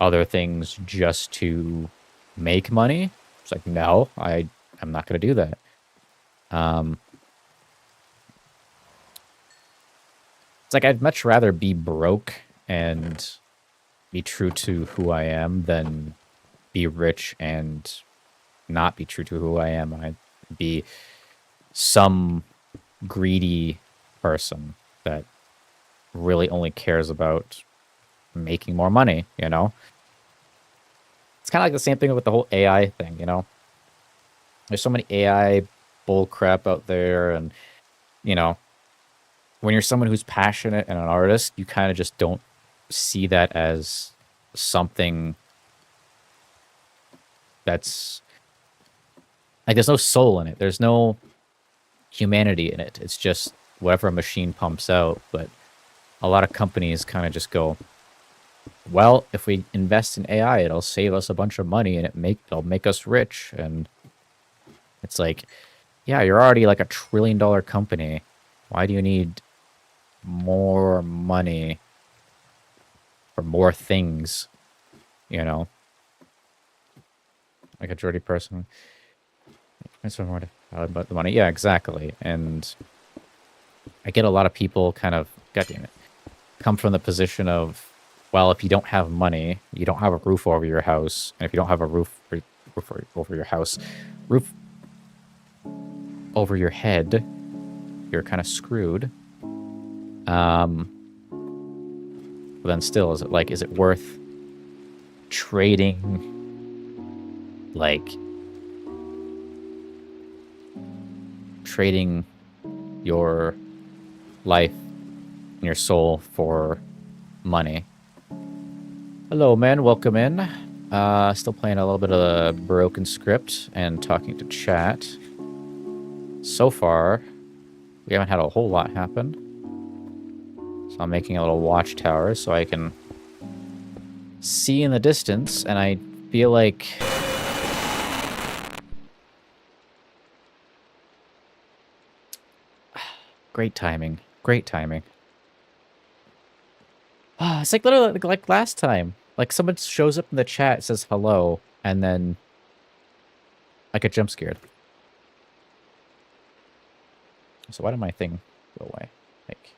other things just to make money? It's like, no, I'm not going to do that. It's like I'd much rather be broke and be true to who I am than be rich and not be true to who I am. I'd be some greedy person that really only cares about making more money, you know? It's kind of like the same thing with the whole AI thing, you know? There's so many AI bull crap out there, and, you know, when you're someone who's passionate and an artist, you kind of just don't see that as something that's like, there's no soul in it. There's no humanity in it. It's just whatever a machine pumps out. But a lot of companies kind of just go, well, if we invest in AI, it'll save us a bunch of money and it'll make us rich. And it's like, yeah, you're already like $1 trillion company. Why do you need more money for more things? You know, like a dirty person. That's more about the money. Yeah, exactly. And I get a lot of people kind of, God damn it, come from the position of, well, if you don't have money, you don't have a roof over your house. And if you don't have a roof over your house, roof over your head, you're kind of screwed. But then still, is it worth trading, your life and your soul for money? Hello, man. Welcome in. Still playing a little bit of the broken script and talking to chat. So far, we haven't had a whole lot happen. So I'm making a little watchtower so I can see in the distance, and I feel like great timing. Great timing. It's like literally like last time. Like someone shows up in the chat, says hello, and then I get jump scared. So why did my thing go away? Like,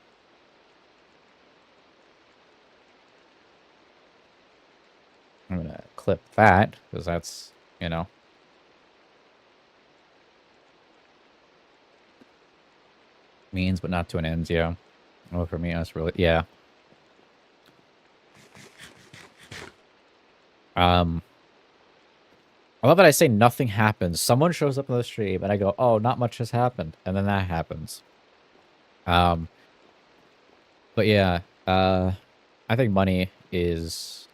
I'm gonna clip that because that's, you know. Means but not to an end, yeah. Oh, for me, that's really, yeah. I love that I say nothing happens. Someone shows up in the stream and I go, oh, not much has happened. And then that happens. But yeah, I think money is,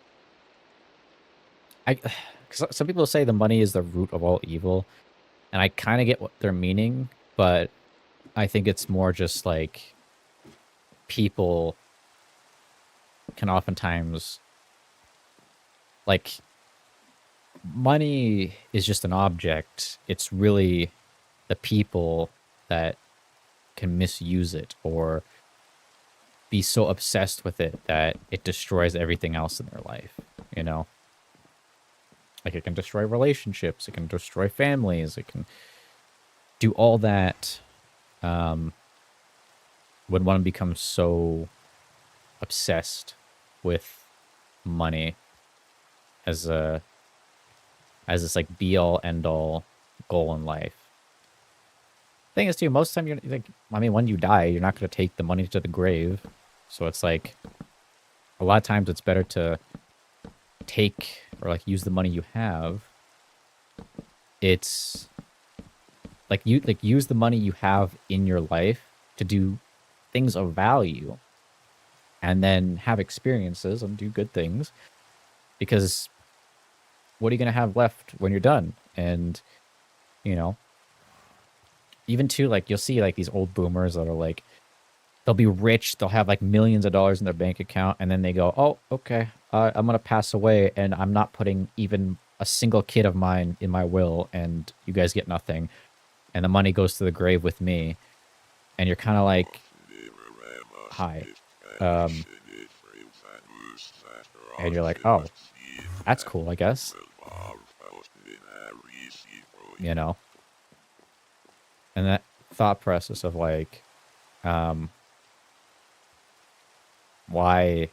cause some people say the money is the root of all evil. And I kind of get what they're meaning, but I think it's more just like people can oftentimes, like, money is just an object. It's really the people that can misuse it or be so obsessed with it that it destroys everything else in their life, you know? Like, it can destroy relationships, it can destroy families, it can do all that when one becomes so obsessed with money as this like be all end all goal in life. Thing is too, most of the time you're like, I mean, when you die, you're not going to take the money to the grave, so it's like a lot of times it's better to take or like use the money you have. It's like use the money you have in your life to do things of value and then have experiences and do good things, because what are you going to have left when you're done? And you know, even too, like, you'll see like these old boomers that are like, they'll be rich, they'll have like millions of dollars in their bank account, and then they go, oh, okay, I'm gonna pass away and I'm not putting even a single kid of mine in my will, and you guys get nothing, and the money goes to the grave with me. And you're kind of like, hi. And you're like, oh, that's cool, I guess. You know? And that thought process of like, why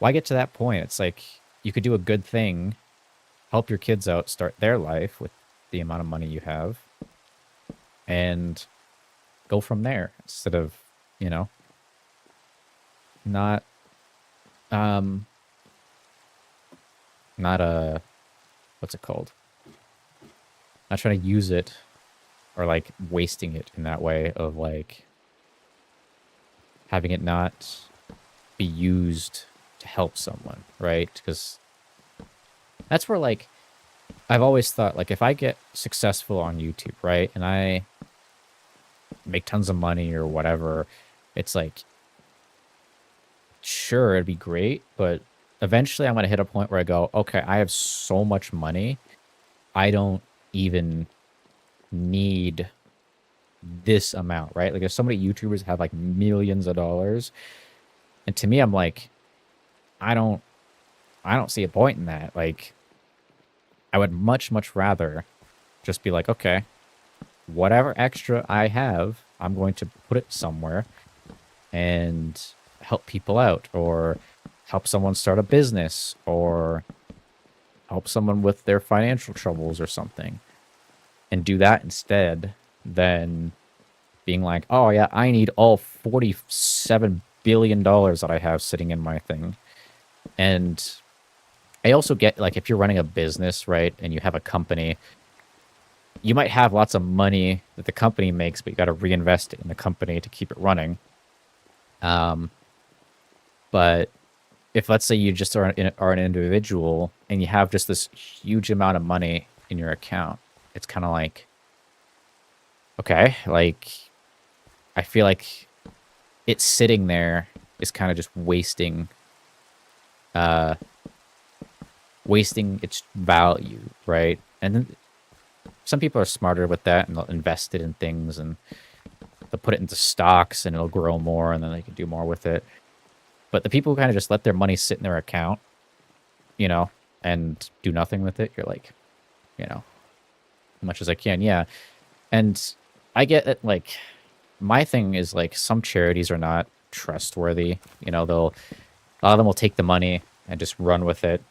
get to that point? It's like, you could do a good thing, help your kids out, start their life with the amount of money you have, and go from there, instead of, you know, not what's it called? Not trying to use it or like wasting it in that way of like having it not be used to help someone, right? Because that's where, like, I've always thought, like, if I get successful on YouTube, right, and I make tons of money or whatever, it's like, sure, it'd be great, but eventually I'm going to hit a point where I go, okay, I have so much money, I don't even need this amount, right? Like, there's so many YouTubers have like millions of dollars, and to me, I'm like, I don't see a point in that. Like, I would much rather just be like, okay, whatever extra I have, I'm going to put it somewhere and help people out, or help someone start a business, or help someone with their financial troubles or something, and do that instead than being like, oh yeah, I need all $47 billion that I have sitting in my thing. And I also get, like, if you're running a business, right, and you have a company, you might have lots of money that the company makes, but you got to reinvest it in the company to keep it running. But if, let's say, you just are an individual and you have just this huge amount of money in your account, it's kind of like, okay, like, I feel like it's sitting there is kind of just wasting its value, right? And then some people are smarter with that, and they'll invest it in things, and they'll put it into stocks, and it'll grow more, and then they can do more with it. But the people who kind of just let their money sit in their account, you know, and do nothing with it, you're like, you know, as much as I can, yeah. And I get it, like, my thing is, like, some charities are not trustworthy. You know, a lot of them will take the money and just run with it.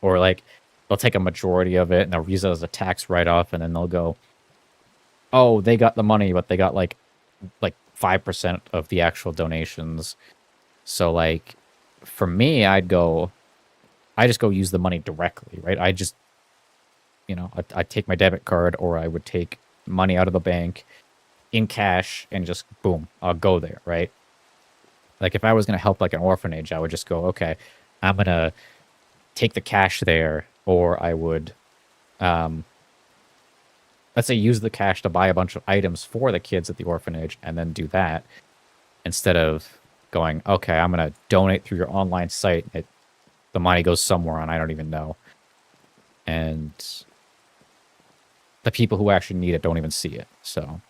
Or, like, they'll take a majority of it and they'll use it as a tax write-off, and then they'll go, oh, they got the money, but they got, like 5% of the actual donations. So, like, for me, I just go use the money directly, right? I just, you know, I'd take my debit card, or I would take money out of the bank in cash and just, boom, I'll go there, right? Like, if I was going to help, like, an orphanage, I would just go, okay, I'm going to take the cash there, or I would, let's say, use the cash to buy a bunch of items for the kids at the orphanage, and then do that, instead of going, okay, I'm going to donate through your online site. The money goes somewhere and I don't even know. And the people who actually need it don't even see it. So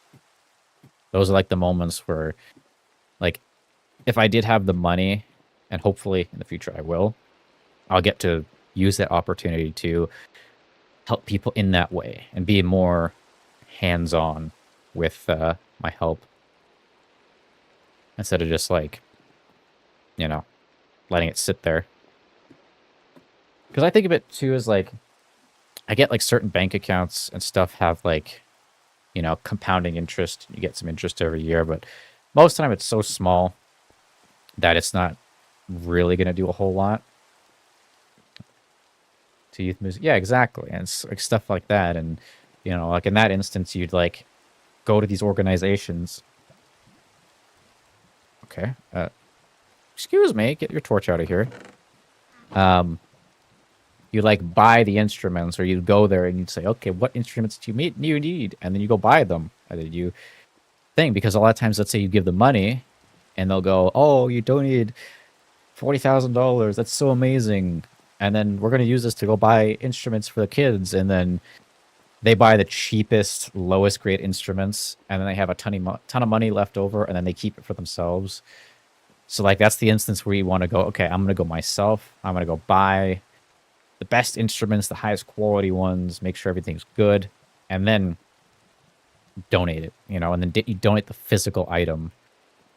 those are like the moments where, like, if I did have the money, and hopefully in the future I will, I'll get to use that opportunity to help people in that way and be more hands-on with my help instead of just like, you know, letting it sit there. Because I think of it too as like, I get like certain bank accounts and stuff have like, you know, compounding interest. You get some interest every year, but most of the time it's so small that it's not really going to do a whole lot to youth music. Yeah, exactly. And it's like stuff like that. And, you know, like in that instance, you'd like go to these organizations. Okay. Excuse me, get your torch out of here. You like buy the instruments, or you'd go there and you'd say, okay, what instruments do you need? And then you go buy them. And then you thing, because a lot of times, let's say you give them money and they'll go, oh, you donated $40,000. That's so amazing. And then we're going to use this to go buy instruments for the kids. And then they buy the cheapest, lowest grade instruments. And then they have a ton of money left over, and then they keep it for themselves. So like, that's the instance where you want to go, okay, I'm going to go myself. I'm going to go buy the best instruments, the highest quality ones, make sure everything's good, and then donate it, you know, and then you donate the physical item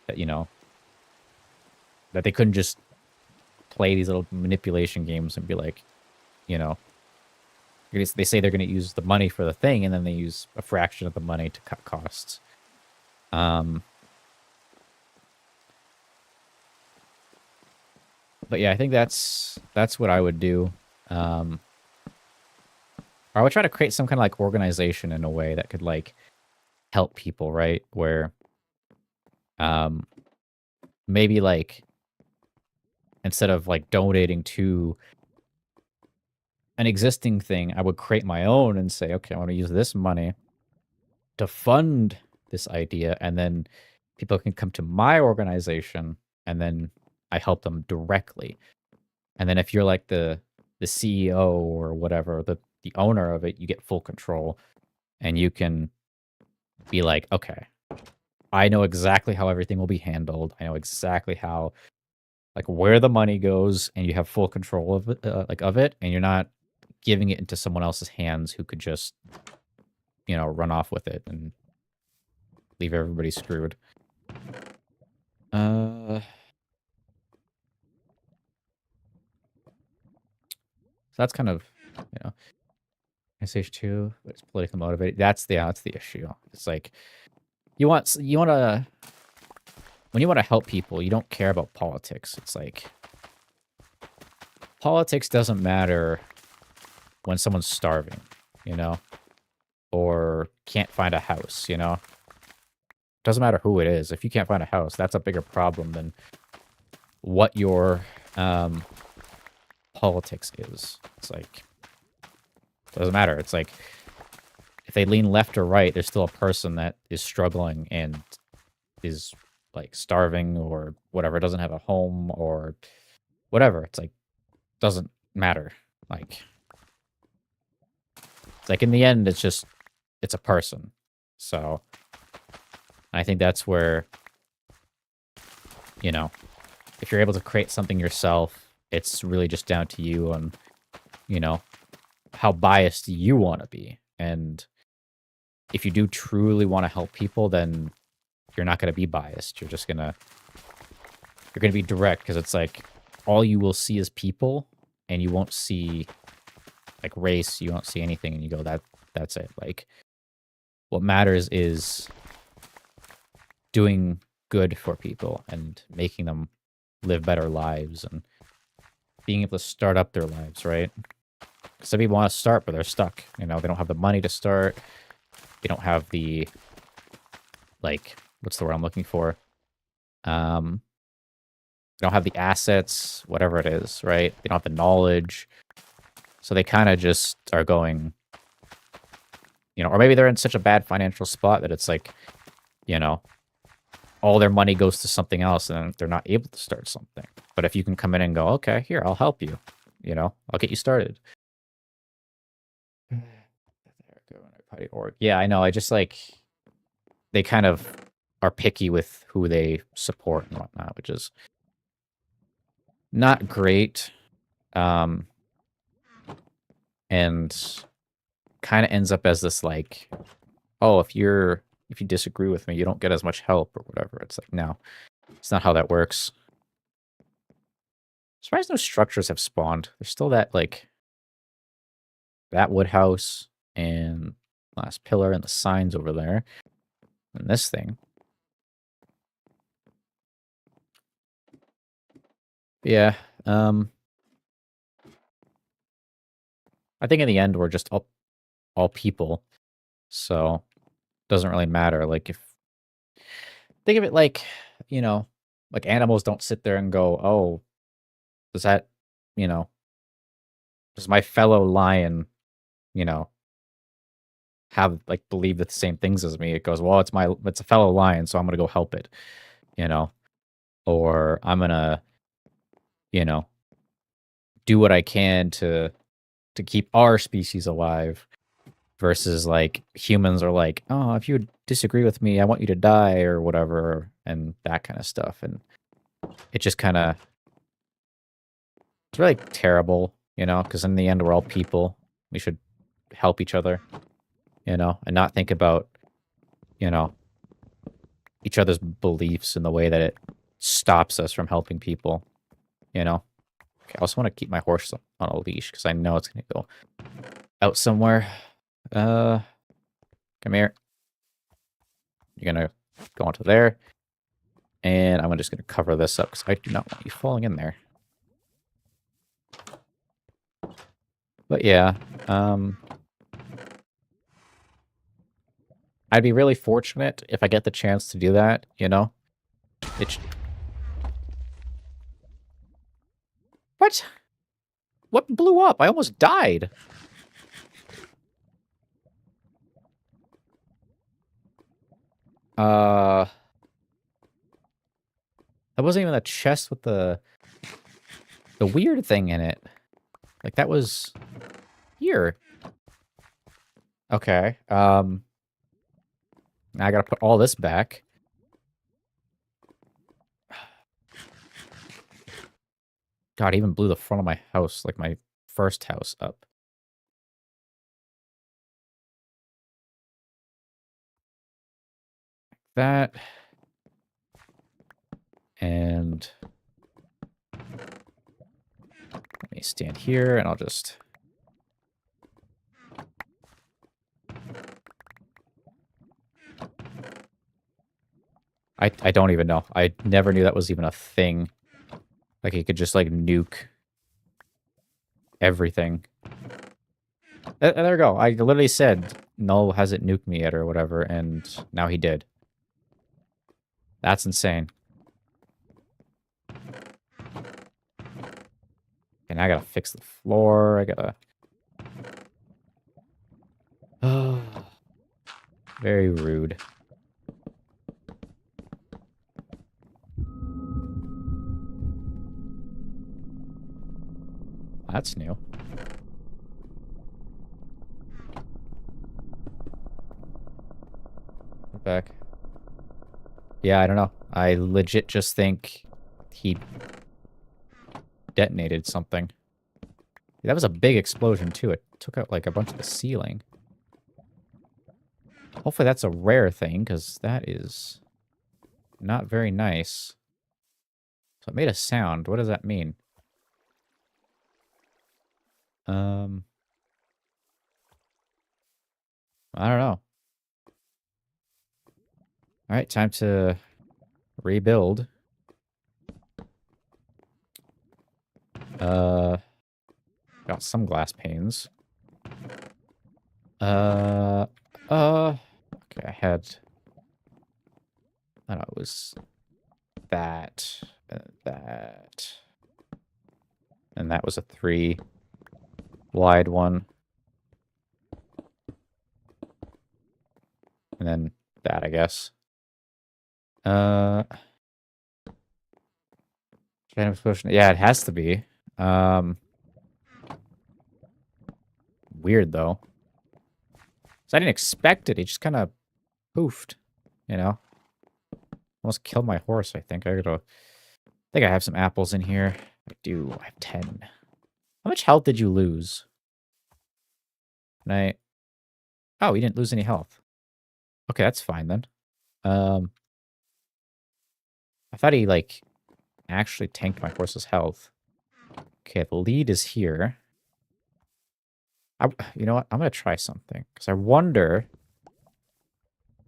that, you know, that they couldn't just play these little manipulation games and be like, you know, they say they're going to use the money for the thing, and then they use a fraction of the money to cut costs. But yeah, I think that's what I would do. Or I would try to create some kind of like organization in a way that could like help people, right? Where maybe like instead of like donating to an existing thing, I would create my own and say, okay, I want to use this money to fund this idea, and then people can come to my organization, and then I help them directly. And then if you're like the CEO or whatever, the owner of it, you get full control, and you can be like, okay, I know exactly how everything will be handled. I know exactly how, like, where the money goes, and you have full control of it, of it, and you're not giving it into someone else's hands who could just, you know, run off with it and leave everybody screwed. So that's kind of, you know, SH2, but it's politically motivated. That's the issue. It's like you want to, when you want to help people, you don't care about politics. It's like politics doesn't matter when someone's starving, you know, or can't find a house, you know. Doesn't matter who it is. If you can't find a house, that's a bigger problem than what your politics is. It's like, doesn't matter. It's like, if they lean left or right, there's still a person that is struggling and is like starving or whatever, doesn't have a home or whatever. It's like, doesn't matter. Like, it's like in the end, it's a person. So I think that's where, you know, if you're able to create something yourself, it's really just down to you on, you know, how biased you want to be. And if you do truly want to help people, then you're not going to be biased. You're going to be direct, because it's like all you will see is people, and you won't see like race, you won't see anything, and you go, that's it. Like, what matters is doing good for people and making them live better lives and being able to start up their lives, right? Some people want to start, but they're stuck. You know, they don't have the money to start. They don't have the, like, what's the word I'm looking for? They don't have the assets, whatever it is, right? They don't have the knowledge. So they kind of just are going, you know, or maybe they're in such a bad financial spot that it's like, you know, all their money goes to something else and they're not able to start something. But if you can come in and go, okay, here, I'll help you. You know, I'll get you started. Party org. Yeah, I know. I just like they kind of are picky with who they support and whatnot, which is not great. And kind of ends up as this like, oh, if you disagree with me, you don't get as much help or whatever. It's like, no, it's not how that works. I'm surprised no structures have spawned. There's still that like that wood house and last pillar and the signs over there. And this thing. Yeah. I think in the end we're just all people. So doesn't really matter. Like if think of it like, you know, like animals don't sit there and go, oh, does that, you know, does my fellow lion, you know, have like believe the same things as me? It goes, well, it's a fellow lion, so I'm gonna go help it, you know, or I'm gonna, you know, do what I can to keep our species alive. Versus like humans are like, oh, if you disagree with me, I want you to die or whatever, and that kind of stuff. And it just kind of it's really terrible, you know, because in the end we're all people. We should help each other, you know, and not think about, you know, each other's beliefs in the way that it stops us from helping people, you know. Okay, I also want to keep my horse on a leash because I know it's gonna go out somewhere. Come here. You're gonna go onto there. And I'm just gonna cover this up because I do not want you falling in there. But yeah, I'd be really fortunate if I get the chance to do that, you know? What? What blew up? I almost died. That wasn't even a chest with the weird thing in it. Like, that was here. Okay, now I gotta put all this back. God, I even blew the front of my house, like my first house, up. That. And let me stand here and I'll just... I don't even know. I never knew that was even a thing. Like, he could just, like, nuke everything. There we go. I literally said, Null hasn't nuked me yet or whatever, and now he did. That's insane. And I gotta fix the floor. I gotta... Oh, very rude. That's new. Back. Yeah, I don't know. I legit just think he detonated something. That was a big explosion, too. It took out, like, a bunch of the ceiling. Hopefully that's a rare thing, because that is not very nice. So it made a sound. What does that mean? I don't know. Alright, time to rebuild. Got some glass panes. Okay, I had... I don't know, it was that, that. And that was a 3 wide one. And then that, I guess. Yeah, it has to be. Weird, though. So I didn't expect it. He just kind of poofed, you know? Almost killed my horse, I think. I think I have some apples in here. I do. I have 10. How much health did you lose? Can I... Oh, you didn't lose any health. Okay, that's fine then. I thought he, like, actually tanked my horse's health. Okay, the lead is here. You know what? I'm going to try something. Because I wonder...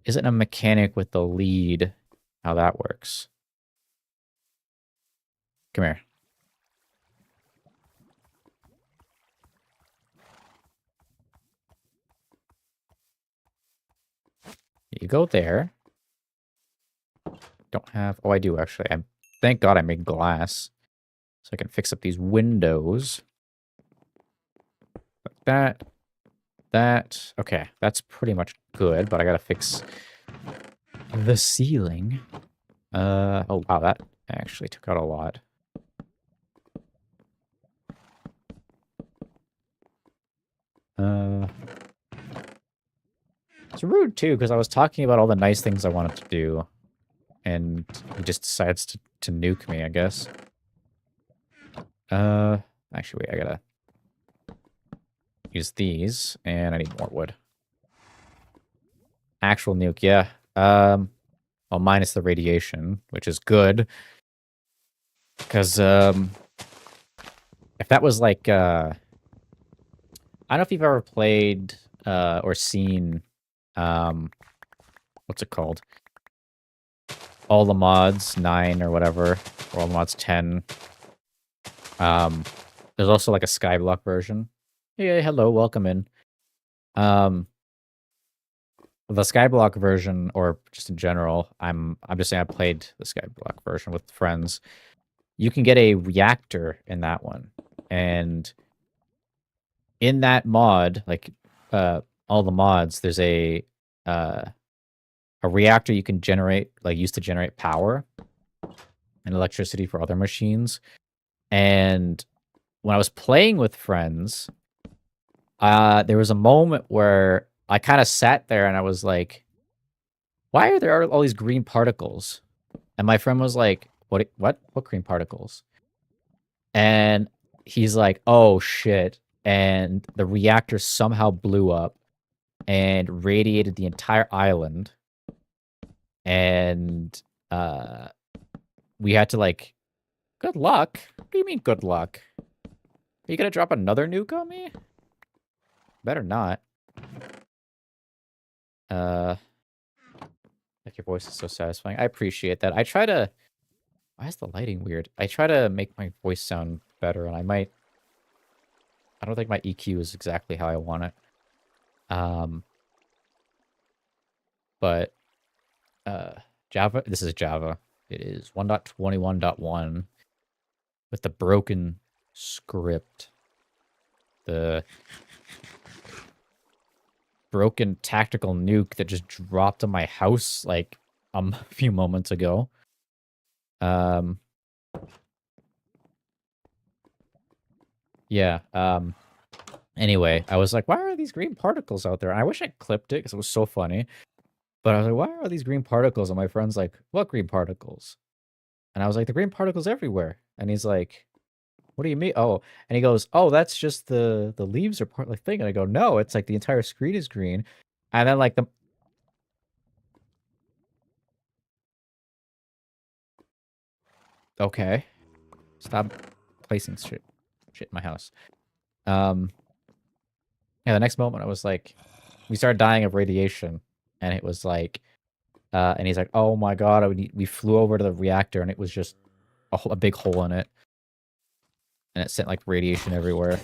Is it a mechanic with the lead? How that works? Come here. You go there. Don't have... Oh, I do, actually. Thank God I made glass. So I can fix up these windows. Like that. That. Okay, that's pretty much good, but I gotta fix the ceiling. Oh, wow, that actually took out a lot. It's rude, too, because I was talking about all the nice things I wanted to do. And he just decides to nuke me, I guess. Actually, wait, I gotta use these, and I need more wood. Actual nuke, yeah. Well, minus the radiation, which is good. Because, if that was like, I don't know if you've ever played, or seen, what's it called? All the Mods 9 or whatever, or All the Mods 10. There's also like a Skyblock version. Hey, hello, welcome in. The Skyblock version, or just in general, I'm just saying I played the Skyblock version with friends. You can get a reactor in that one, and in that mod, like all the mods, there's a reactor you can generate, like use to generate power and electricity for other machines. And when I was playing with friends, there was a moment where I kind of sat there and I was like, why are there all these green particles? And my friend was like, what green particles? And he's like, oh shit. And the reactor somehow blew up and radiated the entire island. And we had to like, good luck? What do you mean good luck? Are you gonna drop another nuke on me? Better not. Like your voice is so satisfying. I appreciate that. I try to... Why is the lighting weird? I try to make my voice sound better, and I don't think my EQ is exactly how I want it. But Java, this is Java. It is 1.21.1 with the broken script. The broken tactical nuke that just dropped on my house like a few moments ago. Yeah, anyway, I was like, why are these green particles out there? And I wish I clipped it because it was so funny. But I was like, why are these green particles? And my friend's like, what green particles? And I was like, the green particles everywhere. And he's like, what do you mean? Oh, and he goes, oh, that's just the leaves are part of the thing. And I go, no, it's like the entire screen is green. And then like okay, stop placing shit in my house. Yeah, the next moment I was like, we started dying of radiation, and it was like, and he's like, oh my god, we flew over to the reactor, and it was just a big hole in it, and it sent like radiation everywhere.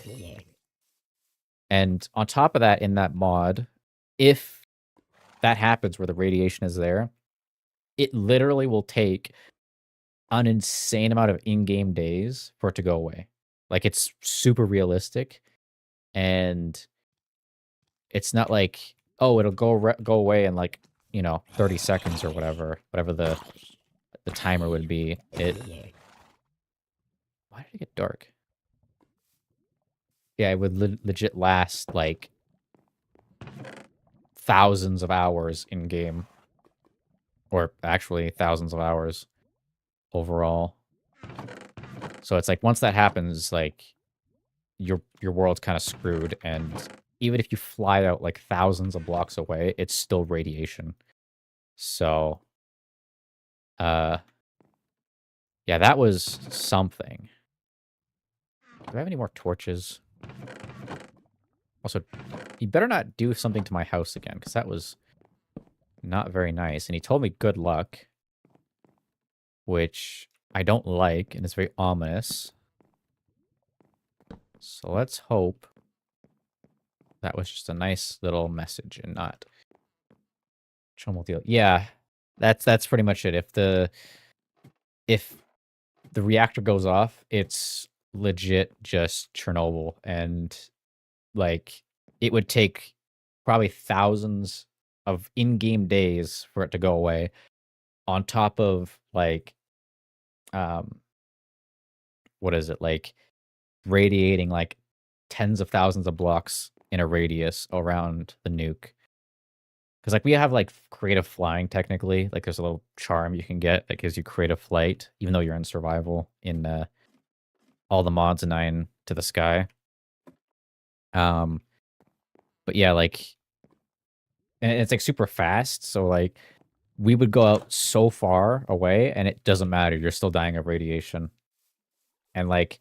And on top of that, in that mod, if that happens where the radiation is there, it literally will take an insane amount of in-game days for it to go away. Like, it's super realistic, and it's not like, oh, it'll go away in like, 30 seconds or whatever the timer would be. Why did it get dark? Yeah, it would legit last like thousands of hours in game, or actually thousands of hours overall. So it's like once that happens, like your world's kind of screwed, and even if you fly out like thousands of blocks away, it's still radiation. So yeah, that was something. Do I have any more torches? Also, you better not do something to my house again, because that was not very nice. And he told me good luck, which I don't like, and it's very ominous. So let's hope that was just a nice little message and not trouble deal. Yeah, that's pretty much it. If the reactor goes off, it's legit just Chernobyl, and like it would take probably thousands of in-game days for it to go away, on top of like what is it, like radiating like tens of thousands of blocks in a radius around the nuke. Because like we have like creative flying technically, like there's a little charm you can get that gives you creative flight, even though you're in survival in all the mods in 9 to the sky. But yeah, like, and it's like super fast, so like we would go out so far away and it doesn't matter, you're still dying of radiation. And like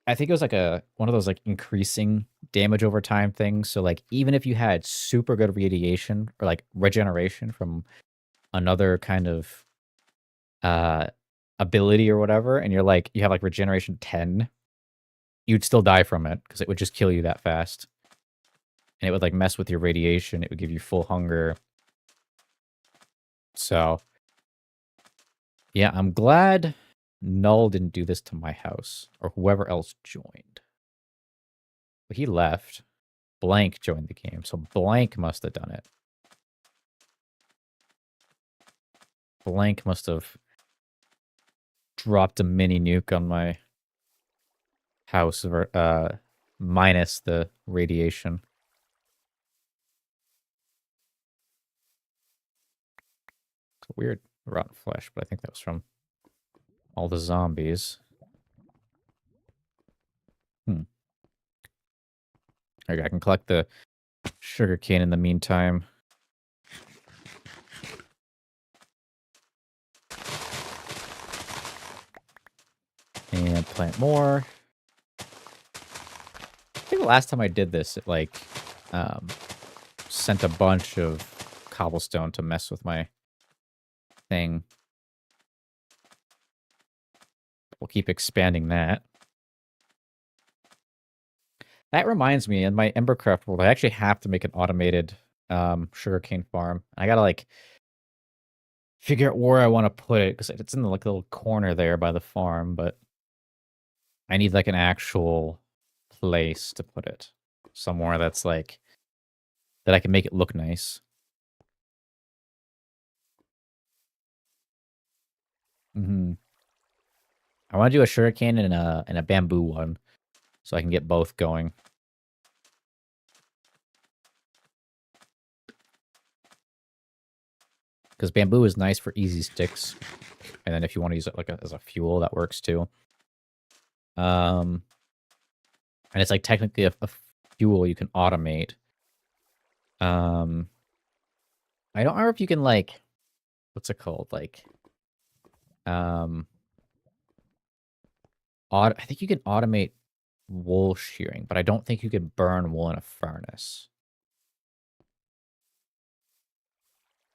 I think it was like one of those like increasing damage over time things. So like even if you had super good radiation or like regeneration from another kind of ability or whatever, and you're like you have like regeneration 10, you'd still die from it because it would just kill you that fast. And it would like mess with your radiation, it would give you full hunger. So yeah, I'm glad Null didn't do this to my house, or whoever else joined. But he left. Blank joined the game, so Blank must have done it. Blank must have dropped a mini nuke on my house, minus the radiation. It's weird rotten flesh, but I think that was from all the zombies. Okay, I can collect the sugarcane in the meantime. And plant more. I think the last time I did this, it like sent a bunch of cobblestone to mess with my thing. We'll keep expanding that. That reminds me, in my Embercraft world, I actually have to make an automated sugarcane farm. I gotta like figure out where I want to put it, because it's in the like little corner there by the farm, but I need like an actual place to put it. Somewhere that's like that I can make it look nice. I want to do a sugarcane and a bamboo one, so I can get both going. Because bamboo is nice for easy sticks, and then if you want to use it like as a fuel, that works too. And it's like technically a fuel you can automate. I don't remember if you can like, what's it called? Like, I think you can automate wool shearing, but I don't think you can burn wool in a furnace.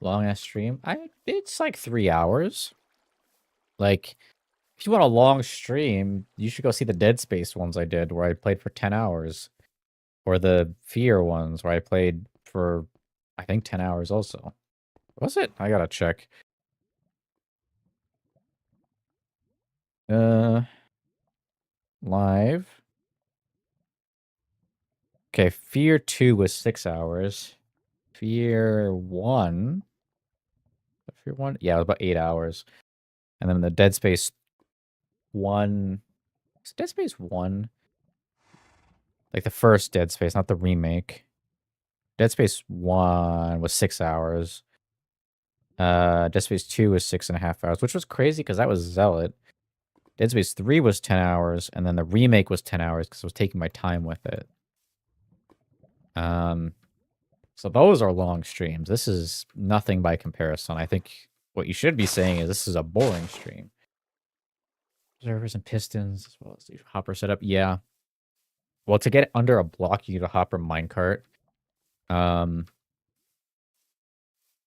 Long ass stream? It's like 3 hours. Like, if you want a long stream, you should go see the Dead Space ones I did, where I played for 10 hours. Or the Fear ones, where I played for, I think, 10 hours also. Was it? I gotta check. Live. Okay, Fear 2 was 6 hours. Fear 1... Fear 1? Yeah, it was about 8 hours. And then the Dead Space 1... Is Dead Space 1? Like the first Dead Space, not the remake. Dead Space 1 was 6 hours. Dead Space 2 was 6.5 hours, which was crazy because that was Zealot. Dead Space 3 was 10 hours, and then the remake was 10 hours because I was taking my time with it. So those are long streams. This is nothing by comparison. I think what you should be saying is this is a boring stream. Observers and pistons, as well as the hopper setup. Yeah. Well, to get under a block, you need a hopper minecart.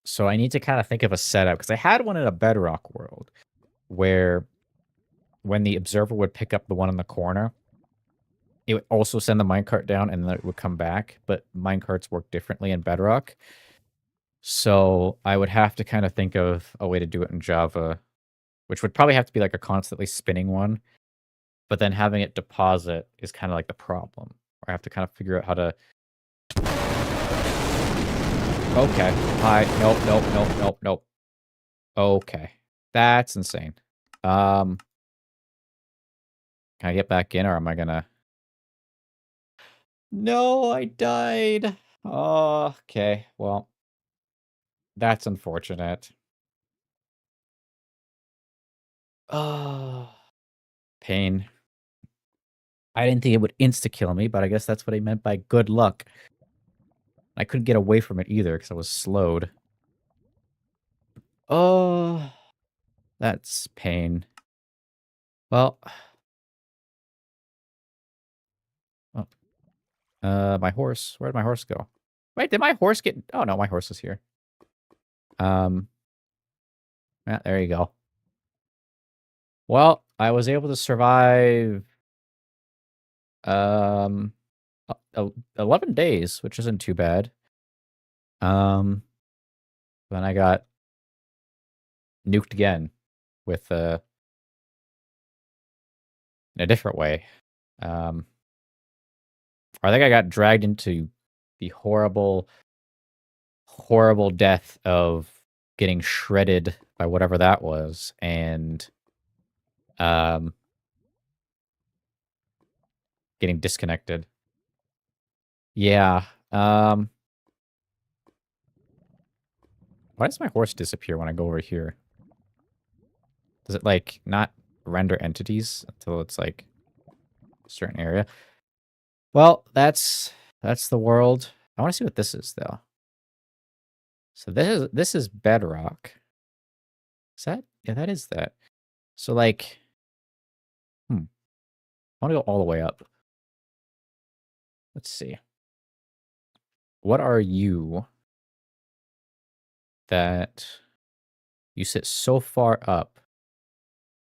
So I need to kind of think of a setup, because I had one in a Bedrock world where when the observer would pick up the one in the corner, it would also send the minecart down and then it would come back, but minecarts work differently in Bedrock. So I would have to kind of think of a way to do it in Java, which would probably have to be like a constantly spinning one, but then having it deposit is kind of like the problem. I have to kind of figure out how to... Okay. Hi. Nope, nope, nope, nope, nope. Okay. That's insane. Can I get back in, or am I gonna... No, I died. Oh, okay. Well, that's unfortunate. Oh, pain. I didn't think it would insta-kill me, but I guess that's what he meant by good luck. I couldn't get away from it either because I was slowed. Oh, that's pain. Well, my horse. Where'd my horse go? Wait, did my horse get... Oh, no, my horse is here. Yeah, there you go. Well, I was able to survive 11 days, which isn't too bad. Then I got nuked again with in a different way. I think I got dragged into the horrible, horrible death of getting shredded by whatever that was, and getting disconnected. Yeah. Why does my horse disappear when I go over here? Does it, like, not render entities until it's, like, a certain area? Well, that's the world. I want to see what this is, though. So this is Bedrock. Is that? Yeah, that is that. So, like, I want to go all the way up. Let's see. What are you that you sit so far up?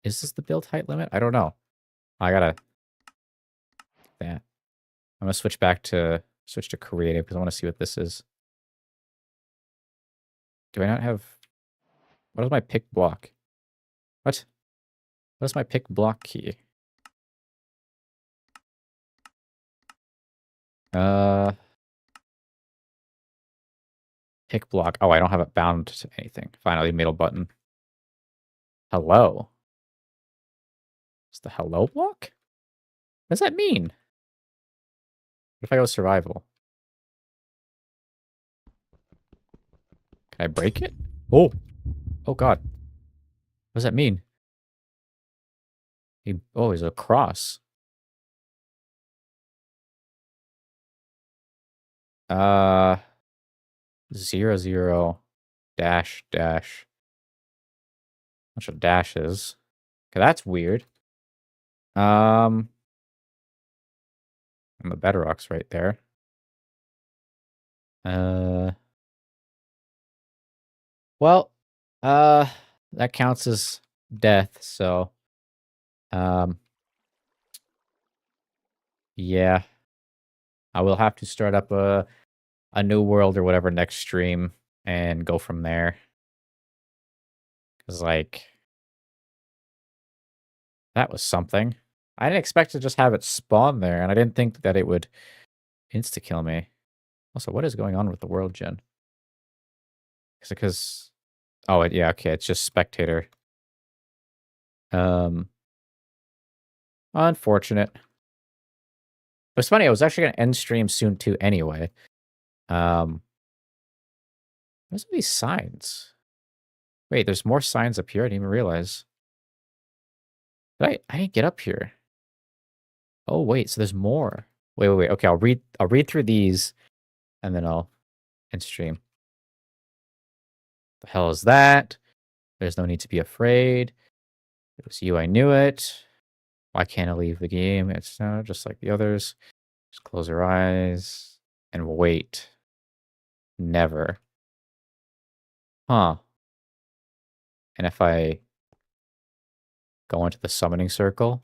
Is this the build height limit? I don't know. I gotta... That. I'm gonna switch to creative because I want to see what this is. Do I not have... What is my pick block? What? What is my pick block key? Pick block. Oh, I don't have it bound to anything. Finally, middle button. Hello. It's the hello block? What does that mean? What if I go survival? Can I break it? Oh. Oh, God. What does that mean? Oh, he's a cross. 0 dash dash. Bunch of dashes. Okay, that's weird. And the bedrock's right there. Well, that counts as death, so yeah. I will have to start up a new world or whatever next stream and go from there. Cause like that was something. I didn't expect to just have it spawn there, and I didn't think that it would insta-kill me. Also, what is going on with the world gen? Is it because... Oh, yeah, okay, it's just spectator. Unfortunate. It's funny, I was actually going to end stream soon too anyway. Um, what's these signs? Wait, there's more signs up here. I didn't even realize. I didn't get up here. Oh wait, so there's more. Wait. Okay, I'll read through these and then I'll end stream. The hell is that? There's no need to be afraid. It was you, I knew it. Why can't I leave the game? It's just like the others. Just close your eyes and wait. Never. Huh. And if I go into the summoning circle.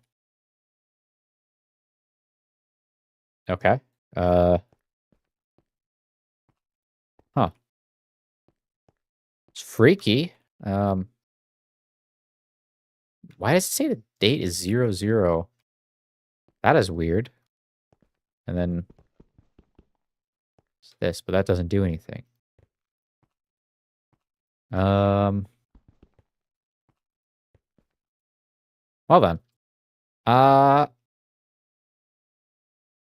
Okay. Uh huh. It's freaky. Um why does it say the date is 00? That is weird. And then it's this, but that doesn't do anything. Um well then. Uh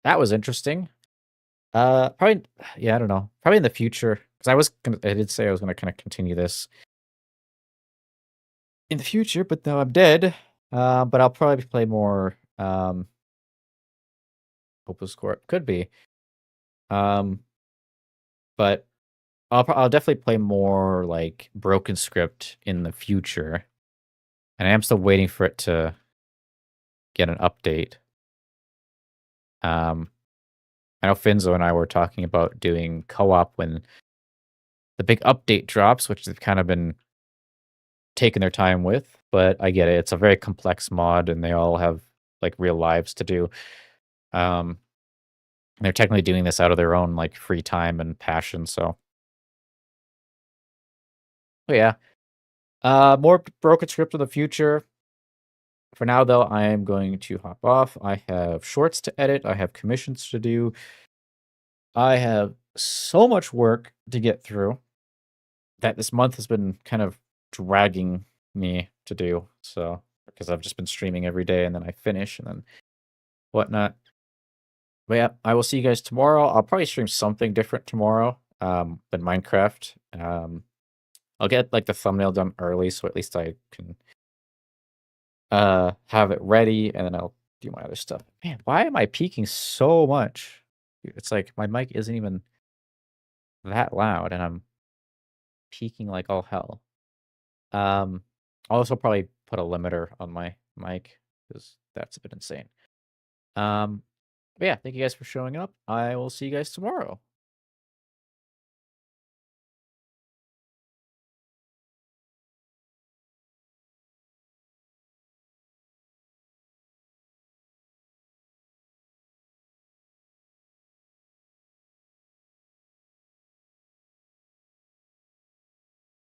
that was interesting. Probably yeah, I don't know. Probably in the future. Because I did say I was gonna kinda continue this in the future, but now I'm dead. But I'll probably play more Hopeless Corp. Could be. Um but I'll definitely play more like Broken Script in the future. And I am still waiting for it to get an update. Um I know Finzo and I were talking about doing co-op when the big update drops, which they've kind of been taking their time with, but I get it. It's a very complex mod and they all have like real lives to do. Um they're technically doing this out of their own like free time and passion, so but yeah. More Broken Script in the future. For now though, I am going to hop off. I have shorts to edit, I have commissions to do. I have so much work to get through that this month has been kind of dragging me to do. So, because I've just been streaming every day and then I finish and then whatnot. But yeah, I will see you guys tomorrow. I'll probably stream something different tomorrow than Minecraft. I'll get like the thumbnail done early so at least I can have it ready and then I'll do my other stuff. Man, why am I peaking so much? It's like my mic isn't even that loud and I'm peaking like all hell. I'll also probably put a limiter on my mic because that's a bit insane. But yeah, thank you guys for showing up. I will see you guys tomorrow.